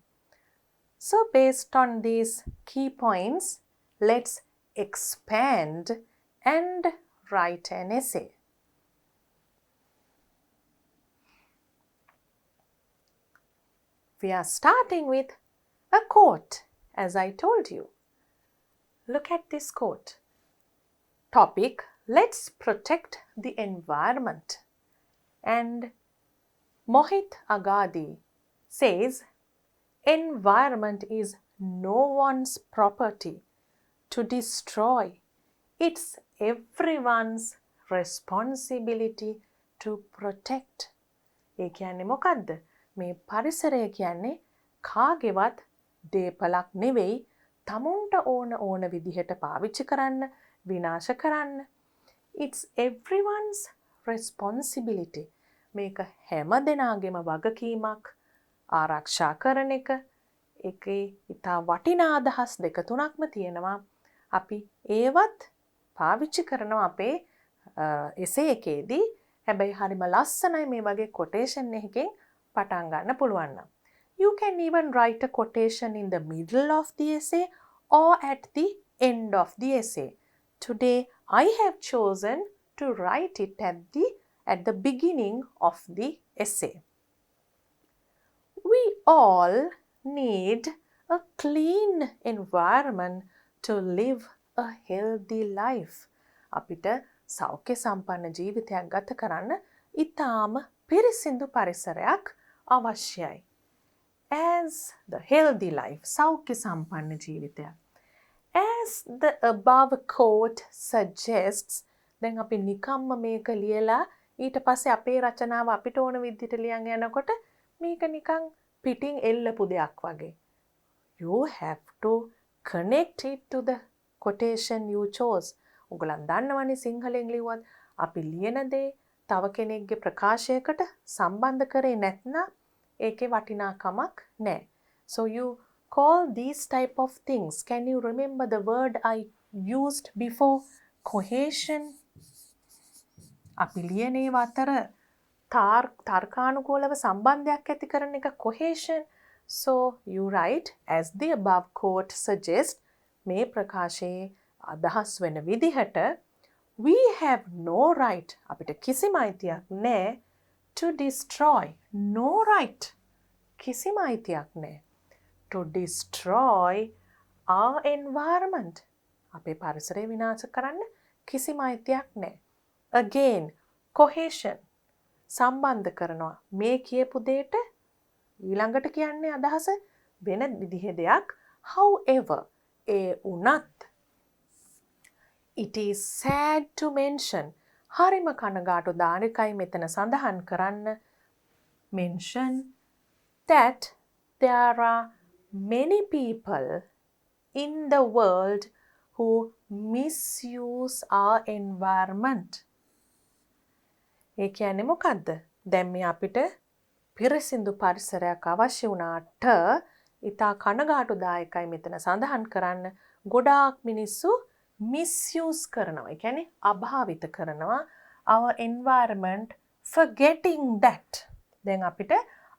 So based on these key points, let's expand and write an essay. We are starting with a quote, as I told you. Look at this quote. Topic, let's protect the environment. And Mohit Agadi says, environment is no one's property to destroy. It's everyone's responsibility to protect. ඒ කියන්නේ මොකද්ද? මේ පරිසරය කියන්නේ කාගේවත් දේපලක් නෙවෙයි, තමුන්ට ඕන විදිහට පාවිච්චි කරන්න, විනාශ කරන්න. It's everyone's responsibility. මේක හැම දෙනාගේම වගකීමක් ආරක්ෂා කරන එක. ඒකේ ඉතා වටිනා අදහස් දෙක තුනක්ම තියෙනවා. අපි ඒවත් පාවිච්චි කරනවා අපේ එසේ එකේදී. හැබැයි හරිම ලස්සනයි මේ වගේ quotation එකකින් පටන් ගන්න පුළුවන් නම්. You can even write a quotation in the middle of the essay or at the end of the essay. Today I have chosen to write it at the beginning of the essay. We all need a clean environment to live a healthy life. අපිට සෞඛ්‍ය සම්පන්න ජීවිතයක් ගත කරන්න ඉතාම පිරිසිදු පරිසරයක් අවශ්‍යයි. As the healthy life, සෞඛ්‍ය සම්පන්න ජීවිතයක්. As the above quote suggests, දැන් අපි නිකම්ම මේක ලියලා ඊට පස්සේ අපේ රචනාව අපිට ඕන විදිහට ලියන් යනකොට මේක නිකන් පිටින් එල්ලපු දෙයක් වගේ. You have to connect it to the quotation you chose. ඔයගොල්ලන් දන්නවනේ සිංහලෙන් ලියුවත් අපි ලියන දේ තව කෙනෙක්ගේ ප්‍රකාශයකට සම්බන්ධ කරේ නැත්නම් ඒකේ වටිනාකමක් නැහැ. So you call these type of things. Can you remember the word I used before? Cohesion. අපි ලියන ඒවා අතර තර්කානුකූලව සම්බන්ධයක් ඇති කරන එක cohesion. So you write, as the above quote suggests, මේ ප්‍රකාශයේ අදහස් වෙන විදිහට, we have no right, අපිට කිසිම අයිතියක් නැහැ, to destroy. No right. කිසිම අයිතියක් නැහැ. To destroy our environment. අපේ පරිසරය විනාශ කරන්න කිසිම අයිතියක් නැහැ. Again, cohesion. සම්බන්ධ කරනවා. මේ කියපු දෙයට ඊළඟට කියන්නේ අදහස වෙන විදිහේ දෙයක්. However, ඒ උනත් it is sad to mention, හරිම කනගාටුදායකයි මෙතන සඳහන් කරන්න, mention that there are many people in the world who misuse our environment. ඒ කියන්නේ මොකද්ද? දැන් මේ අපිට පිරිසිදු පරිසරයක් අවශ්‍ය වුණාට ඉතා කනගාටුදායකයි මෙතන සඳහන් කරන්න ගොඩාක් මිනිස්සු misuse කරනවා. ඒ කියන්නේ අභාවිත කරනවා our environment forgetting that. දැන් අපිට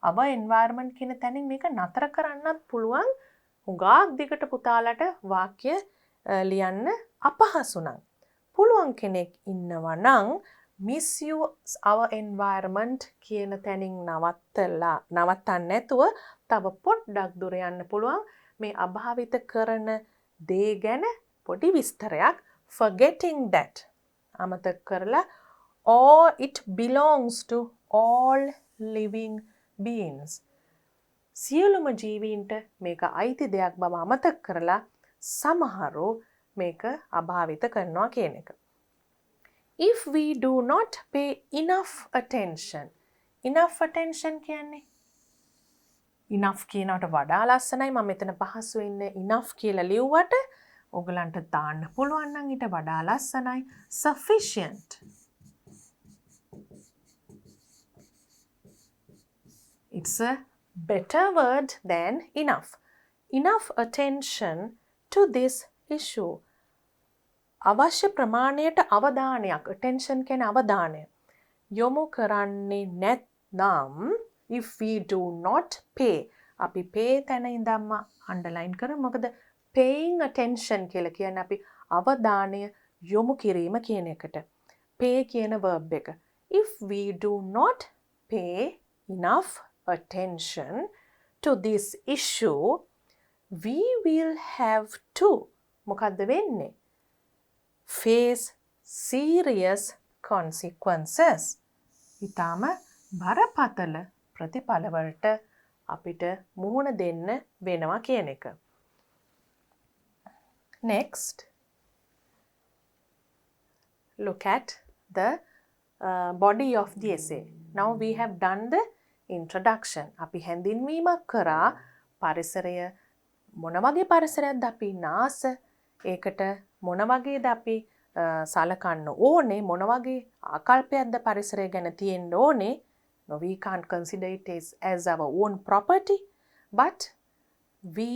our environment කියන තැනින් මේක නතර කරන්නත් පුළුවන්. හුඟක් දිගට පුතාලට වාක්‍ය ලියන්න අපහසු නම් පුළුවන් කෙනෙක් ඉන්නවා නම් misuse our environment කියන තැනින් නවත්තන්න නැතුව තව පොඩ්ඩක් දුර යන්න පුළුවන්. මේ අභාවිත කරන දේ ගැන පොඩි විස්තරයක් forgetting that අමතක කරලා or it belongs to all living beings. සියලුම ජීවීන්ට මේක අයිති දෙයක් බව අමතක කරලා සමහරු මේක අභාවිත කරනවා කියන එක. If we do not pay enough attention කියන්නේ enough කියනවට වඩා ලස්සනයි. මම මෙතන පහසු ඉන්න enough කියලා ලිව්වට ඔයගලන්ට දාන්න පුළුවන් නම් ඊට වඩා ලස්සනයි sufficient. It's a better word than enough. Enough attention to this issue. අවශ්‍ය ප්‍රමාණයට අවධානයක් attention කියන අවධානය යොමු කරන්නේ නැත්නම් if we do not pay අපි pay තැන ඉඳන්ම underline කරමු. මොකද paying attention කියලා කියන්නේ අපි අවධානය යොමු කිරීම කියන එකට. pay කියන verb එක. If we do not pay enough attention to this issue we will have to මොකද්ද වෙන්නේ? face serious consequences. ඊටම බරපතල ප්‍රතිඵලවලට අපිට මුහුණ දෙන්න වෙනවා කියන එක. Next, look at the body of the essay. Now we have done the introduction. අපි හැඳින්වීමක් කරා පරිසරය මොන වගේ පරිසරයක්ද අපි නාස ඒකට මොන වගේද අපි සලකන්න ඕනේ මොන වගේ ආකල්පයක්ද පරිසරය ගැන තියෙන්න ඕනේ. No, we can't consider it as our own property, but we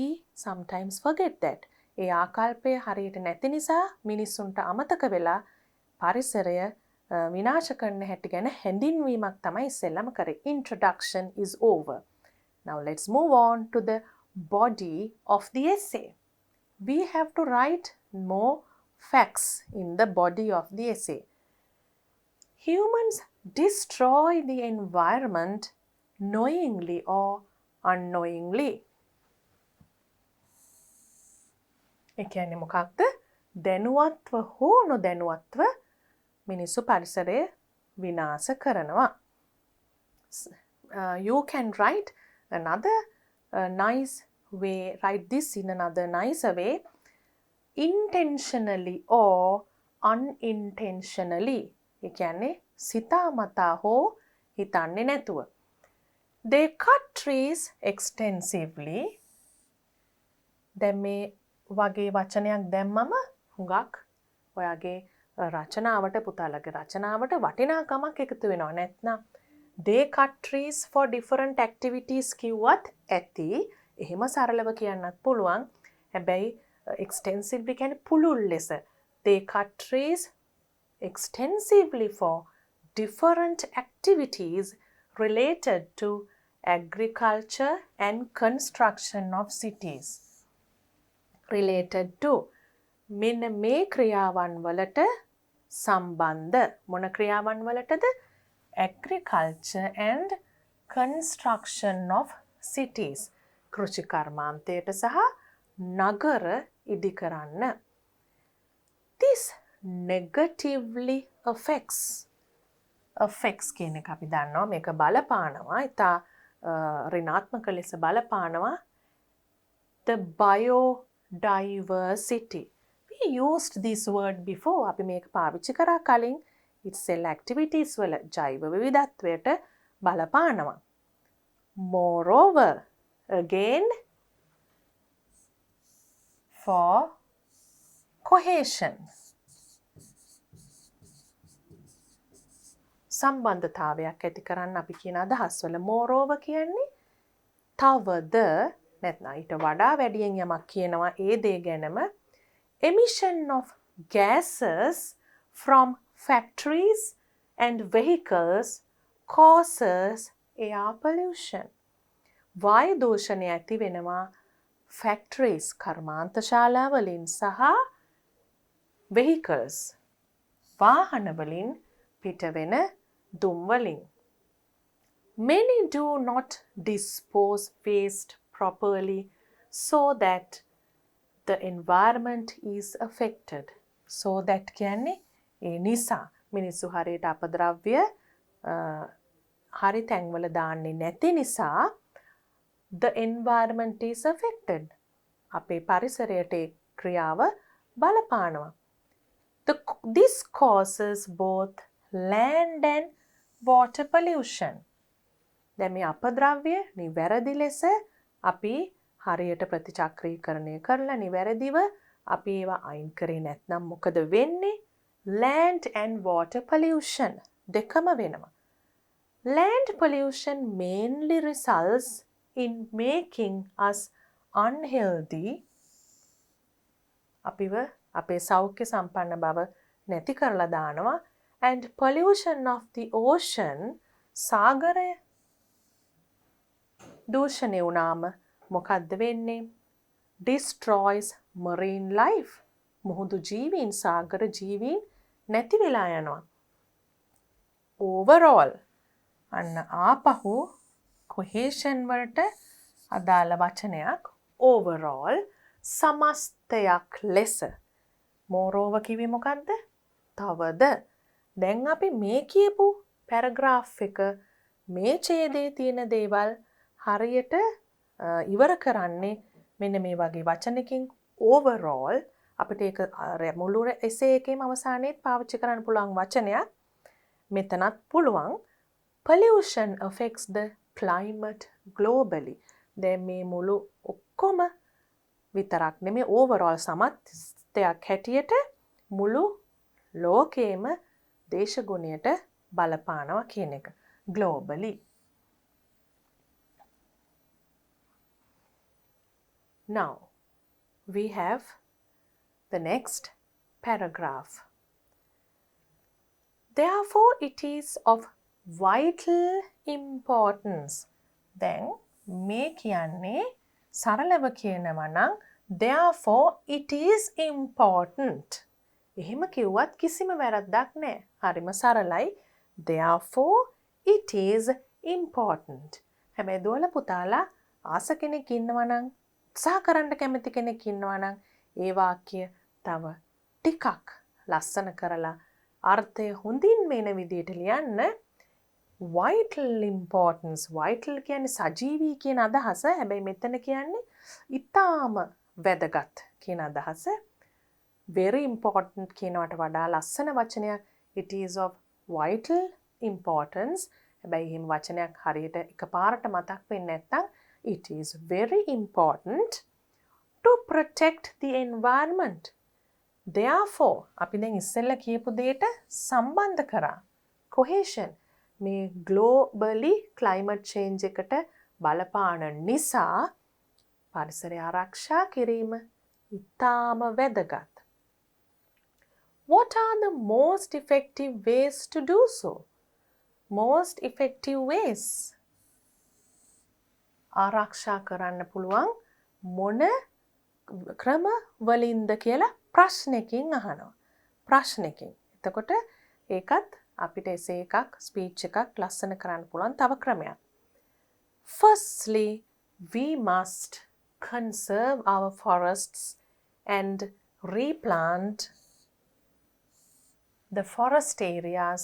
sometimes forget that. ඒ ආකල්පය හරියට නැති නිසා මිනිස්සුන්ට අමතක වෙලා පරිසරය විනාශ කරන හැටි ගැන හැඳින්වීමක් තමයි ඉස්සෙල්ලම කරේ. Introduction is over. Now let's move on to the body of the essay. We have to write more facts in the body of the essay. Humans destroy the environment knowingly or unknowingly. ඒ කියන්නේ මොකක්ද? දැනුවත්ව හෝ නොදැනුවත්ව මිනිස්සු පරිසරය විනාශ කරනවා. You can write another nice way, write this in another nicer way. Intentionally or unintentionally. ඒ කියන්නේ සිතාමතා හෝ හිතන්නේ නැතුව. They cut trees extensively. දැන් මේ වගේ වචනයක් දැම්මම හුඟක් ඔයාගේ රචනාවට පුතාලගේ රචනාවට වටිනාකමක් එකතු වෙනවා. නැත්නම් they cut trees for different activities කිව්වත් ඇති. එහෙම සරලව කියන්නත් පුළුවන්. හැබැයි extensively කියන්නේ පුළුල් ලෙස. They cut trees extensively for different activities related to agriculture and construction of cities. Related to මෙන්න මේ ක්‍රියාවන් වලට සම්බන්ධ මොන ක්‍රියාවන් වලටද? Agriculture and construction of cities. කෘෂි කර්මාන්තයට සහ නගර ඉදි කරන්න. This negatively affects කියන එක අපි දන්නවා මේක බලපානවා ඉතා ඍණාත්මක ලෙස බලපානවා the biodiversity. We used this word before. අපි මේක පාවිච්චි කරා කලින්. It's cell activities වල ජෛව විවිධත්වයට බලපානවා. Moreover, again for cohesion. සම්බන්ධතාවයක් ඇති කරන්න අපි කියන අදහස්වල moreover කියන්නේ තවද නැත්නම් ඊට වඩා වැඩියෙන් යමක් කියනවා ඒ දේ ගැනම. Emission of gases from factories and vehicles causes air pollution. වායු දූෂණය ඇති වෙනවා factories කර්මාන්තශාලා වලින් සහ vehicles වාහන වලින් පිටවෙන දුම් වලින්. Many do not dispose waste properly so that the environment is affected. So that කියන්නේ ඒ නිසා මිනිස්සු හරියට අපද්‍රව්‍ය හරි තැන්වල දාන්නේ නැති නිසා the environment is affected. අපේ පරිසරයට ඒ ක්‍රියාව බලපානවා. This causes both land and water pollution. දැන් මේ අපද්‍රව්‍ය නිවැරදි ලෙස අපි හරියට ප්‍රතිචක්‍රීකරණය කරලා නිවැරදිව අපි ඒවා අයින් කරේ නැත්නම් මොකද වෙන්නේ? Land and water pollution දෙකම වෙනවා. Land pollution mainly results in making us unhealthy. අපිව අපේ සෞඛ්‍ය සම්පන්න බව නැති කරලා දානවා. And pollution of the ocean සාගරය දූෂණය වුණාම මොකද්ද වෙන්නේ? Destroys marine life. මුහුදු ජීවීන් සාගර ජීවීන් නැති වෙලා යනවා. Overall අන්න ආපහු cohesion වලට අදාළ වචනයක් overall සමස්තයක් ලෙස. moreover කිව්වේ මොකද්ද? තවද. දැන් අපි මේ කියපු පැරග්‍රාෆ් එක මේ ඡේදයේ තියෙන දේවල් හරියට ඉවර කරන්නේ මෙන්න මේ වගේ වචනකින් overall අපිට ඒක මුළු essay එකේම අවසානයේත් පාවිච්චි කරන්න පුළුවන් වචනයක්. මෙතනත් පුළුවන්. Pollution affects the climate globally. දැන් මේ මුළු ඔක්කොම විතරක් නෙමෙයි overall සමස්තයක් හැටියට මුළු ලෝකේම දේශගුණයට බලපානවා කියන එක. globally. Now, we have the next paragraph. Therefore, it is of vital importance. Then, මේ කියන්නේ සරලව කියනවා නම් therefore it is important. එහෙම කිව්වත් කිසිම වැරද්දක් නැහැ. හරිම සරලයි. Therefore, it is important. හැබැයි දුවලා පුතාලා ආස කෙනෙක් ඉන්නවා නම් උත්සාහ කරන්න කැමති කෙනෙක් ඉන්නවා නම් ඒ වාක්‍ය තව ටිකක් ලස්සන කරලා අර්ථය හොඳින් මේන විදියට ලියන්න. vital importance. vital කියන්නේ සජීවී කියන අදහස. හැබැයි මෙතන කියන්නේ ඊටාම වැදගත් කියන අදහස. very important කියනවට වඩා ලස්සන වචනයක්. it is of vital importance. හැබැයි එහෙම වචනයක් හරියට එකපාරට මතක් වෙන්නේ නැත්නම් it is very important to protect the environment. Therefore, අපි දැන් ඉස්සෙල්ලා කියපු දෙයට සම්බන්ධ කරා. cohesion මේ globally climate change එකට බලපාන නිසා පරිසරය ආරක්ෂා කිරීම ඉතාම වැදගත්. What are the most effective ways to do so? Most effective ways. ආරක්ෂා කරන්න පුළුවන් මොන ක්‍රම වලින්ද කියලා ප්‍රශ්නකින් අහනවා. ප්‍රශ්නකින්. එතකොට ඒකත් අපිට essay එකක්, speech එකක් ලස්සන කරන්න පුළුවන් තව ක්‍රමයක්. Firstly, we must conserve our forests and replant the forest areas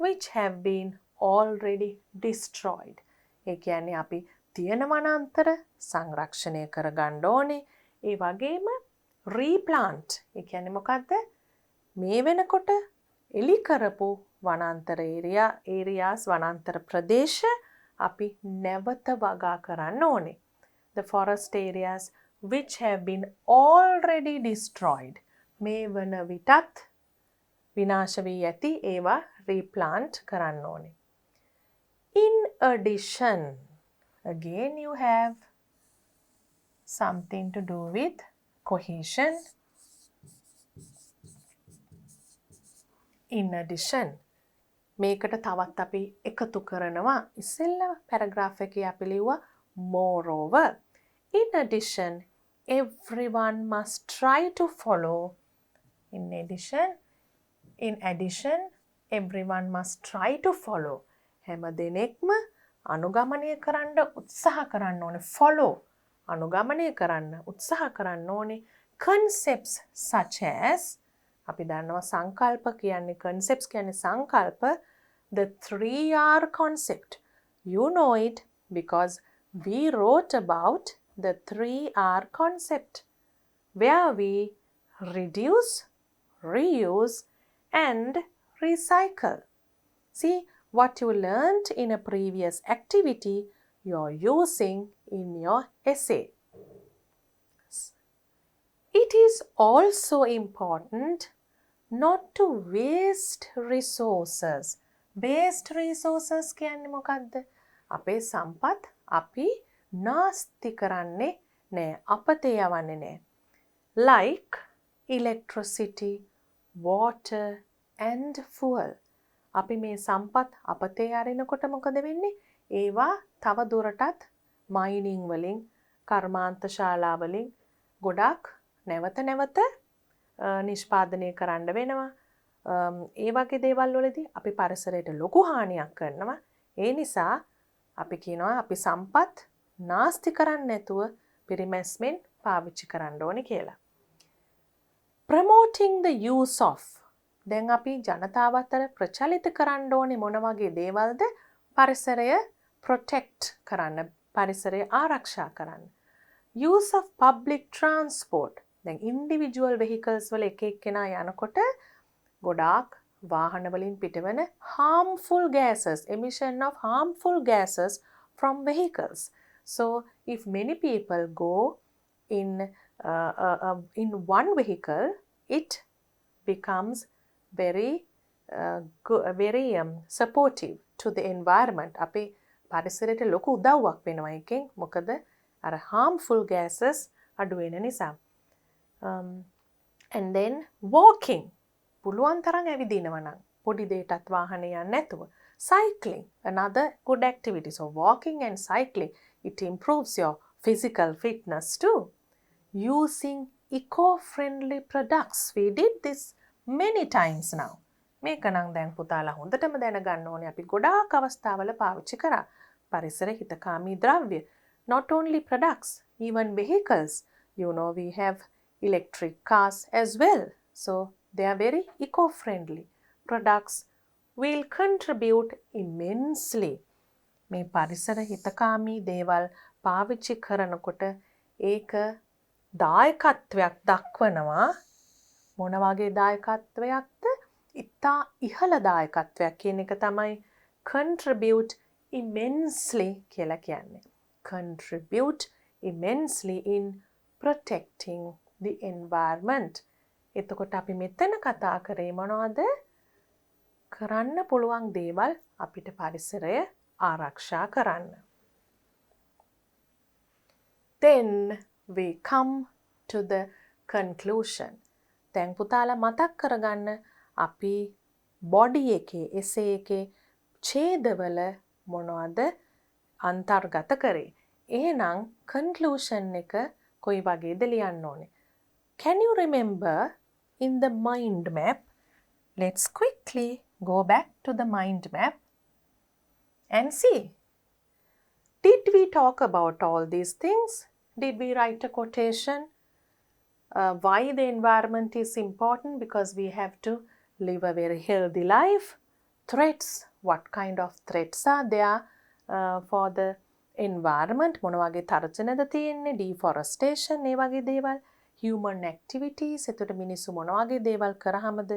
which have been already destroyed. ඒ කියන්නේ අපි තියෙන වනාන්තර සංරක්ෂණය කරගන්න ඕනේ. ඒ වගේම replant. ඒ කියන්නේ මොකද්ද? මේ වෙනකොට එලි කරපු වනාන්තර areas වනාන්තර ප්‍රදේශ අපි නැවත වගා කරන්න ඕනේ. the forest areas which have been already destroyed. මේ වන විටත් විනාශ වී ඇති ඒවා replant කරන්න ඕනේ. In addition, again you have something to do with cohesion. In addition, මේකට තවත් අපි එකතු කරනවා. ඉස්සෙල්ලා paragraph එකේ අපි ලිව්වා moreover. In addition, everyone must try to follow. In addition, everyone must try to follow. හැම දෙනෙක්ම අනුගමනය කරන්න උත්සාහ කරන්න ඕනේ. Follow. අනුගමනය කරන්න උත්සාහ කරන්න ඕනේ. Concepts such as අපි දන්නවා සංකල්ප කියන්නේ concepts කියන්නේ සංකල්ප. The 3R concept. You know it because we wrote about the 3R concept where we reduce, reuse and recycle. See what you learned in a previous activity you're using in your essay. It is also important not to waste resources. Waste resources කියන්නේ මොකද්ද? අපේ සම්පත් අපි නාස්ති කරන්නේ නෑ. අපතේ යවන්නේ නෑ. Like electricity, water and fuel. අපි මේ සම්පත් අපතේ අරිනකොට මොකද වෙන්නේ? ඒවා තව දුරටත් mining වලින්, කර්මාන්ත ශාලා වලින් ගොඩක් නැවත නිෂ්පාදනය කරන්න වෙනවා. ඒ වගේ දේවල් වලදී අපි පරිසරයට ලොකු හානියක් කරනවා. ඒ නිසා අපි කියනවා අපි සම්පත් නාස්ති කරන්නේ නැතුව පිරිමැස්මෙන් පාවිච්චි කරන්න ඕනේ කියලා. Promoting the use of. දැන් අපි ජනතාව අතර ප්‍රචලිත කරන්න ඕනේ මොන වගේ දේවල්ද? පරිසරය protect කරන්න, පරිසරය ආරක්ෂා කරන්න. Use of public transport. දැන් individual vehicles වල එක එක්කෙනා යනකොට ගොඩාක් වාහන වලින් පිටවන harmful gases, emission of harmful gases from vehicles. So if many people go in one vehicle, it becomes very supportive to the environment. අපේ පරිසරයට ලොකු උදව්වක් වෙනවා එකෙන්. මොකද අර harmful gases අඩු වෙන නිසා. And then walking. පුළුවන් තරම් ඇවිදිනවා නම් පොඩි දෙයකටත් වාහනේ යන්නේ නැතුව. Cycling, another good activity. So walking and cycling, it improves your physical fitness too. Using eco-friendly products. We did this many times now. මේක නම් දැන් පුතාලා හොඳටම දැනගන්න ඕනේ. අපි ගොඩාක් අවස්ථාවල පාවිච්චි කරා. පරිසර හිතකාමී ද්‍රව්‍ය. Not only products, even vehicles. You know, we have electric cars as well. So they are very eco-friendly. Products will contribute immensely. මේ පරිසර හිතකාමී දේවල් පාවිච්චි කරනකොට ඒක දායකත්වයක් දක්වනවා. මොන වගේ දායකත්වයක්ද? ඉතා ඉහළ දායකත්වයක් කියන එක තමයි contribute immensely කියලා කියන්නේ. Contribute immensely in protecting the environment. එතකොට අපි මෙතන කතා කරේ මොනවද? කරන්න පුළුවන් දේවල් අපිට පරිසරය ආරක්ෂා කරන්න. Then we come to the conclusion. දැන් පුතාලා මතක් කරගන්න අපි body එකේ essay එකේ ඡේදවල මොනවද අන්තර්ගත කරේ. එහෙනම් conclusion එක කොයි වගේද ලියන්න ඕනේ? Can you remember in the mind map? Let's quickly go back to the mind map and see. Did we talk about all these things? Did we write a quotation? Why the environment is important? Because we have to live a very healthy life. Threats. What kind of threats are there for the environment? මොන වගේ තර්ජනද තියෙන්නේ? Deforestation ඒ වගේ දේවල්. Human activities. එතකොට මිනිස්සු මොන වගේ දේවල් කරාමද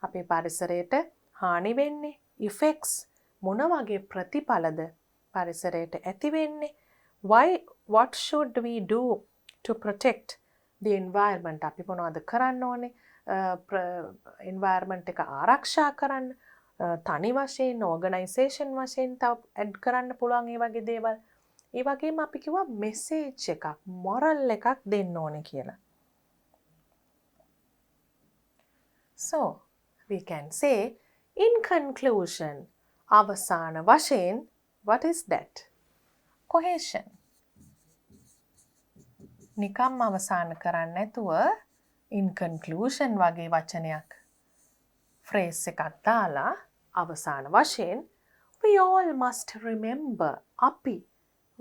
අපේ පරිසරයට හානි වෙන්නේ? Effects. මොන වගේ ප්‍රතිඵලද පරිසරයට ඇති වෙන්නේ? what should we do to protect the environment? අපි මොනවද කරන්න ඕනේ environment එක ආරක්ෂා කරන්න? තනි වශයෙන් organisation වශයෙන් තව add කරන්න පුළුවන් ඒ වගේ දේවල්. ඒ වගේම අපි කිව්වා message එකක්, moral එකක් දෙන්න ඕනේ කියලා. So, we can say in conclusion, අවසාන වශයෙන්, what is that? Cohesion. නිකම් අවසාන කරන්න නැතුව in conclusion වගේ වචනයක් phrase එකක් දාලා අවසාන වශයෙන් we all must remember අපි.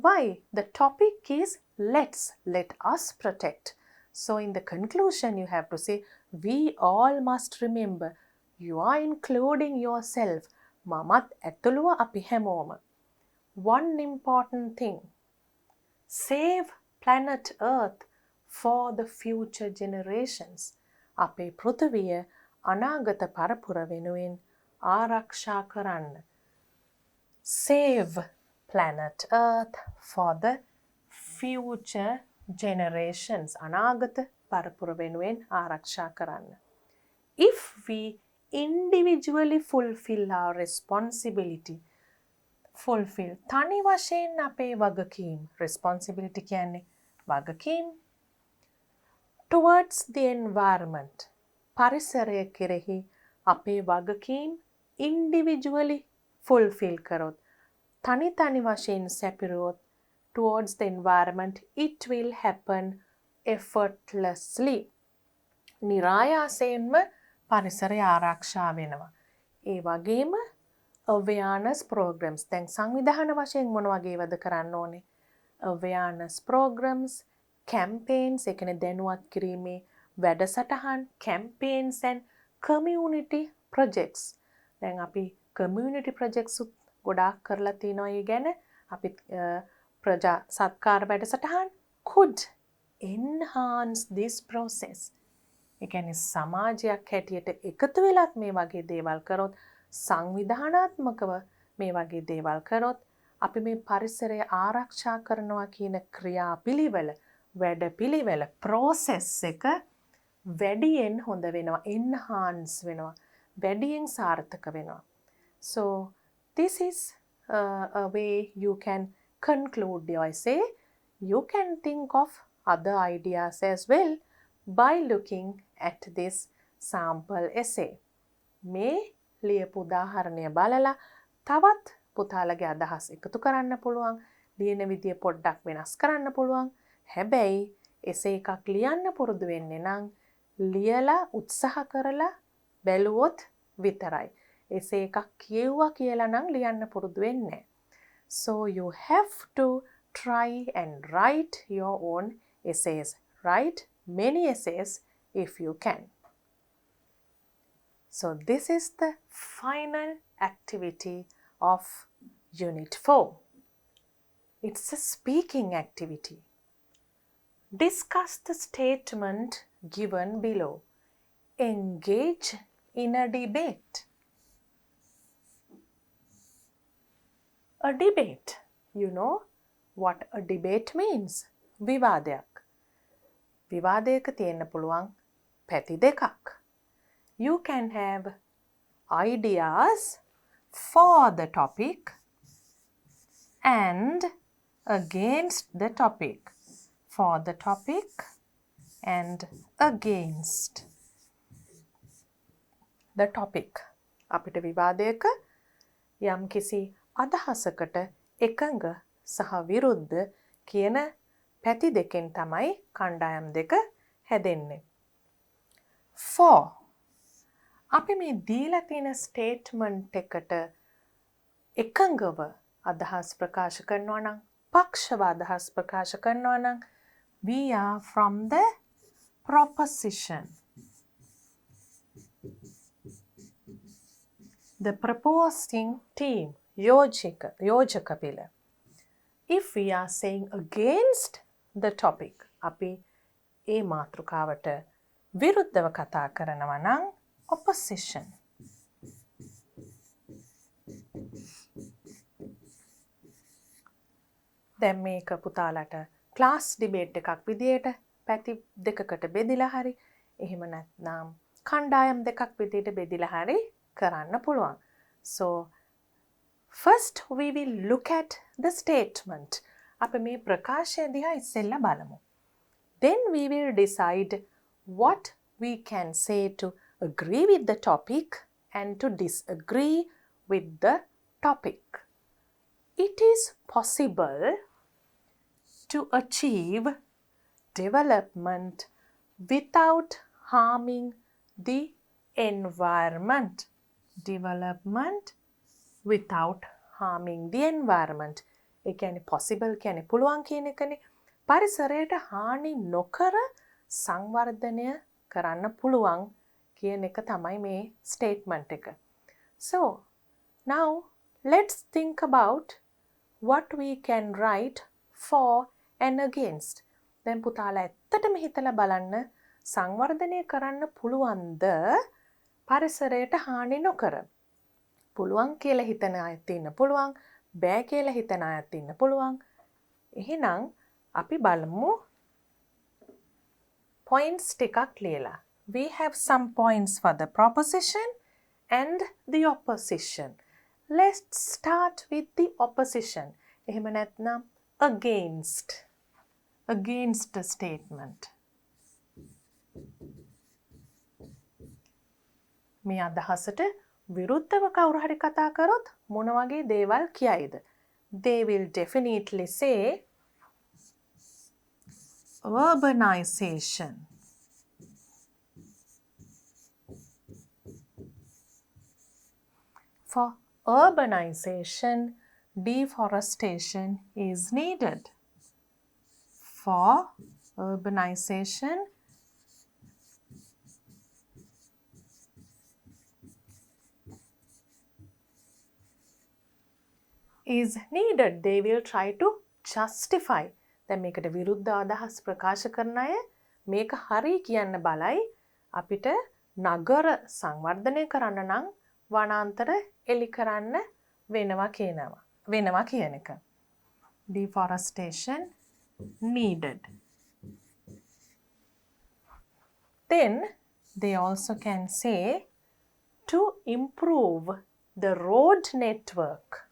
Why? The topic is let us protect. So in the conclusion you have to say we all must remember. You are including yourself. මමත් ඇතුළුව අපි හැමෝම. One important thing. Save planet Earth for the future generations. අපේ පෘථිවිය අනාගත පරපුර වෙනුවෙන් ආරක්ෂා කරන්න. Save planet Earth for the future generations. අනාගත පරපුර වෙනුවෙන් ආරක්ෂා කරන්න. If we individually fulfill our responsibility, fulfill තනි වශයෙන් අපේ වගකීම්, responsibility කියන්නේ වගකීම්, towards the environment, පරිසරය කෙරෙහි අපේ වගකීම් individually fulfill කරොත්, තනි වශයෙන් සැපිරුවොත් towards the environment, it will happen effortlessly. නිරායාසයෙන්ම පරිසරය ආරක්ෂා වෙනවා. ඒ වගේම awareness programs. දැන් සංවිධාන වශයෙන් මොන වගේවද කරන්න ඕනේ? awareness programs, campaigns, ඒ කියන්නේ දැනුවත් කිරීමේ වැඩසටහන්, campaigns and community projects. දැන් අපි community projects උත් ගොඩාක් කරලා තිනවා. ඒ ගැන අපි ප්‍රජා සත්කාර වැඩසටහන් could enhance this process. ඒ කියන්නේ සමාජයක් හැටියට එකතු වෙලත් මේ වගේ දේවල් කරොත්, සංවිධානාත්මකව මේ වගේ දේවල් කරොත් අපි මේ පරිසරය ආරක්ෂා කරනවා කියන ක්‍රියාපිළිවෙල, වැඩපිළිවෙල, process එක වැඩියෙන් හොඳ වෙනවා, enhance වෙනවා, වැඩියෙන් සාර්ථක වෙනවා. So this is a way you can conclude your essay. You can think of other ideas as well by looking at this sample essay. මේ ලියපු උදාහරණය බලලා තවත් පුතාලගේ අදහස් එකතු කරන්න පුළුවන්. ලියන විදිය පොඩ්ඩක් වෙනස් කරන්න පුළුවන්. හැබැයි essay එකක් ලියන්න පුරුදු වෙන්නේ නම් ලියලා උත්සාහ කරලා බැලුවොත් විතරයි. essay එකක් කියුවා කියලා නම් ලියන්න පුරුදු වෙන්නේ. So you have to try and write your own essays. Write many essays if you can. So this is the final activity of Unit 4. It's a speaking activity. Discuss the statement given below. Engage in a debate. A debate. You know what a debate means? විවාදයක්. විවාදයක තියෙන්න පුළුවන් පැති දෙකක්. You can have ideas for the topic and against the topic. For the topic and against the topic. අපිට විවාදයක යම් කිසි අදහසකට එකඟ සහ විරුද්ධ කියන පැති දෙකෙන් තමයි කණ්ඩායම් දෙක හැදෙන්නේ. For අපි මේ දීලා තියෙන ස්ටේට්මන්ට් එකට එකඟව අදහස් ප්‍රකාශ කරනවා නම්, පක්ෂව අදහස් ප්‍රකාශ කරනවා නම්, we are from the proposition. The proposing team, යෝජක පිළ. If we are saying against the topic, අපි ඒ මාතෘකාවට විරුද්ධව කතා කරනවා නම් opposition. දැන් මේක පුතාලට ක්ලාස් ඩිබේට් එකක් විදියට පැති දෙකකට බෙදිලා හරි එහෙම නැත්නම් කණ්ඩායම් දෙකක් විදියට බෙදිලා හරි කරන්න පුළුවන්. So first we will look at the statement. අපි මේ ප්‍රකාශය දිහා ඉස්සෙල්ලා බලමු. Then we will decide what we can say to agree with the topic and to disagree with the topic. It is possible to achieve development without harming the environment. Development without harming the environment. ඒ කියන්නේ possible කියන්නේ පුළුවන් කියන එකනේ. පරිසරයට හානි නොකර සංවර්ධනය කරන්න පුළුවන් කියන එක තමයි මේ statement එක. So now let's think about what we can write for and against. දැන් පුතාලා ඇත්තටම හිතලා බලන්න සංවර්ධනය කරන්න පුළුවන්ද පරිසරයට හානි නොකර? පුළුවන් කියලා හිතන අයත් ඉන්න පුළුවන්, බෑ කියලා හිතන අයත් ඉන්න පුළුවන්. එහෙනම් අපි බලමු points ටිකක් ලියලා. We have some points for the proposition and the opposition. Let's start with the opposition. එහෙම නැත්නම් against. Against a statement. මේ අදහසට විරුද්ධව කවුරු හරි කතා කරොත් මොන වගේ දේවල් කියයිද? They will definitely say urbanization. For urbanization, deforestation is needed. For urbanization, is needed. They will try to justify. දැන් මේකට විරුද්ධ අදහස් ප්‍රකාශ කරන අය මේක හරි කියන්න බලයි අපිට නගර සංවර්ධනය කරන්න නම් වනාන්තර එලි කරන්න වෙනවා කියන එක. Deforestation needed. Then they also can say to improve the road network.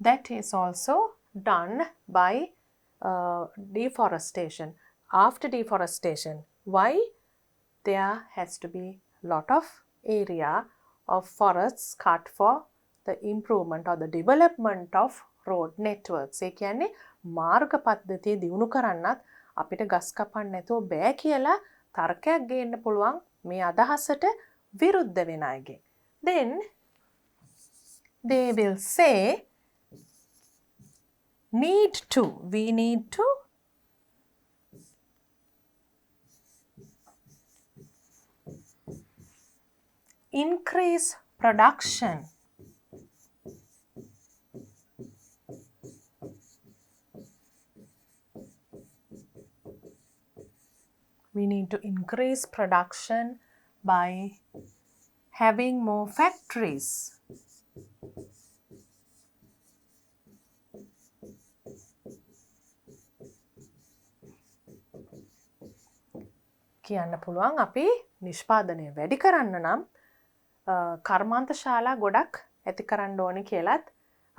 That is also done by deforestation. After deforestation, why? There has to be lot of area of forests cut for the improvement or the development of road networks. ඒ කියන්නේ මාර්ග පද්ධතිය දියුණු කරන්නත් අපිට ගස් කපන්න නැතුව බෑ කියලා තර්කයක් ගේන්න පුළුවන් මේ අදහසට විරුද්ධ වෙන අයගේ. Then they will say we need to increase production. We need to increase production by having more factories. කියන්න පුළුවන් අපි නිෂ්පාදනය වැඩි කරන්න නම් කර්මාන්ත ශාලා ගොඩක් ඇති කරන්න ඕනේ කියලත්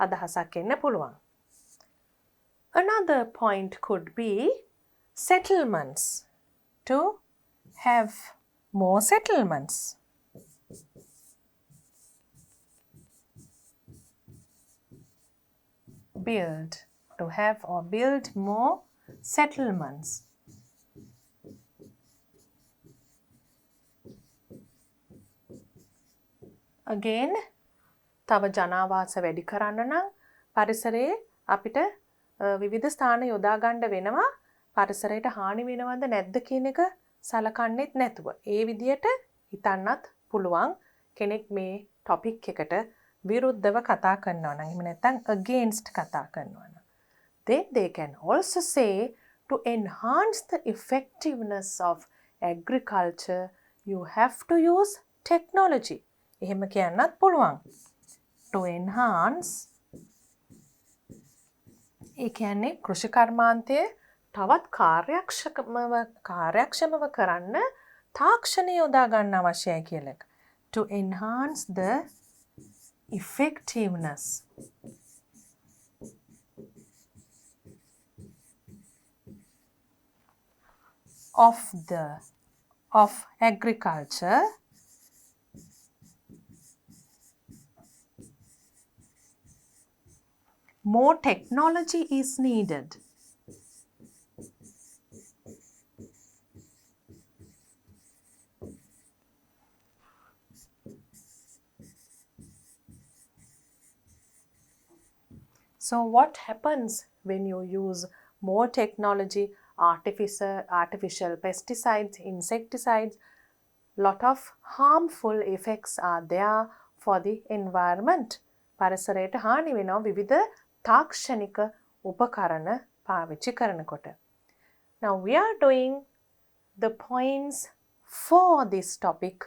අදහසක් එන්න පුළුවන්. Another point could be settlements. To have more settlements. To have or build more settlements. Again, තව ජනාවාස වැඩි කරන්න නම් පරිසරයේ අපිට විවිධ ස්ථාන යොදා ගන්න වෙනවා. පරිසරයට හානි වෙනවද නැද්ද කියන එක සලකන්නේත් නැතුව. ඒ විදියට හිතන්නත් පුළුවන් කෙනෙක් මේ ටොපික් එකට විරුද්ධව කතා කරනවා නම් එහෙම නැත්නම් against කතා කරනවා නම්. Then they can also say to enhance the effectiveness of agriculture you have to use technology. එහෙම කියන්නත් පුළුවන්. To enhance ඒ කියන්නේ කෘෂි කර්මාන්තය තවත් කාර්යක්ෂමව කරන්න තාක්ෂණය යොදා ගන්න අවශ්‍යයි කියලා එක. To enhance the effectiveness of agriculture more technology is needed. So what happens when you use more technology, artificial pesticides, insecticides? Lot of harmful effects are there for the environment. පරිසරයට හානි වෙනවා විවිධ තාක්ෂණික උපකරණ පාවිච්චි කරනකොට. Now we are doing the points for this topic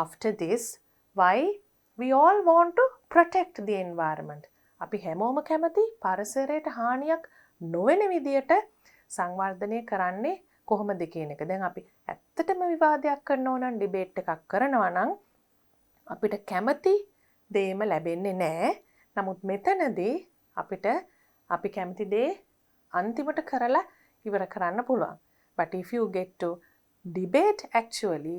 after this. Why? We all want to protect the environment. අපි හැමෝම කැමති පරිසරයට හානියක් නොවන විදියට සංවර්ධනය කරන්නේ කොහොමද කියන එක. දැන් අපි ඇත්තටම විවාදයක් කරනවා නම් ඩිබේට් එකක් කරනවා නම් අපිට කැමති දේම ලැබෙන්නේ නැහැ. නමුත් මෙතනදී අපිට අපි කැමති දේ අන්තිමට කරලා ඉවර කරන්න පුළුවන්. But if you get to debate actually,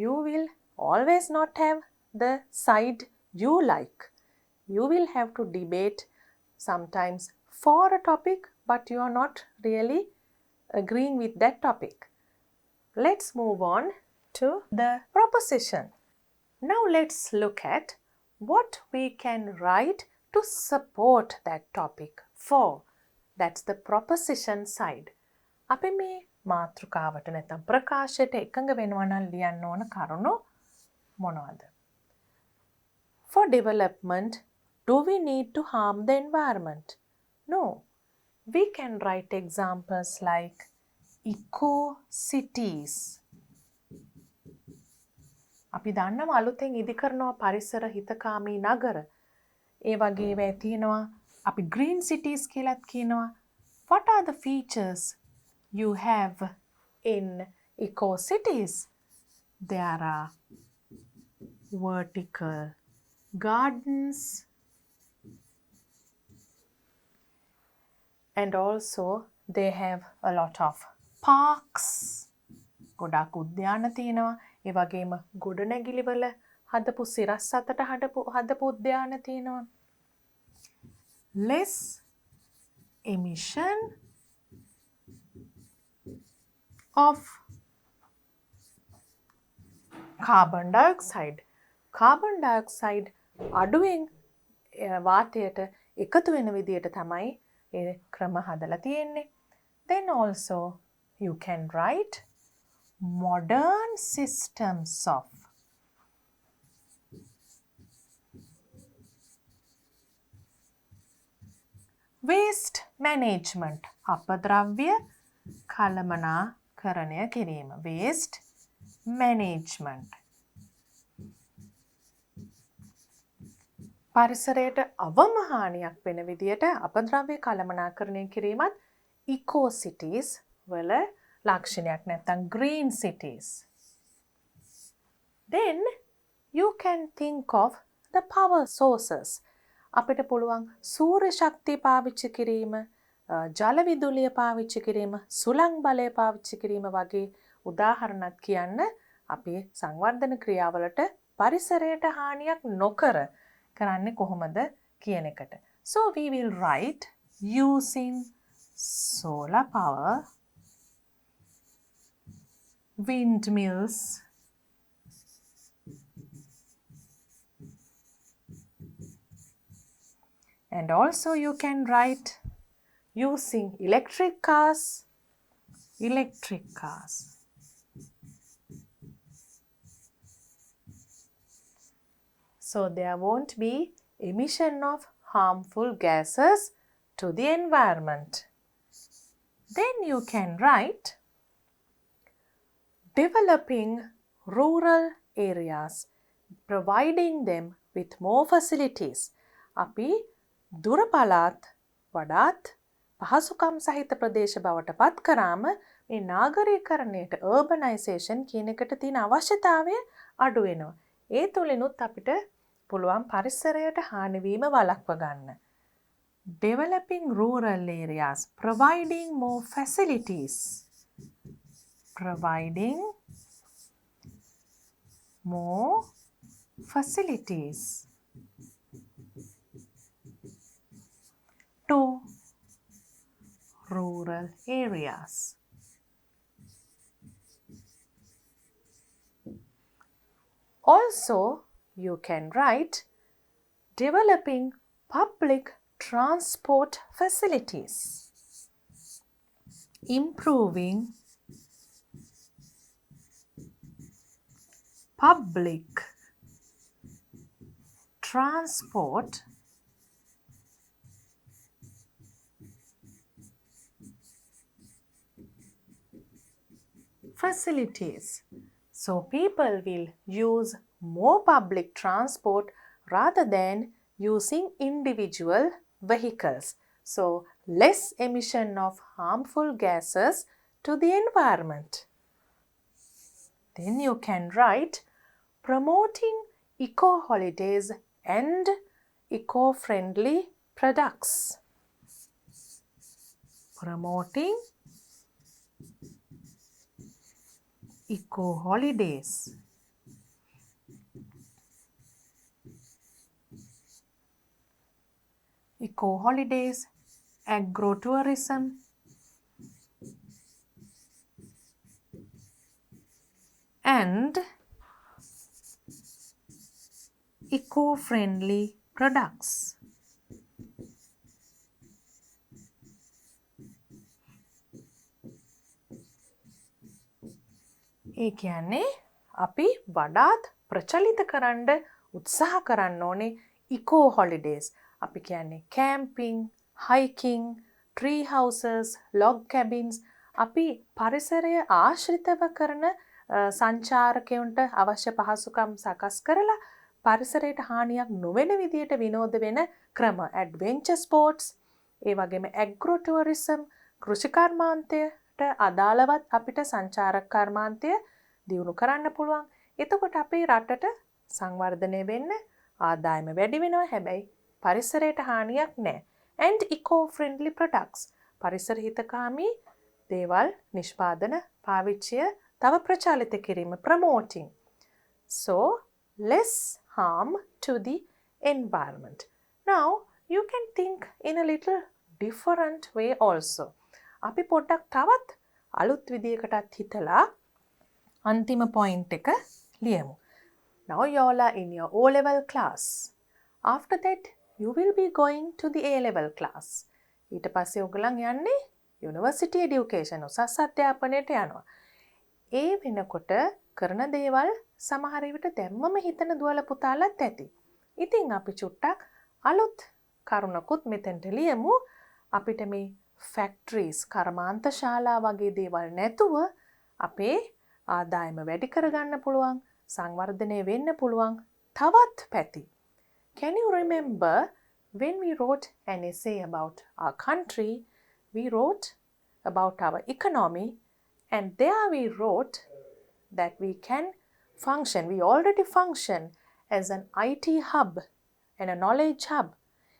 you will always not have the side you like. You will have to debate sometimes for a topic, but you are not really agreeing with that topic. Let's move on to the proposition. Now let's look at what we can write to support that topic for. That's the proposition side. අපි මේ මාතෘකාවට නැත්නම් ප්‍රකාශයට එකඟ වෙනවා නම් ලියන්න ඕන කරුණු මොනවද? For development, do we need to harm the environment? No. We can write examples like eco-cities. අපි දන්නවා අලුතෙන් ඉදි කරනවා පරිසර හිතකාමී නගර. ඒ වගේ ඒවා තියෙනවා. අපි green cities කියලාත් කියනවා. What are the features you have in eco-cities? There are vertical gardens and also they have a lot of parks. ගොඩාක් උද්‍යාන තියෙනවා. ඒ වගේම ගොඩනැගිලිවල හදපු සිරස් අතට හදපු උද්‍යාන තියෙනවා. Less emission of carbon dioxide. Carbon dioxide අඩුවෙන් වාතයට එකතු වෙන විදියට තමයි ඒ ක්‍රම හදලා තියෙන්නේ. Then also you can write modern systems of waste management. අපද්‍රව්‍ය කළමනාකරණය කිරීම. Waste management. පරිසරයට අවම හානියක් වෙන විදියට අපද්‍රව්‍ය කළමනාකරණය කිරීමත් eco cities වල ලක්ෂණයක් නැත්නම් green cities. Then you can think of the power sources. අපිට පුළුවන් සූර්ය ශක්තිය පාවිච්චි කිරීම, ජල විදුලිය පාවිච්චි කිරීම, සුළං බලය පාවිච්චි කිරීම වගේ උදාහරණත් කියන්න අපි සංවර්ධන ක්‍රියාවලට පරිසරයට හානියක් නොකර කරන්නේ කොහොමද කියන එකට. So we will write using solar power, windmills, and also you can write using electric cars. So there won't be emission of harmful gases to the environment. Then you can write developing rural areas. providing them with more facilities. අපි දුර පළාත් වඩාත් පහසුකම් සහිත ප්‍රදේශ බවට පත් කරාම මේ නාගරීකරණයට urbanization කියන එකට තියෙන අවශ්‍යතාවය අඩු වෙනවා. ඒ තුලිනුත් අපිට පුළුවන් පරිසරයට හානි වීම වළක්ව ගන්න. Developing rural areas, providing more facilities. Providing more facilities to rural areas. Also, you can write developing public transport facilities, improving public transport facilities. So people will use more public transport rather than using individual vehicles. So less emission of harmful gases to the environment. Then you can write promoting eco-holidays and eco-friendly products. Promoting eco-holidays eco-holidays, agrotourism, and eco-friendly products. ඒ කියන්නේ අපි වඩාත් ප්‍රචලිත කරන්න උත්සාහ කරන්න ඕනේ ඉකෝ holidays. අපි කියන්නේ කැම්පින්, හයිකින්, ට්‍රී හවුසස්, ලොග් කැබින්ස්. අපි පරිසරය ආශ්‍රිතව කරන සංචාරකයන්ට අවශ්‍ය පහසුකම් සකස් කරලා පරිසරයට හානියක් නොවන විදියට විනෝද වෙන ක්‍රම. ඇඩ්වෙන්චර් ස්පෝර්ට්ස්, ඒ වගේම ඇග්‍රෝ ටුවරිසම්, කෘෂි කර්මාන්තයට අදාළවත් අපිට සංචාරක කර්මාන්තය දියුණු කරන්න පුළුවන්. එතකොට අපේ රටට සංවර්ධනය වෙන්න ආදායම වැඩි වෙනවා. හැබැයි පරිසරයට හානියක් නැහැ. And eco-friendly products. පරිසර හිතකාමී දේවල් නිෂ්පාදන පාවිච්චිය තව ප්‍රචලිත කිරීම, promoting. So less harm to the environment. Now you can think in a little different way also. අපි පොඩ්ඩක් තවත් අලුත් විදියකටත් හිතලා අන්තිම point එක ලියමු. Now you all are in your O-level class. After that you will be going to the A-level class. ඊට පස්සේ ඔයගලන් යන්නේ university education, උසස් අධ්‍යාපනයට යනවා. ඒ වෙනකොට කරන දේවල් සමහර විට දැම්මම හිතන දුවල පුතාලත් ඇති. ඉතින් අපි චුට්ටක් අලුත් කරුණකුත් මෙතෙන්ට ලියමු. අපිට මේ ෆැක්ටරිස්, කර්මාන්ත ශාලා වගේ දේවල් නැතුව අපේ ආදායම වැඩි කරගන්න පුළුවන්, සංවර්ධනය වෙන්න පුළුවන් තවත් පැති. Can you remember when we wrote an essay about our country, we wrote about our economy, and there we wrote that we can function, we already function as an IT hub and a knowledge hub.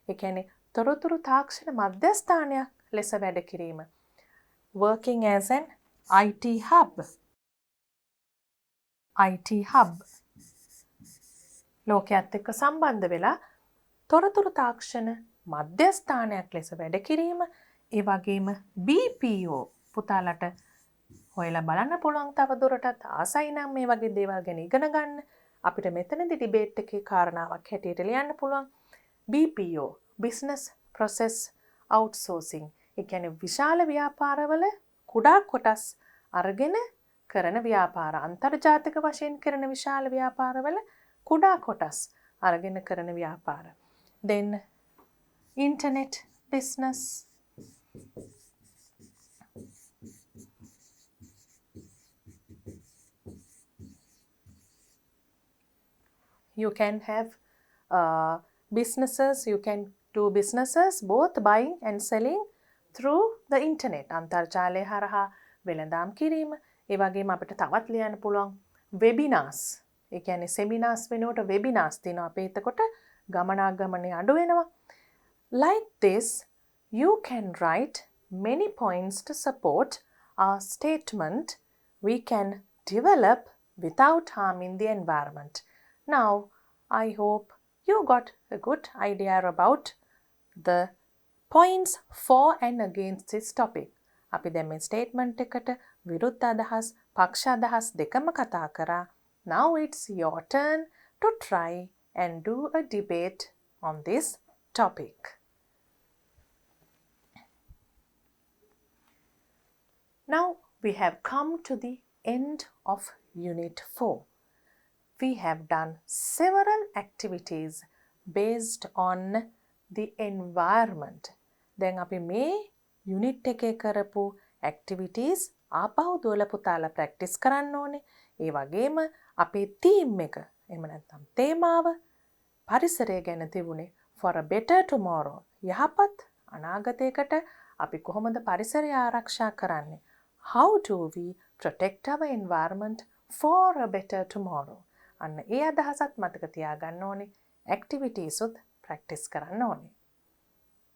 ඒ කියන්නේ තොරතුරු තාක්ෂණ මධ්‍යස්ථානයක් ලෙස වැඩ කිරීම. Working as an IT hub. IT hub. ලෝකයේත් එක්ක සම්බන්ධ වෙලා තොරතුරු තාක්ෂණ මධ්‍යස්ථානයක් ලෙස වැඩ කිරීම. ඒ වගේම BPO පුතාලට හොයලා බලන්න පුළුවන් තව දුරටත් ආසයි නම් මේ වගේ දේවල් ගැන ඉගෙන ගන්න. අපිට මෙතනදී ඩිබේට් එකේ කාරණාවක් හැටියට ලියන්න පුළුවන්. BPO, business process outsourcing. ඒ කියන්නේ විශාල ව්‍යාපාරවල කුඩා කොටස් අරගෙන කරන ව්‍යාපාර. අන්තර්ජාතික වශයෙන් කරන විශාල ව්‍යාපාරවල කුඩා කොටස් අරගෙන කරන ව්‍යාපාර. Then internet business. You can have businesses, you can do businesses both buying and selling through the internet. අන්තර්ජාලය හරහා වෙළඳාම් කිරීම. ඒ වගේම අපිට තවත් ලියන්න පුළුවන් webinars. ඒ කියන්නේ seminars වෙනුවට webinars තියෙනවා. අපි එතකොට ගමනාගමනය අඩු වෙනවා. Like this, you can write many points to support our statement we can develop without harming the environment. Now, I hope you got a good idea about the points for and against this topic. අපි දැන් මේ statement එකට විරුද්ධ අදහස්, පක්ෂ අදහස් දෙකම කතා කරා. Now it's your turn to try and do a debate on this topic. Now we have come to the end of Unit 4. We have done several activities based on the environment. දැන් අපි මේ unit එකේ කරපු activities ආපහු දුවලා පුතාලා practice කරන්න ඕනේ. ඒ වගේම අපේ theme එක එහෙම නැත්නම් තේමාව පරිසරය ගැන තිබුණේ for a better tomorrow. යහපත් අනාගතයකට අපි කොහොමද පරිසරය ආරක්ෂා කරන්නේ? How do we protect our environment for a better tomorrow? අන්න ඒ අදහසත් මතක තියාගන්න ඕනේ. activities උත් practice කරන්න ඕනේ.